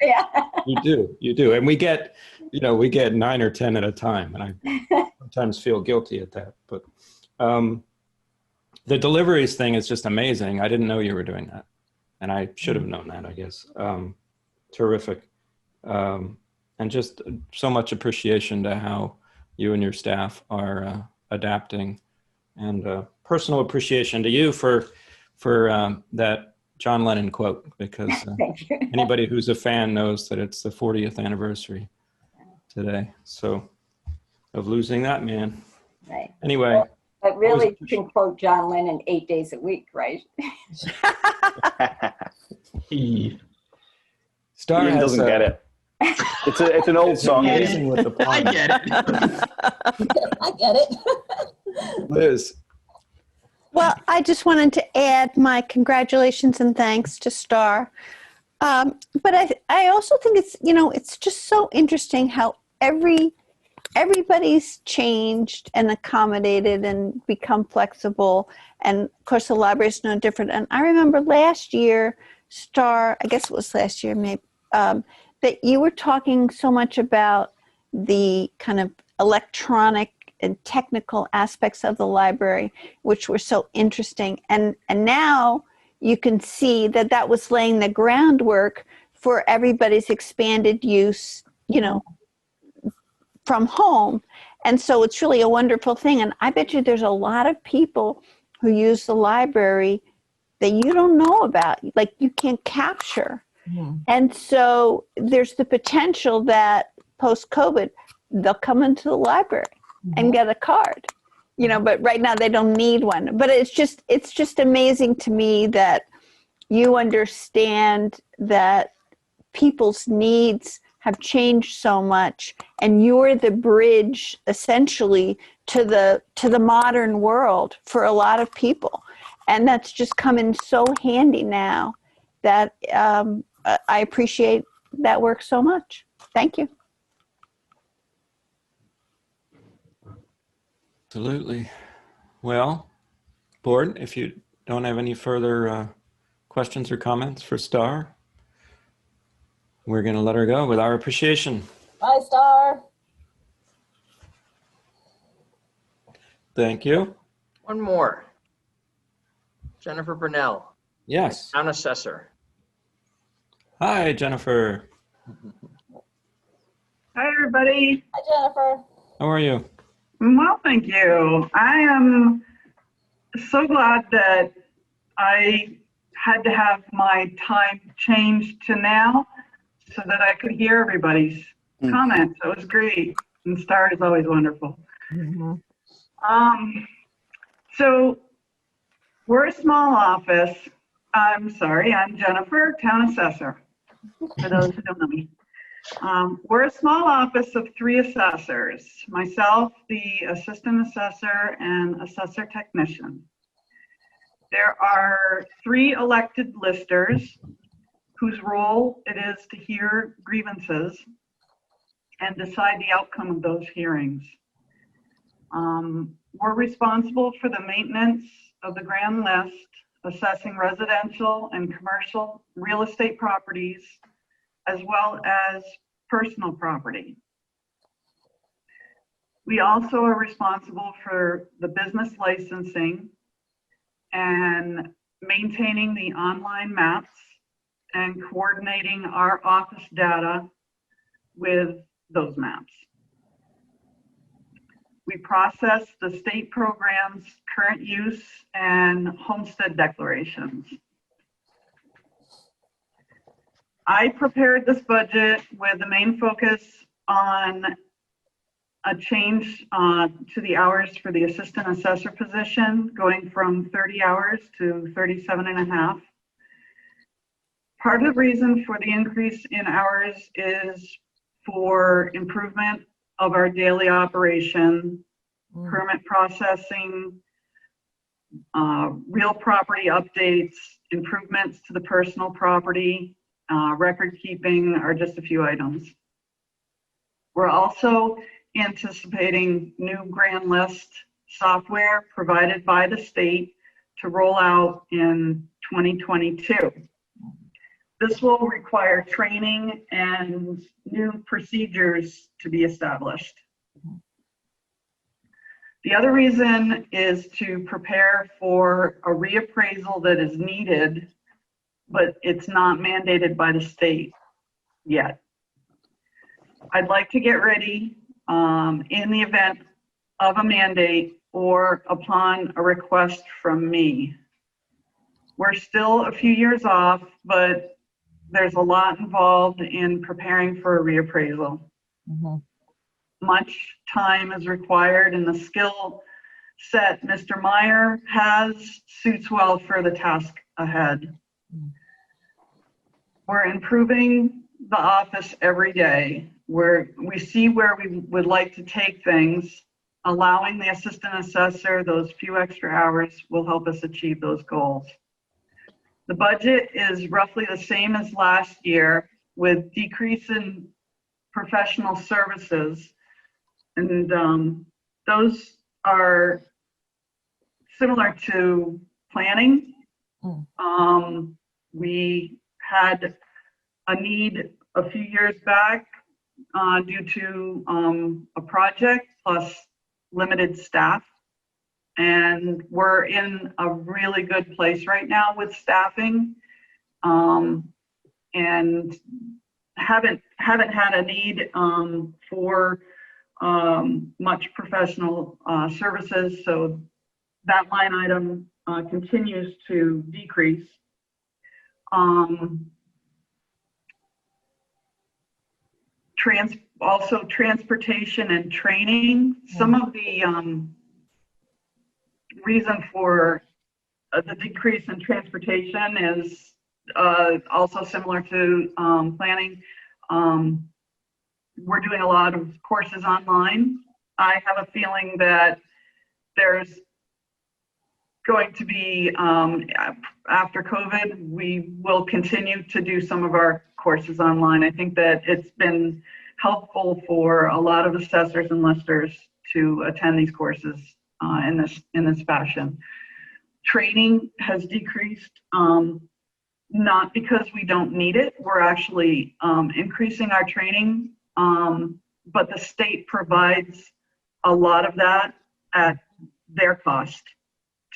Yeah. You do. And we get 9 or 10 at a time. And I sometimes feel guilty at that. But the deliveries thing is just amazing. I didn't know you were doing that. And I should have known that, I guess. Terrific. And just so much appreciation to how you and your staff are adapting, and personal appreciation to you for that John Lennon quote, because anybody who's a fan knows that it's the 40th anniversary today. So of losing that man. Right. Anyway. But really, you can quote John Lennon 8 days a week, right? Star Ian doesn't get it. It's an old song. With the I get it. I get it. Liz. Well, I just wanted to add my congratulations and thanks to Star. But I also think it's just so interesting how everybody's changed and accommodated and become flexible. And of course, the library is no different. And I remember last year, Star, I guess it was last year, maybe, that you were talking so much about the kind of electronic and technical aspects of the library, which were so interesting. And now you can see that that was laying the groundwork for everybody's expanded use, from home. And so it's really a wonderful thing. And I bet you there's a lot of people who use the library that you don't know about, like you can't capture. Yeah. And so there's the potential that post-COVID, they'll come into the library and get a card, but right now they don't need one. But it's just amazing to me that you understand that people's needs have changed so much, and you're the bridge essentially to the modern world for a lot of people. And that's just come in so handy now that I appreciate that work so much. Thank you. Absolutely. Well, board, if you don't have any further questions or comments for Star, we're going to let her go with our appreciation. Bye, Star. Thank you. One more. Jennifer Brunell. Yes. Town Assessor. Hi, Jennifer. Hi, everybody. Hi, Jennifer. How are you? Well, thank you. I am so glad that I had to have my time changed to now so that I could hear everybody's comments. It was great. And Star is always wonderful. Mm-hmm. So we're a small office. I'm Jennifer, Town Assessor, for those who don't know me. We're a small office of 3 assessors, myself, the assistant assessor, and assessor technician. There are 3 elected listers whose role it is to hear grievances and decide the outcome of those hearings. We're responsible for the maintenance of the grand list, assessing residential and commercial real estate properties, as well as personal property. We also are responsible for the business licensing and maintaining the online maps and coordinating our office data with those maps. process the state programs, current use, and homestead declarations. I prepared this budget with the main focus on a change to the hours for the assistant assessor position, going from 30 hours to 37.5. Part of the reason for the increase in hours is for improvement of our daily operation, permit processing, real property updates, improvements to the personal property, record keeping are just a few items. We're also anticipating new grand list software provided by the state to roll out in 2022. This will require training and new procedures to be established. The other reason is to prepare for a reappraisal that is needed, but it's not mandated by the state yet. I'd like to get ready in the event of a mandate or upon a request from me. We're still a few years off, but there's a lot involved in preparing for a reappraisal. Much time is required, and the skill set Mr. Meyer has suits well for the task ahead. We're improving the office every day. We see where we would like to take things. Allowing the assistant assessor those few extra hours will help us achieve those goals. The budget is roughly the same as last year, with decrease in professional services, and those are similar to planning. We had a need a few years back due to a project plus limited staff. And we're in a really good place right now with staffing, and haven't had a need for much professional services. So that line item continues to decrease. Also transportation and training. Some of the reason for the decrease in transportation is also similar to planning. We're doing a lot of courses online. I have a feeling that there's going to be, after COVID, we will continue to do some of our courses online. I think that it's been helpful for a lot of assessors and listers to attend these courses in this fashion. Training has decreased, not because we don't need it. We're actually increasing our training, but the state provides a lot of that at their cost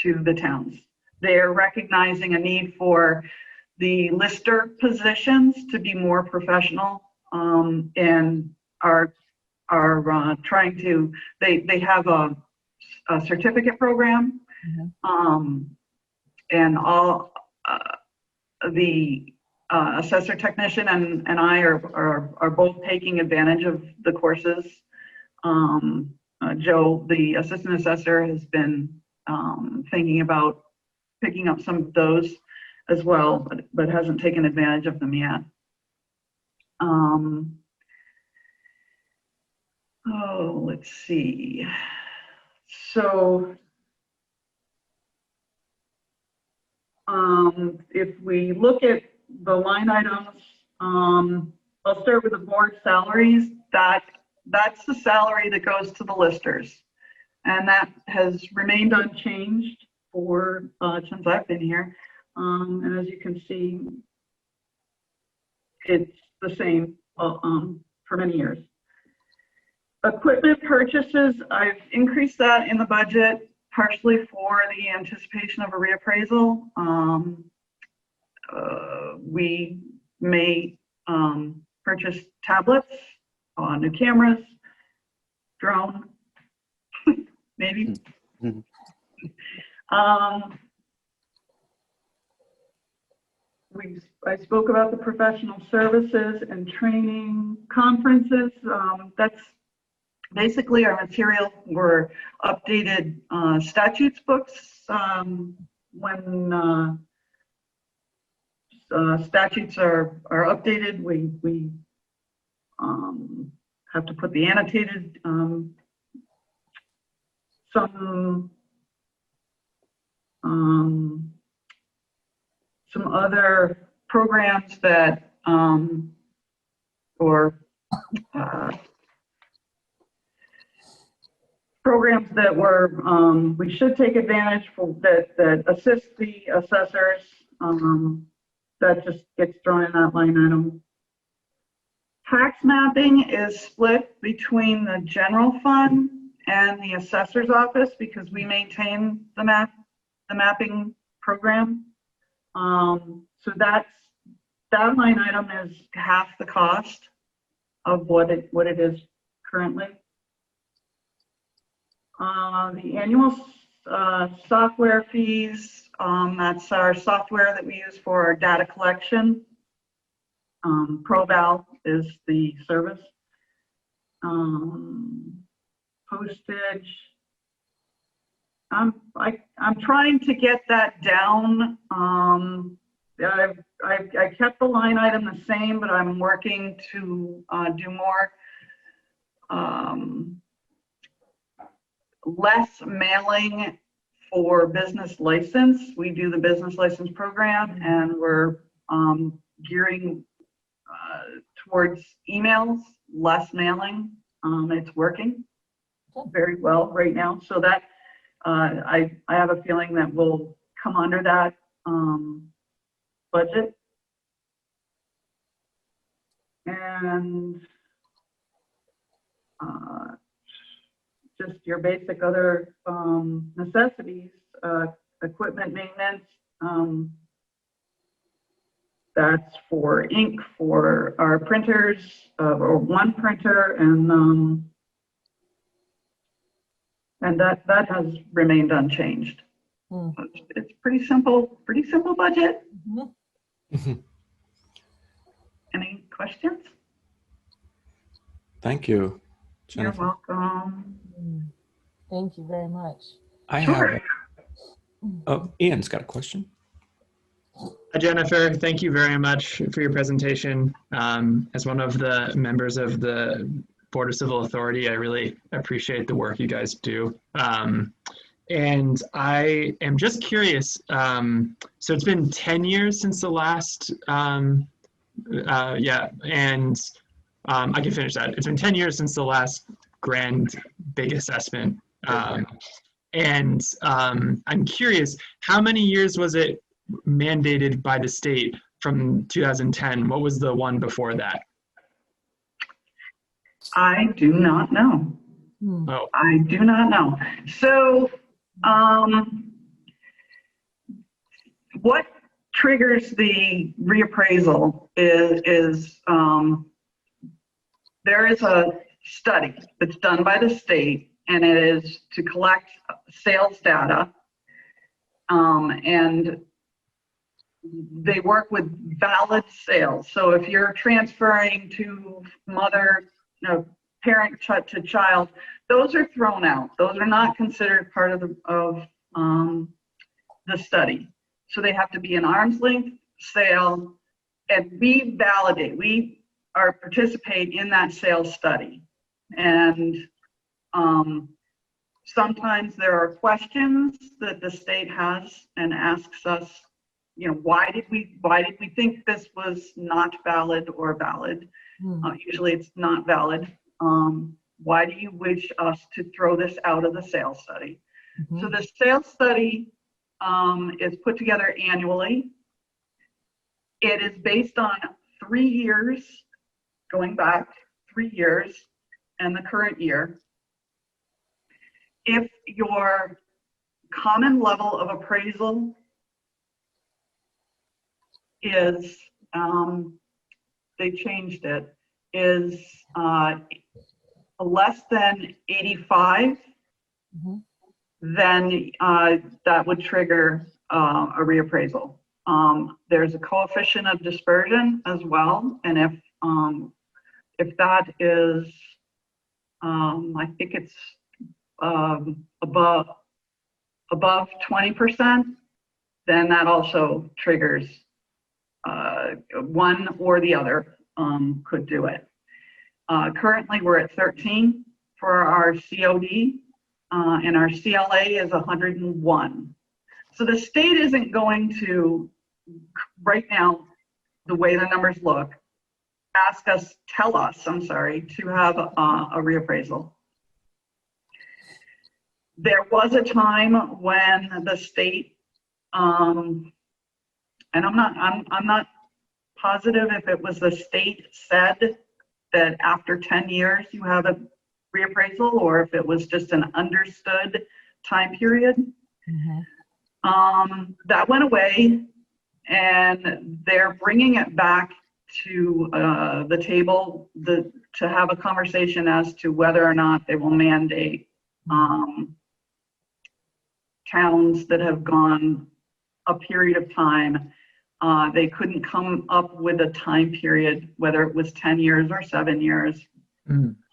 to the towns. They're recognizing a need for the lister positions to be more professional, and are trying to, they have a certificate program, and all the assessor technician and I are both taking advantage of the courses. Joe, the assistant assessor, has been thinking about picking up some of those as well, but hasn't taken advantage of them yet. Let's see. So if we look at the line items, I'll start with the board salaries. That's the salary that goes to the listers, and that has remained unchanged for since I've been here. And as you can see, it's the same for many years. Equipment purchases, I've increased that in the budget, partially for the anticipation of a reappraisal. We may purchase tablets, new cameras, drone. maybe. Mhm. I spoke about the professional services and training conferences. That's basically our material. Were updated statutes books when statutes are updated. We have to put the annotated some other programs that programs that we should take advantage for that assist the assessors. That just gets thrown in that line item. Tax mapping is split between the general fund and the assessor's office because we maintain the mapping program. So that line item is half the cost of what it is currently. The annual software fees, that's our software that we use for our data collection. ProVal is the service. Postage. I'm trying to get that down. I kept the line item the same, but I'm working to do more. Less mailing for business license. We do the business license program, and we're gearing towards emails, less mailing. It's working very well right now. So that I have a feeling that we'll come under that budget. And just your basic other necessities, equipment maintenance. That's for ink for our printers, or one printer, and that has remained unchanged. It's pretty simple budget. Mm-hmm. Any questions? Thank you, Jennifer. You're welcome. Thank you very much. I have. Oh, Ian's got a question. Hi, Jennifer. Thank you very much for your presentation. As one of the members of the Board of Civil Authority, I really appreciate the work you guys do. And I am just curious, so it's been 10 years since the last, and I can finish that. It's been 10 years since the last grand big assessment. And I'm curious, how many years was it mandated by the state from 2010? What was the one before that? I do not know. Oh. I do not know. So what triggers the reappraisal is there is a study that's done by the state, and it is to collect sales data, and they work with valid sales. So if you're transferring to parent to child, those are thrown out. Those are not considered part of the study. So they have to be an arm's length sale, and we validate. We participate in that sales study, and sometimes there are questions that the state has and asks us, why did we think this was not valid or valid? Usually it's not valid. Why do you wish us to throw this out of the sales study? So the sales study is put together annually. It is based on 3 years, going back 3 years, and the current year. If your common level of appraisal is, they changed it, is less than 85, then that would trigger a reappraisal. There's a coefficient of dispersion as well, and if that is, I think it's above 20%, then that also triggers one or the other could do it. Currently, we're at 13 for our COD, and our CLA is 101. So the state isn't going to, right now, the way the numbers look, tell us, to have a reappraisal. There was a time when the state, and I'm not positive if it was the state said that after 10 years you have a reappraisal, or if it was just an understood time period. Mm-hmm. That went away, and they're bringing it back to the table to have a conversation as to whether or not they will mandate towns that have gone a period of time. They couldn't come up with a time period, whether it was 10 years or 7 years,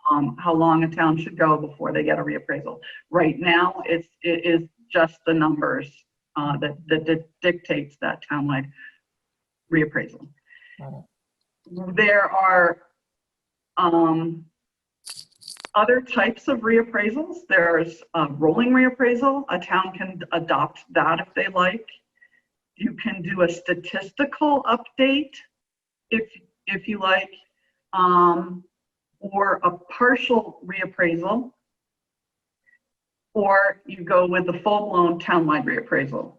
how long a town should go before they get a reappraisal. Right now, it is just the numbers that dictates that townwide reappraisal. There are other types of reappraisals. There's a rolling reappraisal. A town can adopt that if they like. You can do a statistical update if you like, or a partial reappraisal, or you go with the full-blown townwide reappraisal.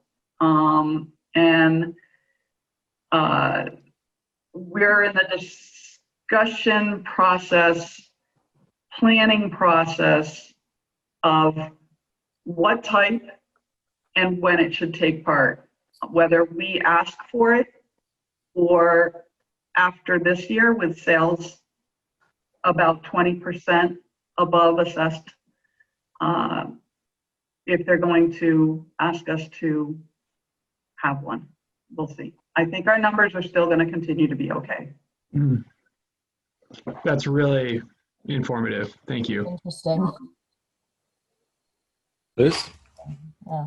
We're in the discussion process, planning process of what type and when it should take part, whether we ask for it or after this year with sales about 20% above assessed, if they're going to ask us to have one. We'll see. I think our numbers are still going to continue to be okay. That's really informative. Thank you. Interesting. Liz? Yeah.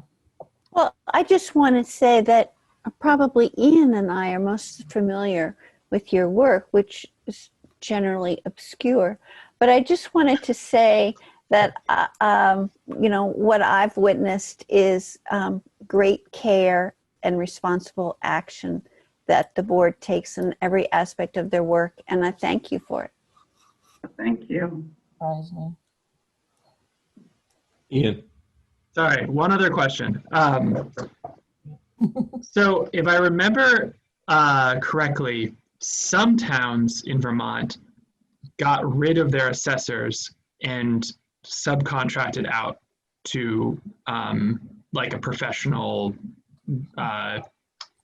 Well, I just want to say that probably Ian and I are most familiar with your work, which is generally obscure. But I just wanted to say that, what I've witnessed is great care and responsible action that the board takes in every aspect of their work. And I thank you for it. Thank you. Surprised me. Ian? Sorry, one other question. So if I remember correctly, some towns in Vermont got rid of their assessors and subcontracted out to like a professional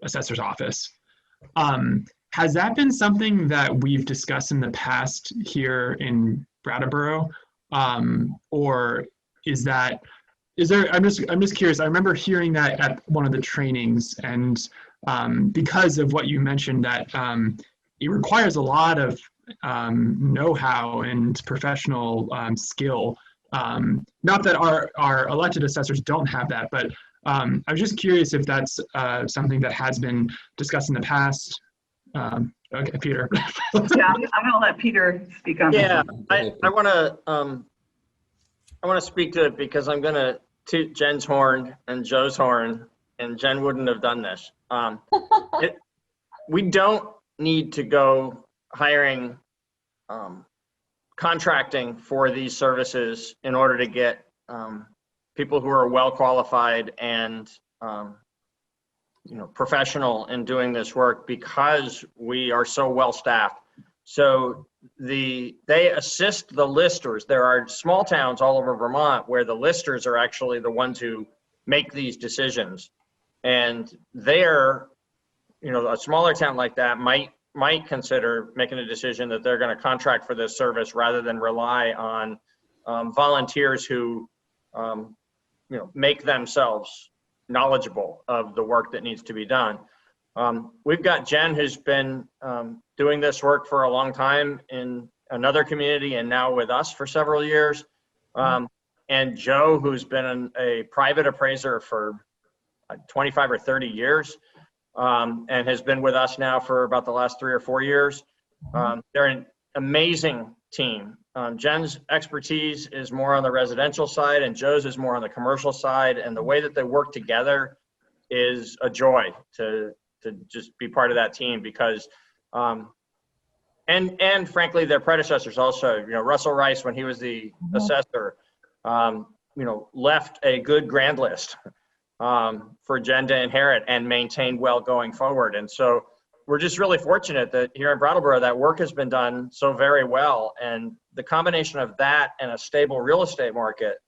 assessor's office. Has that been something that we've discussed in the past here in Brattleboro? Or is there, I'm just curious. I remember hearing that at one of the trainings, and because of what you mentioned, that it requires a lot of know-how and professional skill. Not that our elected assessors don't have that, but I was just curious if that's something that has been discussed in the past. Okay, Peter. Yeah, I'm going to let Peter speak on that. Yeah, I want to speak to it because I'm going to toot Jen's horn and Joe's horn, and Jen wouldn't have done this. We don't need to go hiring, contracting for these services in order to get people who are well qualified and professional in doing this work, because we are so well staffed. So they assist the listers. There are small towns all over Vermont where the listers are actually the ones who make these decisions. And they're, a smaller town like that might consider making a decision that they're going to contract for this service rather than rely on volunteers who make themselves knowledgeable of the work that needs to be done. We've got Jen, who's been doing this work for a long time in another community and now with us for several years. And Joe, who's been a private appraiser for 25 or 30 years and has been with us now for about the last 3 or 4 years. They're an amazing team. Jen's expertise is more on the residential side and Joe's is more on the commercial side. And the way that they work together is a joy to just be part of that team because, and frankly, their predecessors also, Russell Rice, when he was the assessor, left a good grand list for Jen to inherit and maintain well going forward. And so we're just really fortunate that here in Brattleboro, that work has been done so very well. And the combination of that and a stable real estate market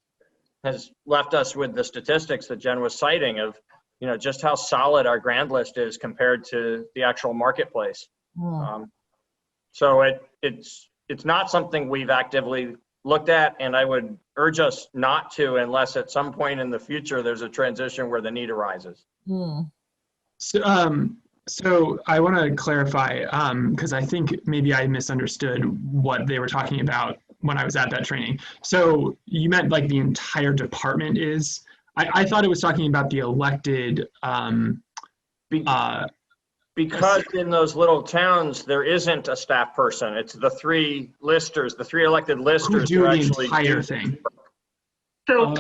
has left us with the statistics that Jen was citing of, just how solid our grand list is compared to the actual marketplace. So it's not something we've actively looked at, and I would urge us not to unless at some point in the future there's a transition where the need arises. So I want to clarify, because I think maybe I misunderstood what they were talking about when I was at that training. So you meant like the entire department is? I thought it was talking about the elected. Because in those little towns, there isn't a staff person. It's the 3 listers, the 3 elected listers who do the actually entire thing. So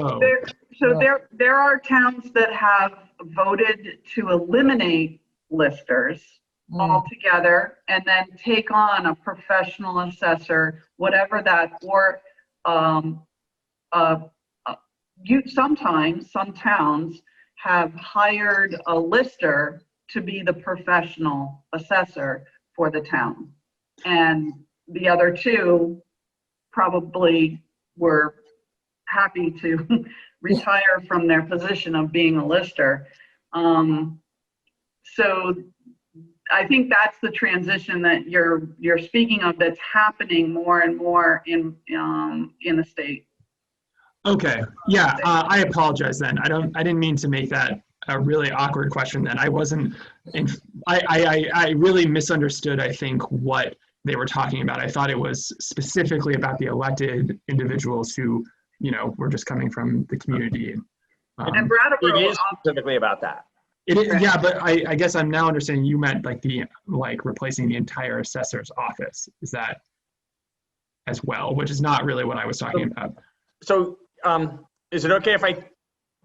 there are towns that have voted to eliminate listers altogether and then take on a professional assessor, whatever that, or sometimes some towns have hired a lister to be the professional assessor for the town. And the other 2 probably were happy to retire from their position of being a lister. So I think that's the transition that you're speaking of that's happening more and more in the state. Okay, yeah, I apologize then. I didn't mean to make that a really awkward question then. I really misunderstood, I think, what they were talking about. I thought it was specifically about the elected individuals who, were just coming from the community. And Brattleboro, it is specifically about that. It is, yeah, but I guess I'm now understanding you meant like replacing the entire assessor's office. Is that as well, which is not really what I was talking about. So is it okay if I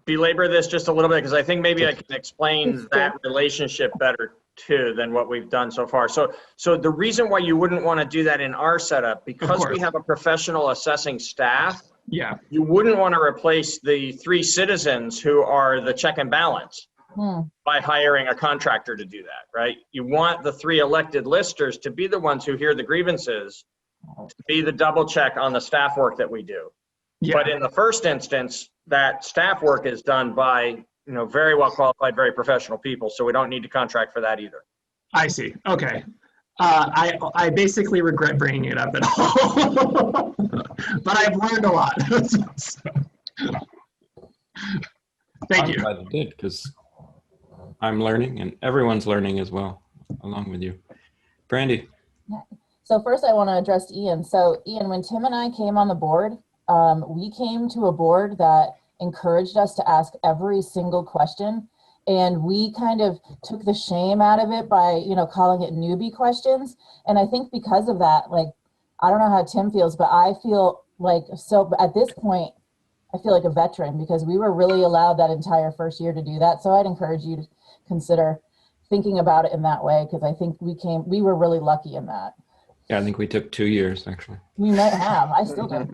belabor this just a little bit? Because I think maybe I can explain that relationship better too than what we've done so far. So the reason why you wouldn't want to do that in our setup, because we have a professional assessing staff, you wouldn't want to replace the 3 citizens who are the check and balance by hiring a contractor to do that, right? You want the 3 elected listers to be the ones who hear the grievances, to be the double check on the staff work that we do. But in the first instance, that staff work is done by, very well qualified, very professional people. So we don't need to contract for that either. I see. Okay. I basically regret bringing it up at all, but I've learned a lot. Thank you. I'm glad you did, because I'm learning and everyone's learning as well, along with you. Brandy. So first I want to address Ian. So Ian, when Tim and I came on the board, we came to a board that encouraged us to ask every single question, and we kind of took the shame out of it by, calling it newbie questions. And I think because of that, I don't know how Tim feels, but I feel like, so at this point, I feel like a veteran because we were really allowed that entire first year to do that. So I'd encourage you to consider thinking about it in that way, because I think we were really lucky in that. Yeah, I think we took 2 years, actually. We might have. I still do.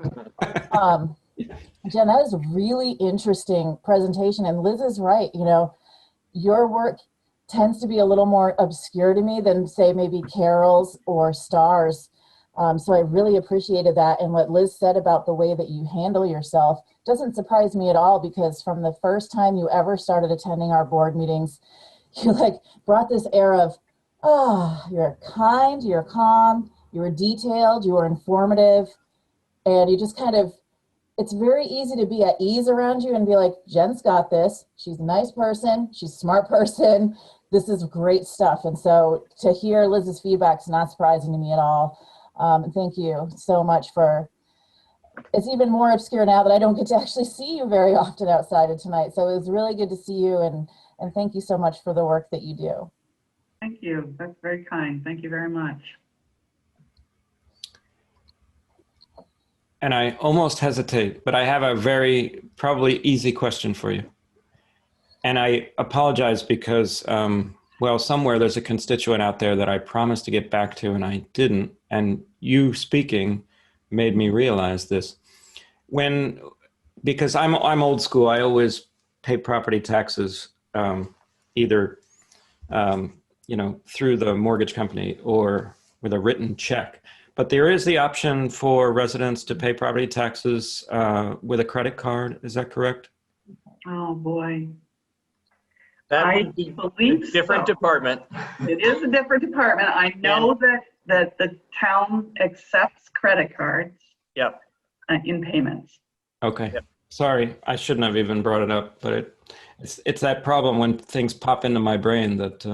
Jen, that was a really interesting presentation. And Liz is right. Your work tends to be a little more obscure to me than, say, maybe Carol's or Star's. So I really appreciated that. And what Liz said about the way that you handle yourself doesn't surprise me at all, because from the first time you ever started attending our board meetings, you brought this air of, you're kind, you're calm, you were detailed, you were informative, and you just kind of it's very easy to be at ease around you and be like, Jen's got this. She's a nice person. She's a smart person. This is great stuff. And so to hear Liz's feedback is not surprising to me at all. Thank you so much for, it's even more obscure now that I don't get to actually see you very often outside of tonight. So it was really good to see you, and thank you so much for the work that you do. Thank you. That's very kind. Thank you very much. And I almost hesitate, but I have a very probably easy question for you. And I apologize because, well, somewhere there's a constituent out there that I promised to get back to and I didn't. And you speaking made me realize this. Because I'm old school, I always pay property taxes either through the mortgage company or with a written check. But there is the option for residents to pay property taxes with a credit card. Is that correct? Oh, boy. That I would be believe a different so. department. It is a different department. I know that the town accepts credit cards. Yep. In payments. Okay. Yep. Sorry, I shouldn't have even brought it up, but it's that problem when things pop into my brain that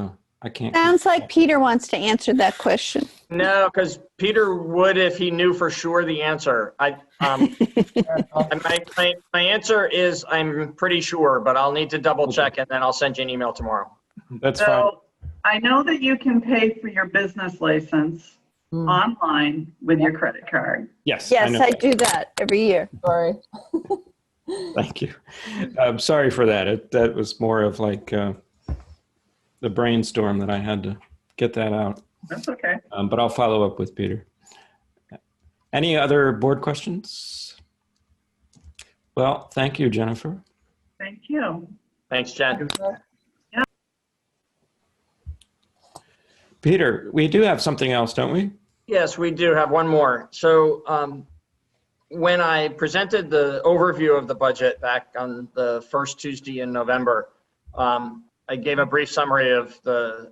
I can't. Sounds like Peter wants to answer that question. No, because Peter would if he knew for sure the answer. My answer is I'm pretty sure, but I'll need to double check and then I'll send you an email tomorrow. That's fine. So I know that you can pay for your business license online with your credit card. Yes. Yes, I do that every year. Sorry. Thank you. I'm sorry for that. That was more of like the brainstorm that I had to get that out. That's okay. But I'll follow up with Peter. Any other board questions? Well, thank you, Jennifer. Thank you. Thanks, Jen. Yeah. Peter, we do have something else, don't we? Yes, we do have one more. So when I presented the overview of the budget back on the first Tuesday in November, I gave a brief summary of the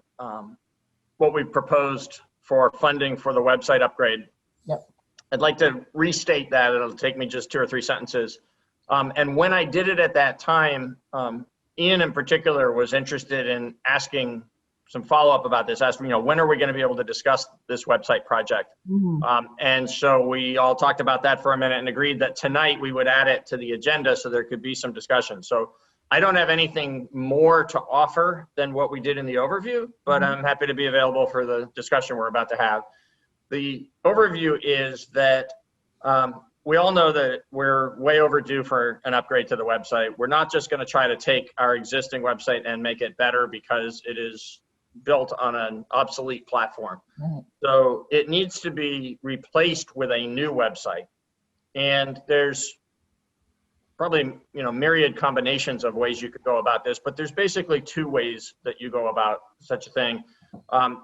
what we proposed for funding for the website upgrade. Yep. I'd like to restate that. It'll take me just 2 or 3 sentences. And when I did it at that time, Ian in particular was interested in asking some follow-up about this, asking, when are we going to be able to discuss this website project? And so we all talked about that for a minute and agreed that tonight we would add it to the agenda so there could be some discussion. So I don't have anything more to offer than what we did in the overview, but I'm happy to be available for the discussion we're about to have. The overview is that we all know that we're way overdue for an upgrade to the website. We're not just going to try to take our existing website and make it better because it is built on an obsolete platform. So it needs to be replaced with a new website. And there's probably myriad combinations of ways you could go about this, but there's basically 2 ways that you go about such a thing.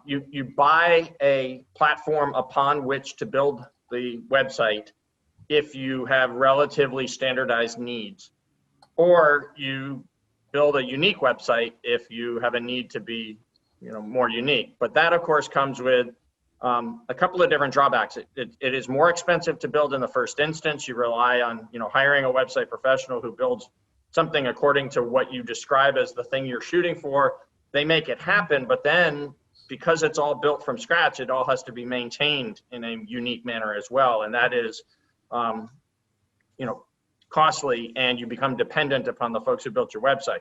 You buy a platform upon which to build the website if you have relatively standardized needs, or you build a unique website if you have a need to be more unique. But that of course comes with a couple of different drawbacks. It is more expensive to build in the first instance. You rely on hiring a website professional who builds something according to what you describe as the thing you're shooting for. They make it happen, but then because it's all built from scratch, it all has to be maintained in a unique manner as well, and that is costly, and you become dependent upon the folks who built your website.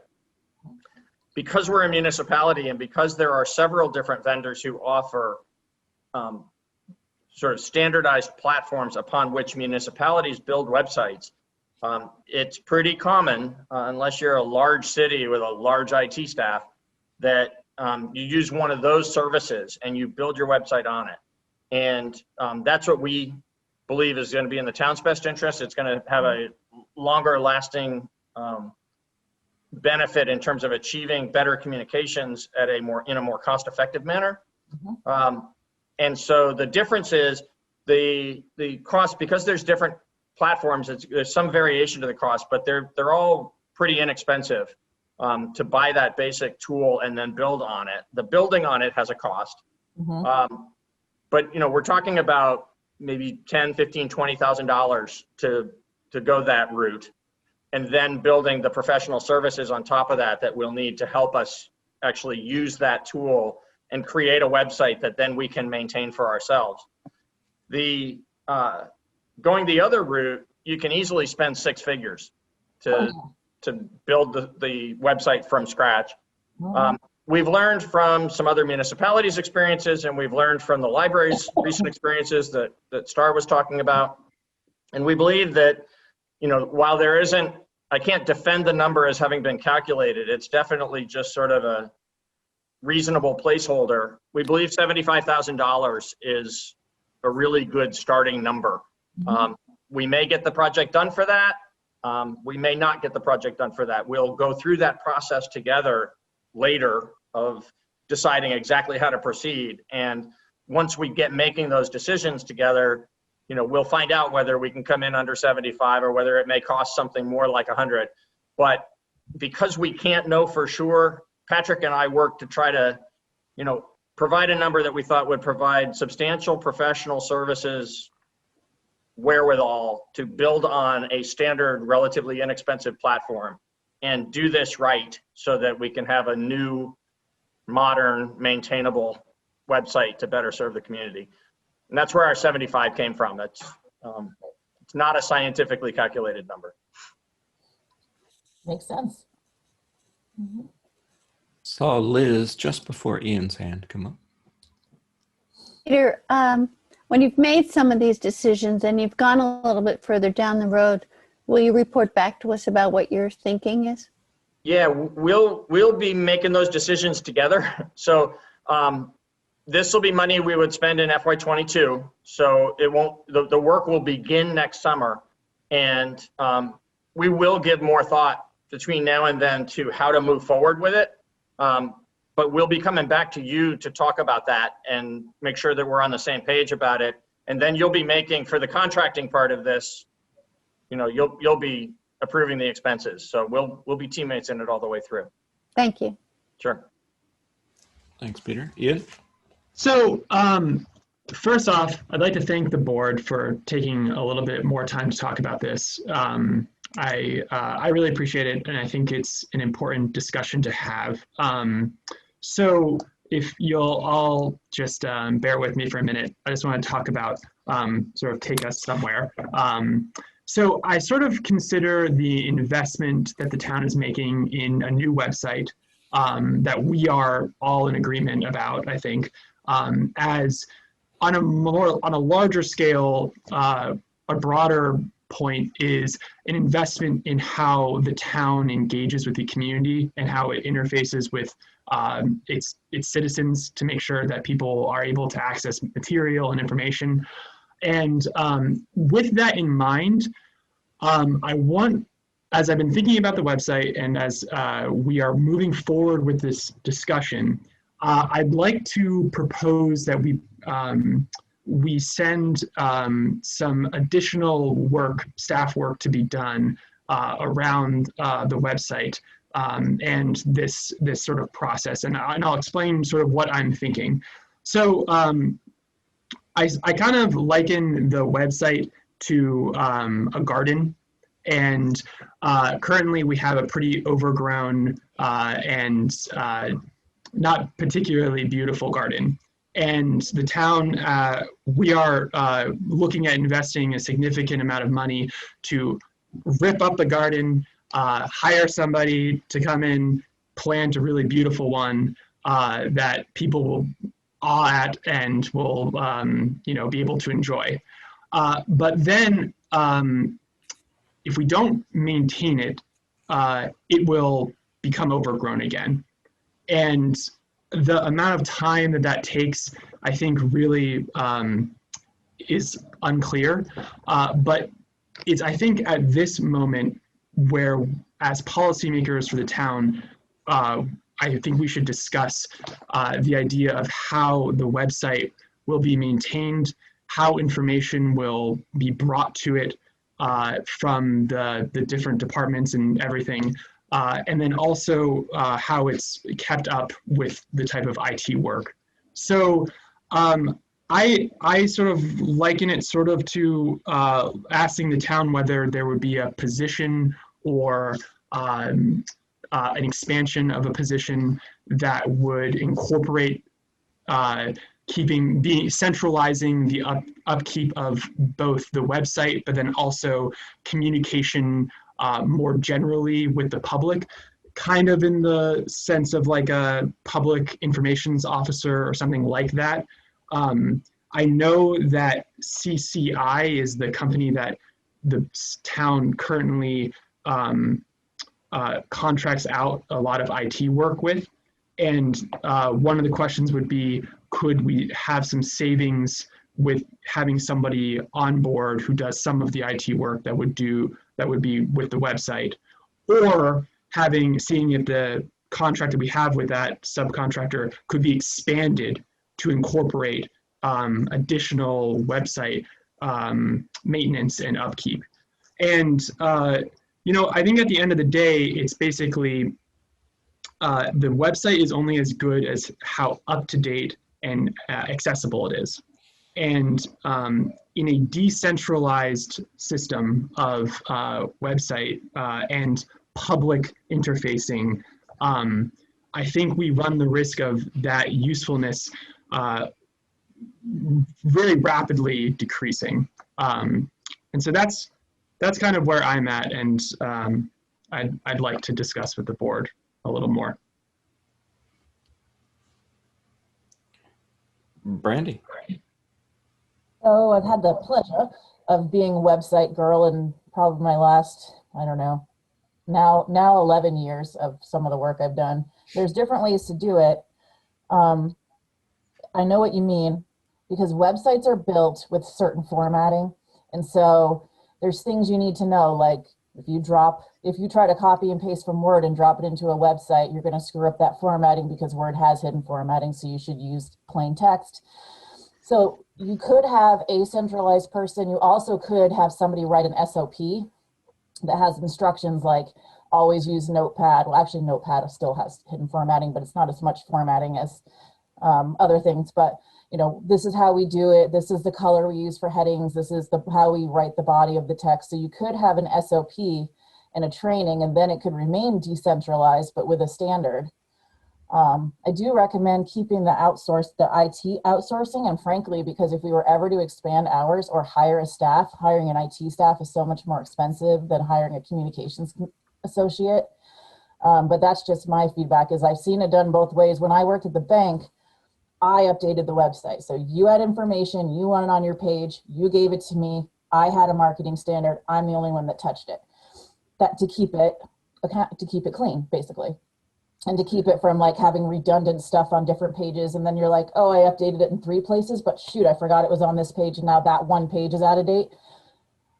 Because we're a municipality and because there are several different vendors who offer sort of standardized platforms upon which municipalities build websites, it's pretty common, unless you're a large city with a large IT staff, that you use one of those services and you build your website on it. And that's what we believe is going to be in the town's best interest. It's going to have a longer lasting benefit in terms of achieving better communications at in a more cost-effective manner. And so the difference is the cost, because there's different platforms, there's some variation to the cost, but they're all pretty inexpensive to buy that basic tool and then build on it. The building on it has a cost. But we're talking about maybe $10,000, $15,000, $20,000 to to go that route, and then building the professional services on top of that that we'll need to help us actually use that tool and create a website that then we can maintain for ourselves. The going the other route, you can easily spend 6 figures to build the website from scratch. We've learned from some other municipalities' experiences, and we've learned from the library's recent experiences that Star was talking about. And we believe that, you know, while there isn't, I can't defend the number as having been calculated, it's definitely just sort of a reasonable placeholder. We believe $75,000 is a really good starting number. We may get the project done for that. We may not get the project done for that. We'll go through that process together later of deciding exactly how to proceed. And once we get making those decisions together, you know, we'll find out whether we can come in under 75 or whether it may cost something more like 100. But because we can't know for sure, Patrick and I worked to try to, you know, provide a number that we thought would provide substantial professional services wherewithal to build on a standard, relatively inexpensive platform and do this right so that we can have a new, modern, maintainable website to better serve the community. And that's where our 75 came from. It's not a scientifically calculated number. Makes sense. Saw Liz just before Ian's hand come up. Peter, when you've made some of these decisions and you've gone a little bit further down the road, will you report back to us about what your thinking is? Yeah, we'll be making those decisions together. So this will be money we would spend in FY22. So it won't, the work will begin next summer, and we will give more thought between now and then to how to move forward with it. But we'll be coming back to you to talk about that and make sure that we're on the same page about it. And then you'll be making, for the contracting part of this, you know, you'll be approving the expenses. So we'll be teammates in it all the way through. Thank you. Sure. Thanks, Peter. Ian? So first off, I'd like to thank the board for taking a little bit more time to talk about this. I really appreciate it, and I think it's an important discussion to have. So if you'll all just bear with me for a minute, I just want to talk about sort of take us somewhere. So I sort of consider the investment that the town is making in a new website that we are all in agreement about, I think, as on a larger scale, a broader point is an investment in how the town engages with the community and how it interfaces with its citizens to make sure that people are able to access material and information. And with that in mind, I want, as I've been thinking about the website and as we are moving forward with this discussion, I'd like to propose that we send some additional work, staff work, to be done around the website and this sort of process. And I'll explain sort of what I'm thinking. So I kind of liken the website to a garden. And currently we have a pretty overgrown and not particularly beautiful garden. And the town, we are looking at investing a significant amount of money to rip up the garden, hire somebody to come in, plant a really beautiful one that people will awe at and will be able to enjoy. But then if we don't maintain it, it will become overgrown again. And the amount of time that takes, I think, really is unclear. But it's, I think, at this moment where, as policymakers for the town, I think we should discuss the idea of how the website will be maintained, how information will be brought to it from the different departments and everything. And then also how it's kept up with the type of IT work. So I sort of liken it sort of to asking the town whether there would be a position or an expansion of a position that would incorporate centralizing the upkeep of both the website, but then also communication more generally with the public, kind of in the sense of like a public informations officer or something like that. I know that CCI is the company that the town currently contracts out a lot of IT work with. And one of the questions would be, could we have some savings with having somebody on board who does some of the IT work that would be with the website, or seeing if the contract that we have with that subcontractor could be expanded to incorporate additional website maintenance and upkeep. And, you know, I think at the end of the day, it's basically the website is only as good as how up-to-date and accessible it is. And in a decentralized system of website and public interfacing, I think we run the risk of that usefulness very rapidly decreasing. And so that's kind of where I'm at, and I'd like to discuss with the board a little more. Brandy. So I've had the pleasure of being a website girl in probably my last, I don't know, now 11 years of some of the work I've done. There's different ways to do it. I know what you mean, because websites are built with certain formatting. And so there's things you need to know, like if you try to copy and paste from Word and drop it into a website, you're going to screw up that formatting because Word has hidden formatting. So you should use plain text. So you could have a centralized person. You also could have somebody write an SOP that has instructions like always use Notepad. Well, actually Notepad still has hidden formatting, but it's not as much formatting as other things. But you know, this is how we do it. This is the color we use for headings. This is how we write the body of the text. So you could have an SOP and a training, and then it could remain decentralized, but with a standard. I do recommend keeping the IT outsourcing, and frankly, because if we were ever to expand hours or hire a staff, hiring an IT staff is so much more expensive than hiring a communications associate. But that's just my feedback, is I've seen it done both ways. When I worked at the bank, I updated the website. So you had information, you want it on your page, you gave it to me, I had a marketing standard, I'm the only one that touched it. That to keep it clean, basically. And to keep it from like having redundant stuff on different pages, and then you're like, oh, I updated it in 3 places, but shoot, I forgot it was on this page, and now that one page is out of date.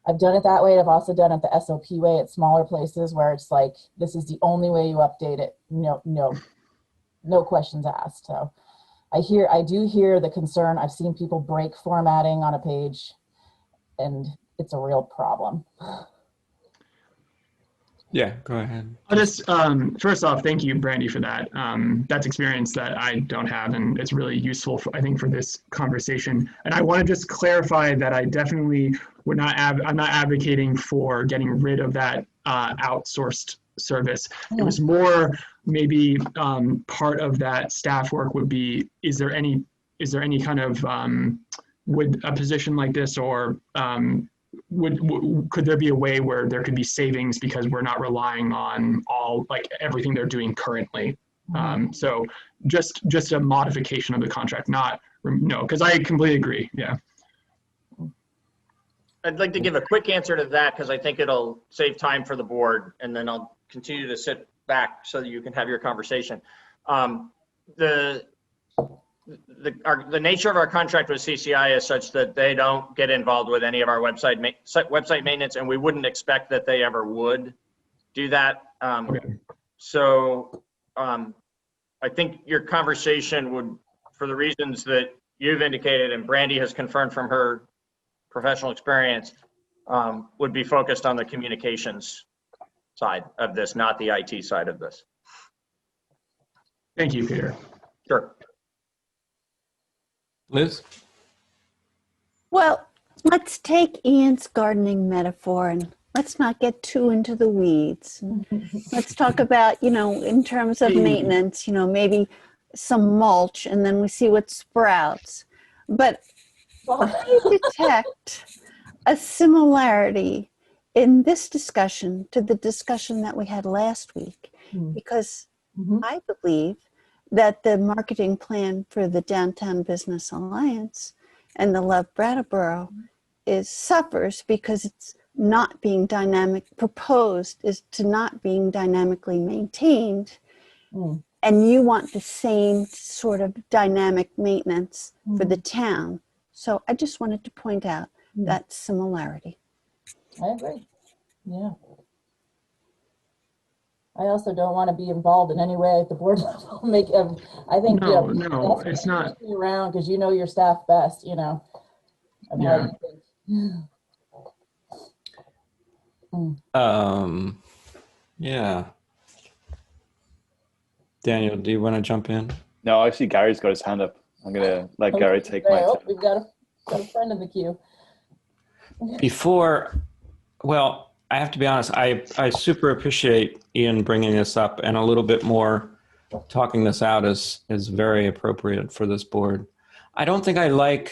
I've done it that way. I've also done it the SOP way at smaller places where it's like, this is the only way you update it. No questions asked. So I do hear the concern. I've seen people break formatting on a page, and it's a real problem. Yeah, go ahead. I'll just, first off, thank you, Brandy, for that. That's experience that I don't have, and it's really useful, I think, for this conversation. And I want to just clarify that I definitely I'm not advocating for getting rid of that outsourced service. It was more maybe part of that staff work would be, is there any kind of, would a position like this, or could there be a way where there could be savings because we're not relying on everything they're doing currently? So just a modification of the contract, because I completely agree. Yeah. I'd like to give a quick answer to that because I think it'll save time for the board, and then I'll continue to sit back so that you can have your conversation. The nature of our contract with CCI is such that they don't get involved with any of our website maintenance, and we wouldn't expect that they ever would do that. So I think your conversation would, for the reasons that you've indicated and Brandy has confirmed from her professional experience, would be focused on the communications side of this, not the IT side of this. Thank you, Peter. Sure. Liz? Well, let's take Ian's gardening metaphor and let's not get too into the weeds. Let's talk about, in terms of maintenance, maybe some mulch and then we see what sprouts. But I detect a similarity in this discussion to the discussion that we had last week, because I believe that the marketing plan for the Downtown Business Alliance and the Love Brattleboro suffers because it's not being proposed is to not being dynamically maintained. And you want the same sort of dynamic maintenance for the town. So I just wanted to point out that similarity. I agree. Yeah. I also don't want to be involved in any way at the board level. I think no, it's not around because you know your staff best. And yeah. Yeah. Daniel, do you want to jump in? No, I see Gary's got his hand up. I'm gonna let Gary take my turn. We've got a friend in the queue. Well, I have to be honest, I super appreciate Ian bringing this up, and a little bit more talking this out is very appropriate for this board. I don't think I like,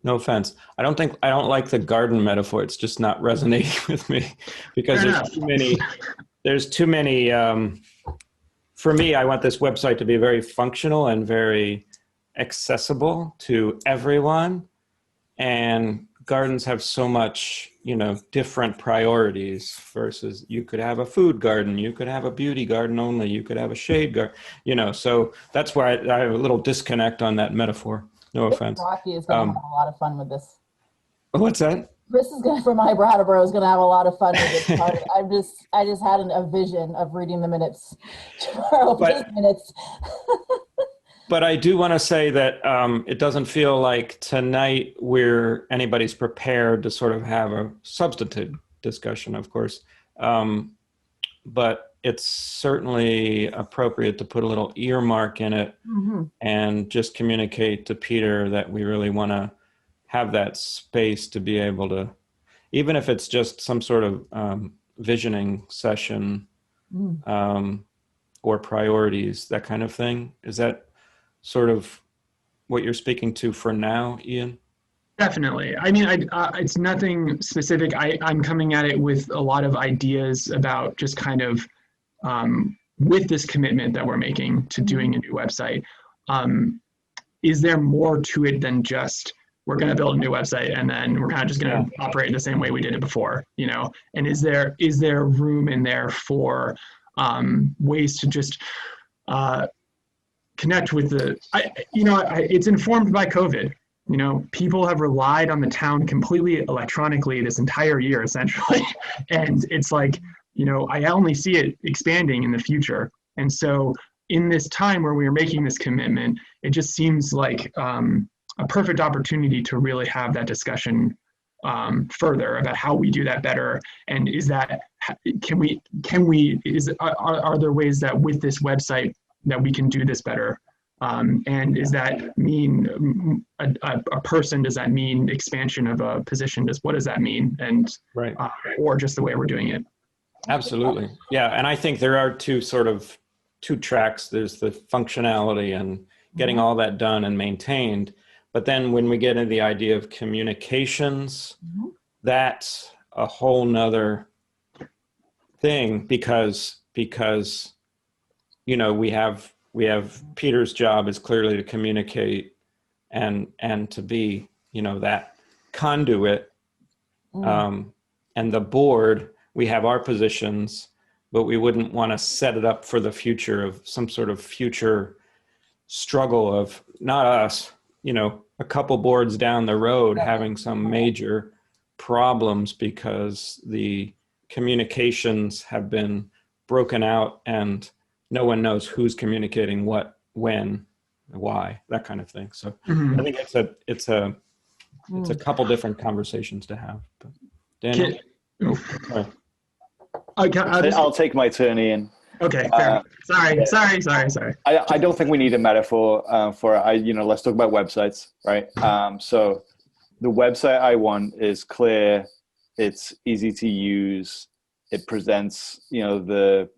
no offense, I don't like the garden metaphor. It's just not resonating with me because there's too many, for me, I want this website to be very functional and very accessible to everyone. And gardens have so much, different priorities versus you could have a food garden, you could have a beauty garden only, you could have a shade garden, so that's why I have a little disconnect on that metaphor. No offense. Rocky is going to have a lot of fun with this. What's that? Chris is from my Brattleboro is going to have a lot of fun with this. I just had a vision of reading the minutes, minutes. But I do want to say that it doesn't feel like tonight anybody's prepared to sort of have a substantive discussion, of course. But it's certainly appropriate to put a little earmark in it and just communicate to Peter that we really want to have that space to be able to, even if it's just some sort of visioning session or priorities, that kind of thing. Is that sort of what you're speaking to for now, Ian? Definitely. I mean, it's nothing specific. I'm coming at it with a lot of ideas about just kind of with this commitment that we're making to doing a new website. Is there more to it than just we're going to build a new website and then we're kind of just going to operate the same way we did it before, And is there room in there for ways to just connect with it's informed by COVID. People have relied on the town completely electronically this entire year, essentially. And it's like, I only see it expanding in the future. And so in this time where we are making this commitment, it just seems like a perfect opportunity to really have that discussion further about how we do that better. And are there ways that with this website that we can do this better? And does that mean a person? Does that mean expansion of a position? What does that mean? And or just the way we're doing it? Absolutely. Yeah. And I think there are two tracks. There's the functionality and getting all that done and maintained. But then when we get into the idea of communications, that's a whole nother thing because we have Peter's job is clearly to communicate and to be, that conduit. And the board, we have our positions, but we wouldn't want to set it up for the future of some sort of future struggle of not us, a couple boards down the road having some major problems because the communications have been broken out and no one knows who's communicating what, when, why, that kind of thing. So I think it's a couple different conversations to have. But Daniel? I'll take my turn, Ian. Okay. Sorry. I don't think we need a metaphor for it. Let's talk about websites, right? So the website I want is clear, it's easy to use, it presents, you know, the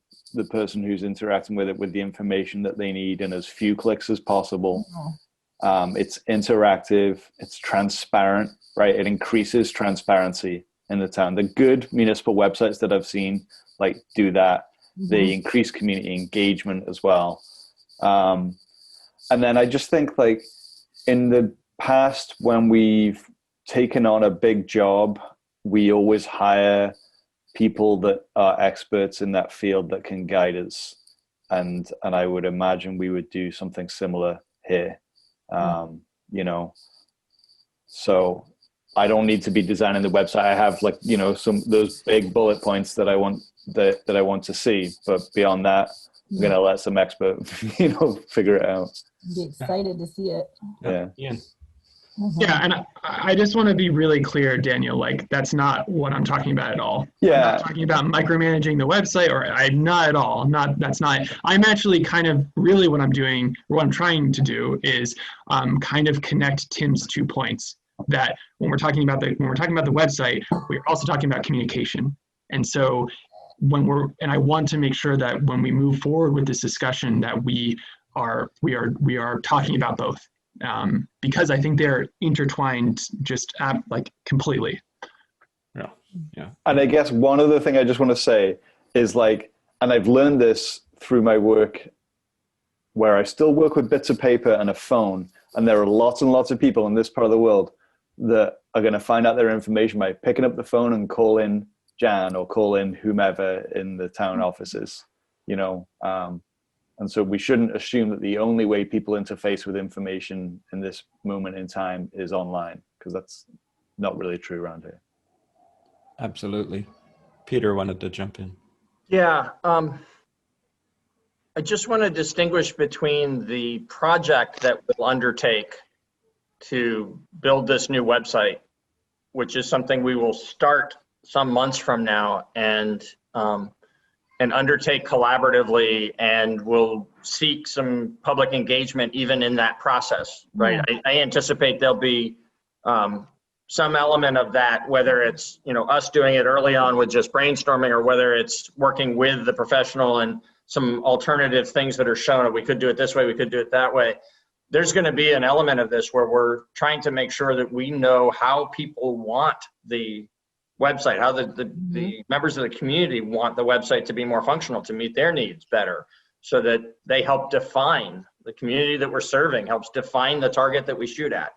person who's interacting with it with the information that they need in as few clicks as possible. It's interactive, it's transparent, right? It increases transparency in the town. The good municipal websites that I've seen like do that. They increase community engagement as well. And then I just think like in the past, when we've taken on a big job, we always hire people that are experts in that field that can guide us. And I would imagine we would do something similar here. You know, so I don't need to be designing the website. I have like, you know, those big bullet points that I want that I want to see, but beyond that, I'm going to let some expert, you know, figure it out. I'd be excited to see it. Yeah. Yeah, and I just want to be really clear, Daniel, like that's not what I'm talking about at all. Yeah. I'm not talking about micromanaging the website, or I'm not at all. I'm actually kind of really what I'm doing, or what I'm trying to do is kind of connect Tim's 2 points, that when we're talking about the website, we're also talking about communication. And so I want to make sure that when we move forward with this discussion that we are talking about both. Because I think they're intertwined just like completely. Yeah. And I guess one other thing I just want to say is like, and I've learned this through my work where I still work with bits of paper and a phone, and there are lots and lots of people in this part of the world that are going to find out their information by picking up the phone and call in Jan or call in whomever in the town offices, you know. And so we shouldn't assume that the only way people interface with information in this moment in time is online, because that's not really true around here. Absolutely. Peter wanted to jump in. Yeah, I just want to distinguish between the project that we'll undertake to build this new website, which is something we will start some months from now and undertake collaboratively, and we'll seek some public engagement even in that process, right? Yeah. I anticipate there'll be some element of that, whether it's, you know, us doing it early on with just brainstorming, or whether it's working with the professional and some alternative things that are shown. We could do it this way, we could do it that way. There's going to be an element of this where we're trying to make sure that we know how people want the website, how the members of the community want the website to be more functional, to meet their needs better, so that they help define the community that we're serving, helps define the target that we shoot at.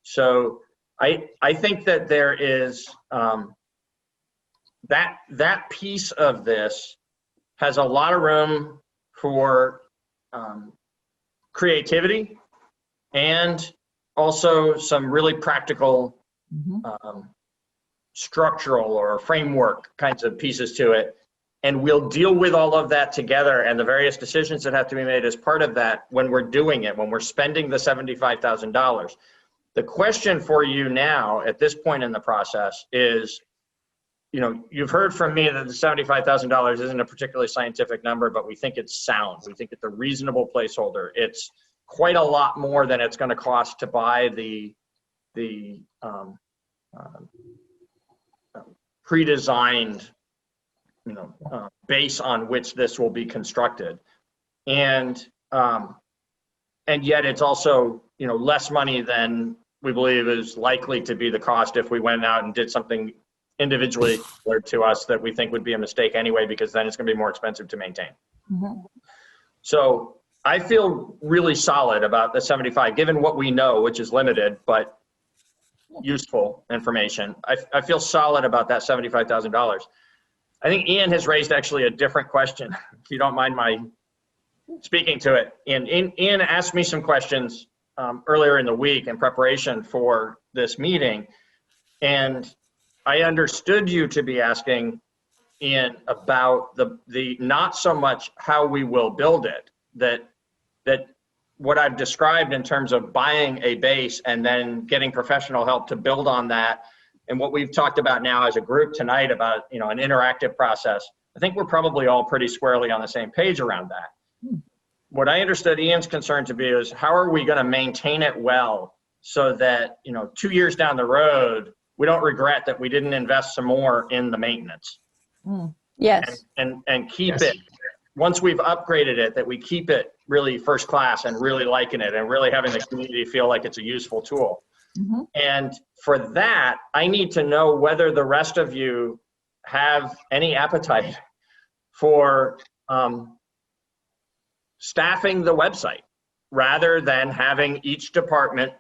So I think that there is that piece of this has a lot of room for creativity, and also some really practical structural or framework kinds of pieces to it. And we'll deal with all of that together, and the various decisions that have to be made as part of that when we're doing it, when we're spending the $75,000. The question for you now at this point in the process is, you know, you've heard from me that the $75,000 isn't a particularly scientific number, but we think it's sound. We think it's a reasonable placeholder. It's quite a lot more than it's going to cost to buy the pre-designed, you know, base on which this will be constructed, and yet it's also, you know, less money than we believe is likely to be the cost if we went out and did something individually to us that we think would be a mistake anyway, because then it's going to be more expensive to maintain. So I feel really solid about the 75, given what we know, which is limited but useful information. I feel solid about that $75,000. I think Ian has raised actually a different question, if you don't mind my speaking to it. Ian asked me some questions earlier in the week in preparation for this meeting, and I understood you to be asking, Ian, about the not so much how we will build it, that what I've described in terms of buying a base and then getting professional help to build on that, and what we've talked about now as a group tonight about, you know, an interactive process. I think we're probably all pretty squarely on the same page around that. What I understood Ian's concern to be is, how are we going to maintain it well so that, 2 years down the road, we don't regret that we didn't invest some more in the maintenance. Yes. And keep Yes. it, once we've upgraded it, that we keep it really first class and really liking it and really having the community feel like it's a useful tool. And for that, I need to know whether the rest of you have any appetite for staffing the website rather than having each department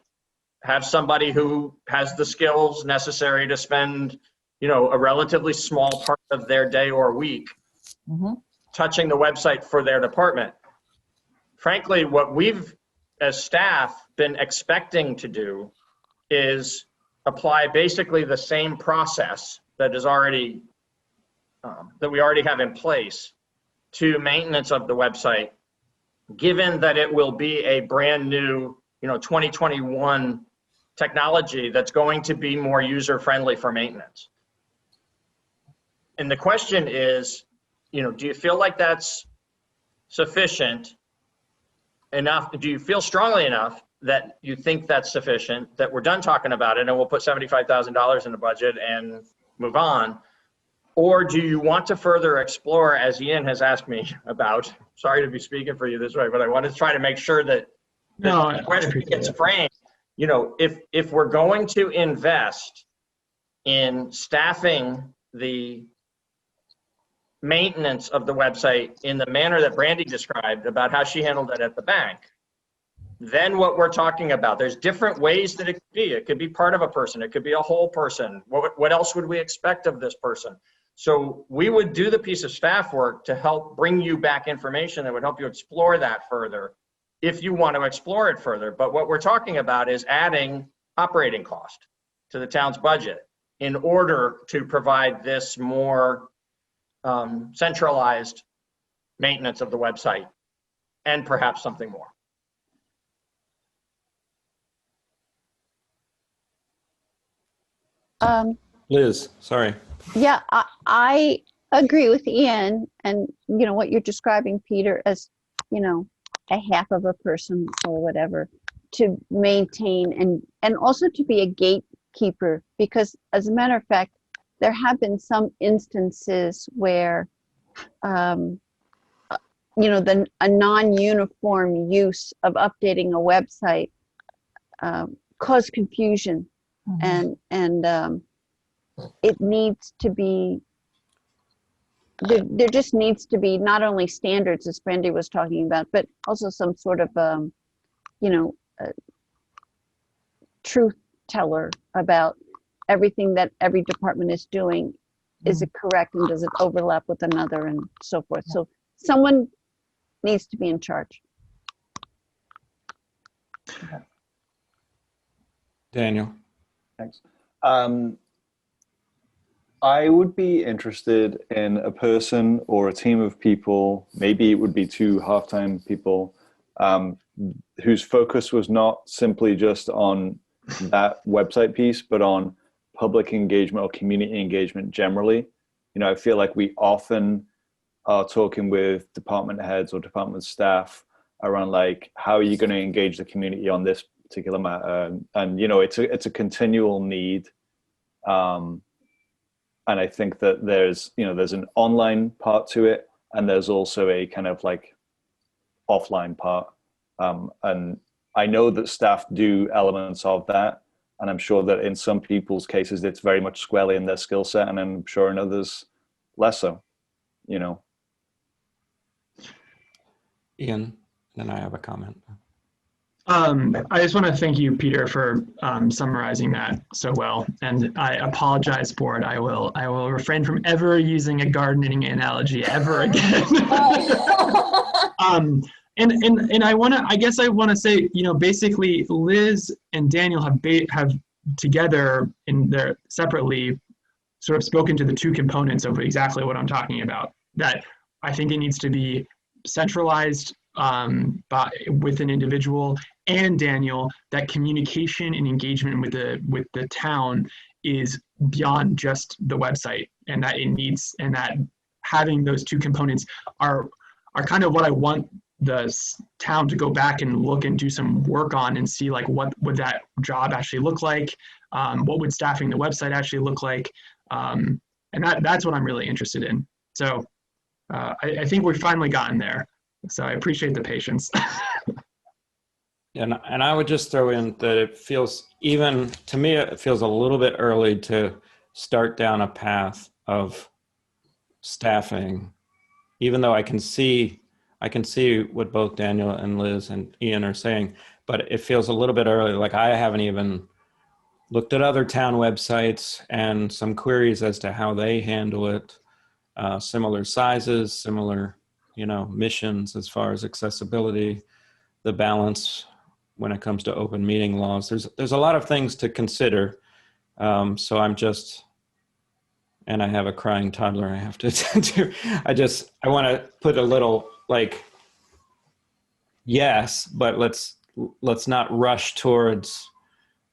have somebody who has the skills necessary to spend, a relatively small part of their day or week touching the website for their department. Frankly, what we've, as staff, been expecting to do is apply basically the same process that is already, that we already have in place to maintenance of the website, given that it will be a brand new, 2021 technology that's going to be more user-friendly for maintenance. And the question is, do you feel like that's sufficient enough? Do you feel strongly enough that you think that's sufficient, that we're done talking about it and we'll put $75,000 in the budget and move on? Or do you want to further explore, as Ian has asked me about? Sorry to be speaking for you this way, but I want to try to make sure that the question gets framed. If we're going to invest in staffing the maintenance of the website in the manner that Brandy described about how she handled it at the bank, then what we're talking about, there's different ways that it could be. It could be part of a person. It could be a whole person. What else would we expect of this person? So we would do the piece of staff work to help bring you back information that would help you explore that further if you want to explore it further. But what we're talking about is adding operating cost to the town's budget in order to provide this more centralized maintenance of the website and perhaps something more. Liz, sorry. Yeah, I agree with Ian and, what you're describing, Peter, as, a half of a person or whatever to maintain and also to be a gatekeeper, because as a matter of fact, there have been some instances where, a non-uniform use of updating a website caused confusion, and it needs to be, there just needs to be not only standards, as Brandy was talking about, but also some sort of, truth teller about everything that every department is doing. Is it correct, and does it overlap with another, and so forth? So someone needs to be in charge. Daniel. Thanks. I would be interested in a person or a team of people, maybe it would be 2 half-time people, whose focus was not simply just on that website piece, but on public engagement or community engagement generally. I feel like we often are talking with department heads or department staff around like, how are you going to engage the community on this particular matter? And it's a continual need. And I think that there's an online part to it, and there's also a kind of like offline part. And I know that staff do elements of that, and I'm sure that in some people's cases, it's very much squarely in their skill set, and I'm sure in others less so, Ian, then I have a comment. I just want to thank you, Peter, for summarizing that so well. And I apologize for it. I will refrain from ever using a gardening analogy ever again. And I want to say, basically Liz and Daniel have together separately sort of spoken to the 2 components of exactly what I'm talking about. That I think it needs to be centralized with an individual, and Daniel, that communication and engagement with the town is beyond just the website, and that having those 2 components are kind of what I want town to go back and look and do some work on and see like what would that job actually look like, what would staffing the website actually look like, and that's what I'm really interested in. So I think we've finally gotten there. So I appreciate the patience. And I would just throw in that it feels, even to me, it feels a little bit early to start down a path of staffing, even though I can see what both Daniel and Liz and Ian are saying, but it feels a little bit early. Like I haven't even looked at other town websites and some queries as to how they handle it. Similar sizes, similar, missions as far as accessibility, the balance when it comes to open meeting laws. There's a lot of things to consider. So I'm just, and I have a crying toddler I have to attend to. I want to put a little like, yes, but let's not rush towards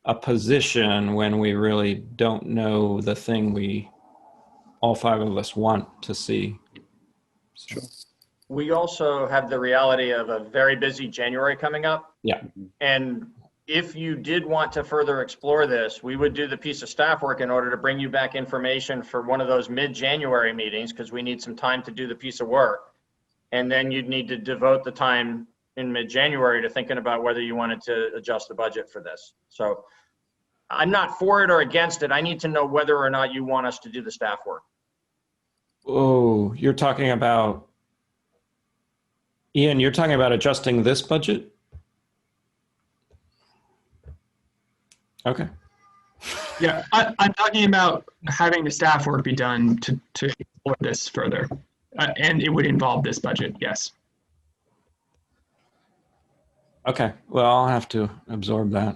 a position when we really don't know the thing all five of us want to see. Sure. We also have the reality of a very busy January coming up. Yeah. And if you did want to further explore this, we would do the piece of staff work in order to bring you back information for one of those mid-January meetings, because we need some time to do the piece of work. And then you'd need to devote the time in mid-January to thinking about whether you wanted to adjust the budget for this. So I'm not for it or against it. I need to know whether or not you want us to do the staff work. Oh, you're talking about, Ian, you're talking about adjusting this budget? Okay. Yeah, I'm talking about having the staff work be done to explore this further. And it would involve this budget, yes. Okay, well, I'll have to absorb that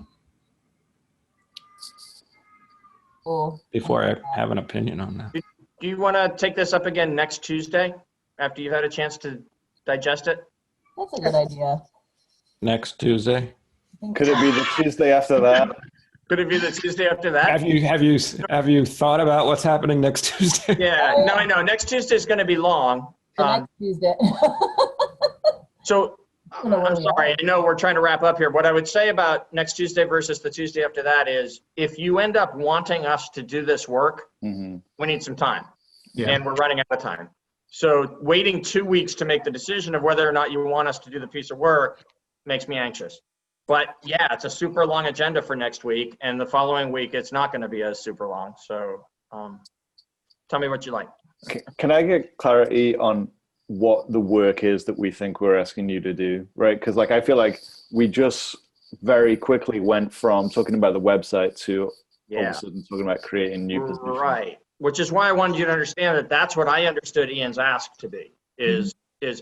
Cool. before I have an opinion on that. Do you want to take this up again next Tuesday after you've had a chance to digest it? That's a good idea. Next Tuesday? Could it be the Tuesday after that? Could it be the Tuesday after that? Have you thought about what's happening next Tuesday? Yeah, no, I know. Next Tuesday is going to be long. The next Tuesday. So I'm sorry, I know we're trying to wrap up here. What I would say about next Tuesday versus the Tuesday after that is, if you end up wanting us to do this work, we need some time. Yeah. And we're running out of time. So waiting 2 weeks to make the decision of whether or not you want us to do the piece of work makes me anxious. But yeah, it's a super long agenda for next week, and the following week it's not going to be as super long. So tell me what you like. Can I get clarity on what the work is that we think we're asking you to do, right? Because like I feel like we just very quickly went from talking about the website to all of a sudden talking about creating new positions. Right, which is why I wanted you to understand that that's what I understood Ian's ask to be, is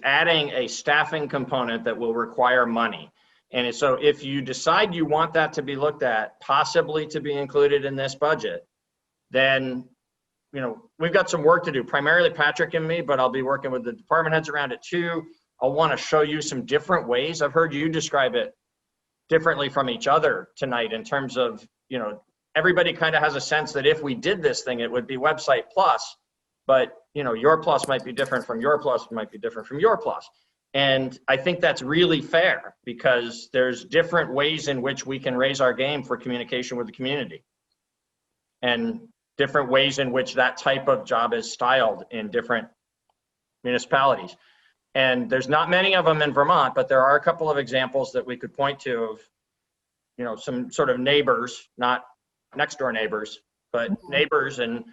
adding a staffing component that will require money. And so if you decide you want that to be looked at, possibly to be included in this budget, then we've got some work to do, primarily Patrick and me, but I'll be working with the department heads around it too. I'll want to show you some different ways. I've heard you describe it differently from each other tonight in terms of, everybody kind of has a sense that if we did this thing, it would be website plus, but your plus might be different from your plus, might be different from your plus. And I think that's really fair, because there's different ways in which we can raise our game for communication with the community, and different ways in which that type of job is styled in different municipalities. And there's not many of them in Vermont, but there are a couple of examples that we could point to of, some sort of neighbors, not next door neighbors, but neighbors, and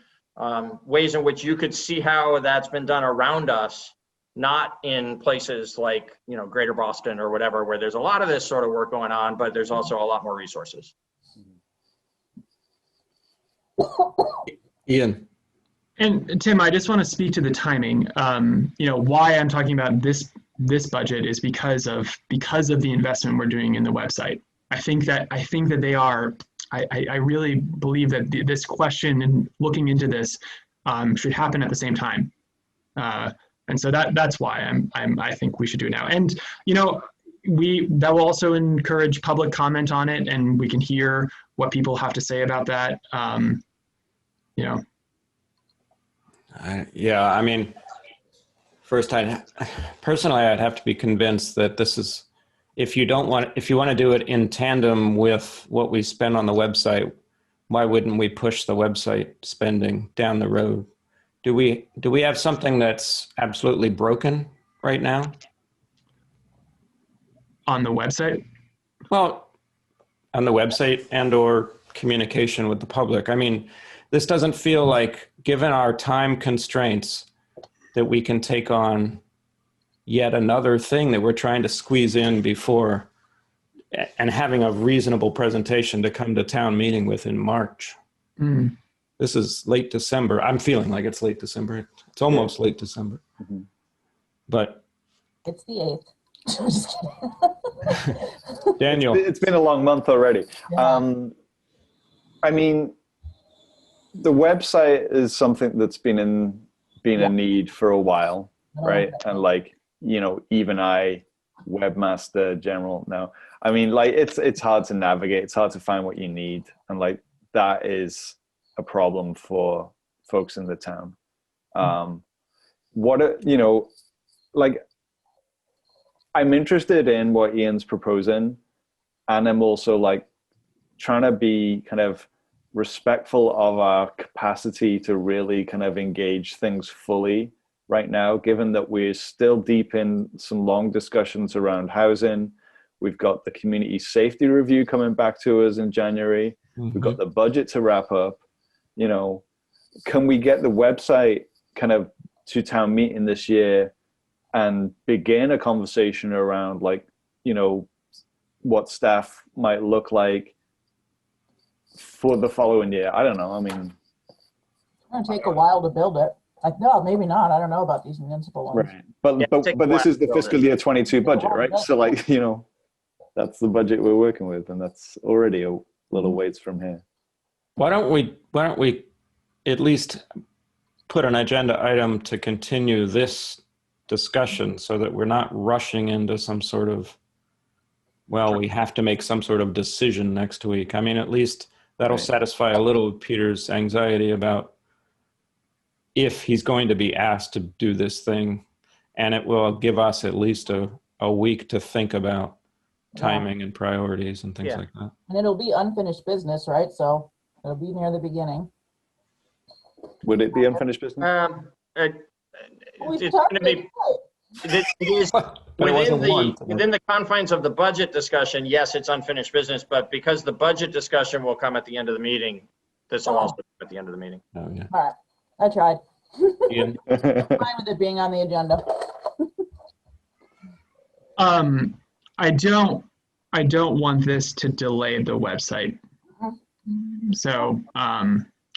ways in which you could see how that's been done around us, not in places like, Greater Boston or whatever, where there's a lot of this sort of work going on, but there's also a lot more resources. Ian. And Tim, I just want to speak to the timing. Why I'm talking about this budget is because of the investment we're doing in the website. I think that they are. I really believe that this question and looking into this should happen at the same time. And so that's why I think we should do it now. And that will also encourage public comment on it, and we can hear what people have to say about that. First, personally, I'd have to be convinced that this is, if you want to do it in tandem with what we spend on the website, why wouldn't we push the website spending down the road? Do we have something that's absolutely broken right now? On the website? Well, on the website and or communication with the public. I mean, this doesn't feel like, given our time constraints, that we can take on yet another thing that we're trying to squeeze in before and having a reasonable presentation to come to town meeting with in March. Mm. This is late December. I'm feeling like it's late December. It's almost late December. Mm-hmm. But It's the 8th. Just kidding. Daniel. It's been a long month already. Yeah. I mean, the website is something that's been a need for a while, right? And like, you know, even webmaster general now. I mean, like it's hard to navigate. It's hard to find what you need, and like that is a problem for folks in the town. Like, I'm interested in what Ian's proposing, and I'm also like trying to be kind of respectful of our capacity to really kind of engage things fully right now, given that we're still deep in some long discussions around housing. We've got the community safety review coming back to us in January. We've got the budget to wrap up. You know, can we get the website kind of to town meeting this year and begin a conversation around, like, you know, what staff might look like for the following year? I don't know. I mean, It's going to take a while to build it. Like, no, maybe not. I don't know about these municipal ones. right. But this is the fiscal year 22 budget, right? So like, you know, that's the budget we're working with, and that's already a little ways from here. Why don't we at least put an agenda item to continue this discussion so that we're not rushing into some sort of, well, we have to make some sort of decision next week. I mean, at least that'll satisfy a little of Peter's anxiety about if he's going to be asked to do this thing, and it will give us at least a week to think about timing and priorities and things like that. And it'll be unfinished business, right? So it'll be near the beginning. Would it be unfinished business? It's going to be, it is within the confines of the budget discussion. Yes, it's unfinished business, but because the budget discussion will come at the end of the meeting, this will also come at the end of the meeting. Oh, yeah. All right. I tried. Ian? I'm fine with it being on the agenda. I don't want this to delay the website. So,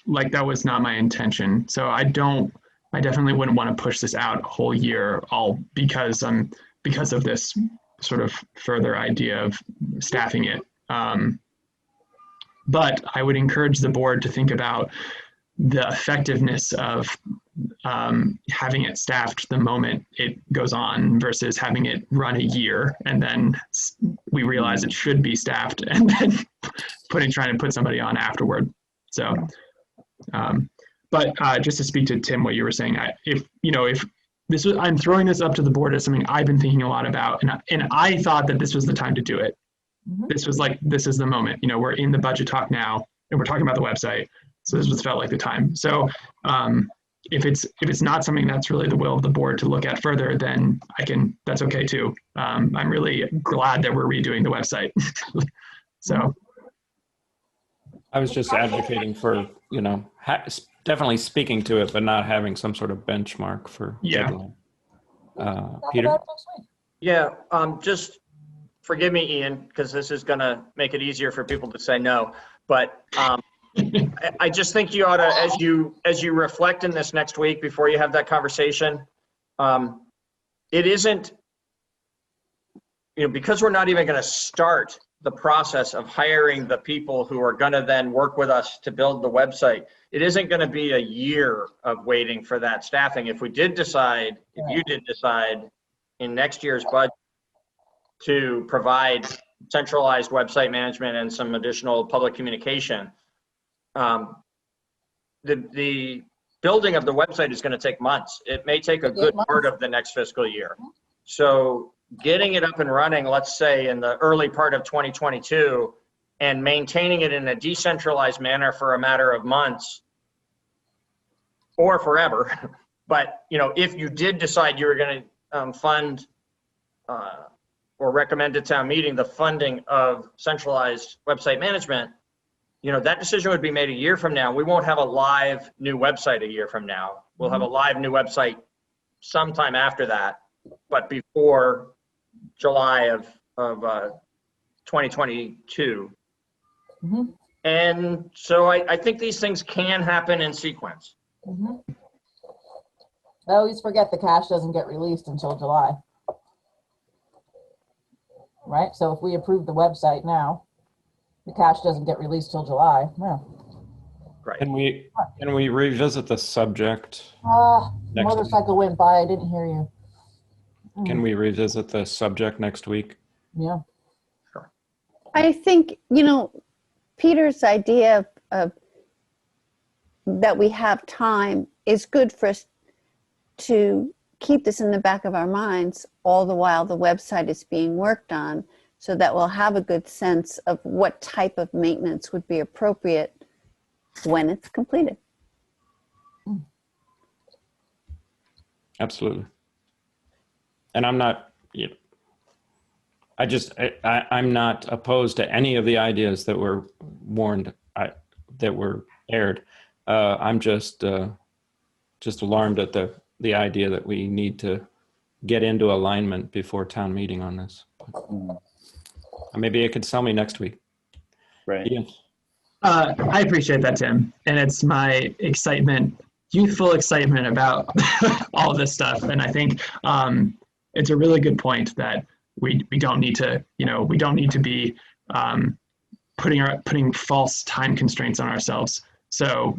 like, that was not my intention. So I definitely wouldn't want to push this out a whole year, all because of this sort of further idea of staffing it. But I would encourage the board to think about the effectiveness of having it staffed the moment it goes on versus having it run a year and then we realize it should be staffed and then trying to put somebody on afterward. So, but just to speak to Tim, what you were saying, if this was, I'm throwing this up to the board as something I've been thinking a lot about, and I thought that this was the time to do it. This was like, this is the moment. You know, we're in the budget talk now, and we're talking about the website. So this was felt like the time. So if it's not something that's really the will of the board to look at further, then that's okay too. I'm really glad that we're redoing the website. So. I was just advocating for, you know, definitely speaking to it, but not having some sort of benchmark for deadline. Peter? Yeah, just forgive me, Ian, because this is going to make it easier for people to say no. But I just think you ought to, as you reflect in this next week before you have that conversation, it isn't, because we're not even going to start the process of hiring the people who are going to then work with us to build the website. It isn't going to be a year of waiting for that staffing. If you did decide in next year's budget to provide centralized website management and some additional public communication, the building of the website is going to take months. It may take a good part of the next fiscal year. So getting it up and running, let's say in the early part of 2022, and maintaining it in a decentralized manner for a matter of months or forever. But, you know, if you did decide you were going to fund or recommend to town meeting the funding of centralized website management, you know, that decision would be made a year from now. We won't have a live new website a year from now. We'll have a live new website sometime after that, but before July of 2022. And so I think these things can happen in sequence. I always forget the cash doesn't get released until July. Right? So if we approve the website now, the cash doesn't get released till July. No. Right. Can we revisit the subject? next Motorcycle went by. I didn't hear you. Can we revisit the subject next week? Yeah. Sure. I think, you know, Peter's idea of that we have time is good for us to keep this in the back of our minds all the while the website is being worked on, so that we'll have a good sense of what type of maintenance would be appropriate when it's completed. Absolutely. And I'm not, you know, I'm not opposed to any of the ideas that were warned, that were aired. I'm just alarmed at the idea that we need to get into alignment before town meeting on this. Maybe it could sell me next week. Right. Ian. I appreciate that, Tim. And it's my excitement, youthful excitement about all of this stuff. And I think it's a really good point that we don't need to, you know, we don't need to be putting false time constraints on ourselves. So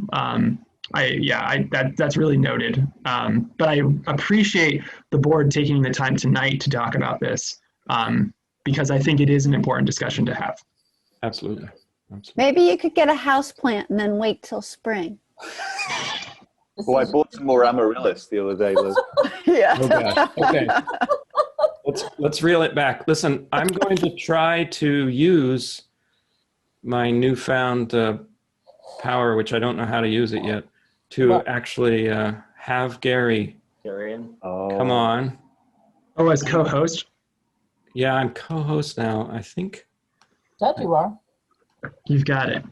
that's really noted. But I appreciate the board taking the time tonight to talk about this, because I think it is an important discussion to have. Absolutely. Absolutely. Maybe you could get a house plant and then wait till spring. Well, I bought some more amaryllis the other day, Liz. Yeah. Oh gosh. Okay. Let's reel it back. Listen, I'm going to try to use my newfound power, which I don't know how to use it yet, to actually have Gary come on. Oh, as co-host? Yeah, I'm co-host now, I think. That you are. You've got it.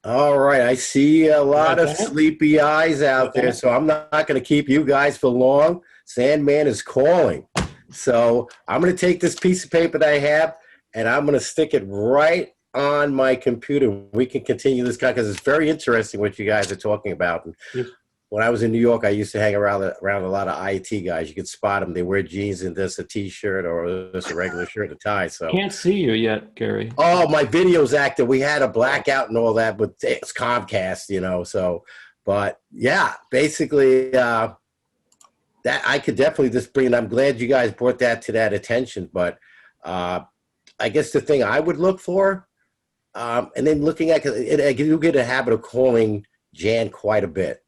All right, I see a lot of sleepy eyes out there, so I'm not going to keep you guys for long. Sandman is calling. So I'm going to take this piece of paper that I have, and I'm going to stick it right on my computer. We can continue this because it's very interesting what you guys are talking about. And when I was in New York, I used to hang around a lot of IT guys. You could spot them. They wear jeans and just a T-shirt or just a regular shirt and tie. So can't see you yet, Gary. Oh, my video's active. We had a blackout and all that, but it's Comcast, you know. So, but yeah, basically, that I could definitely just bring. And I'm glad you guys brought that to that attention. But I guess the thing I would look for, and then looking at, I do get a habit of calling Jan quite a bit.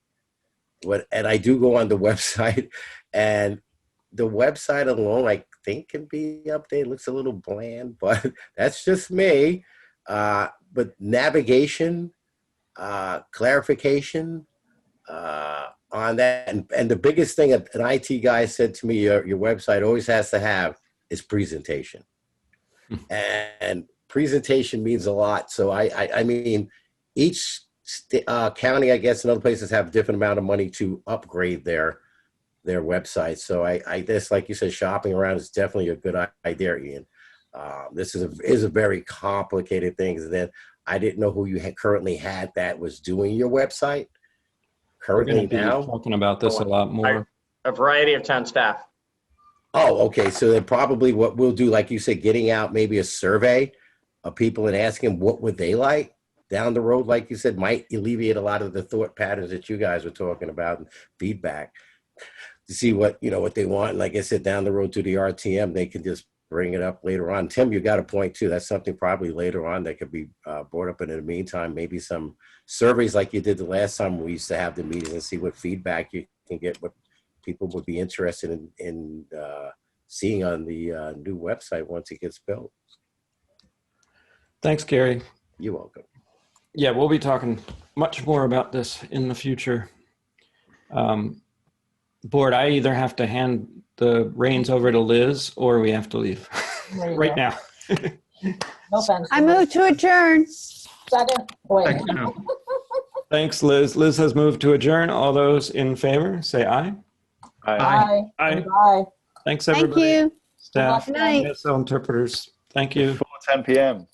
And I do go on the website, and the website alone, I think, can be updated. It looks a little bland, but that's just me. But navigation, clarification on that. And the biggest thing an IT guy said to me, your website always has to have is presentation. And presentation means a lot. So I mean, each county, I guess, and other places have a different amount of money to upgrade their websites. So I guess, like you said, shopping around is definitely a good idea, Ian. This is a very complicated thing. And then I didn't know who you currently had that was doing your website. Currently now, talking about this a lot more. A variety of town staff. Oh, okay. So then probably what we'll do, like you said, getting out maybe a survey of people and asking them what would they like down the road, like you said, might alleviate a lot of the thought patterns that you guys were talking about and feedback to see what they want. Like I said, down the road to the RTM, they can just bring it up later on. Tim, you got a point too. That's something probably later on that could be brought up. And in the meantime, maybe some surveys like you did the last time we used to have the meetings and see what feedback you can get, what people would be interested in seeing on the new website once it gets built. Thanks, Gary. You're welcome. Yeah, we'll be talking much more about this in the future. Board, I either have to hand the reins over to Liz or we have to leave right now. No offense. I move to adjourn. Second. Wait. Thanks, Liz. Liz has moved to adjourn. All those in favor, say aye. Bye. Aye. Bye. Thanks, Thank everybody. you. Staff, Good night. ESL interpreters. Thank you. 10 p.m.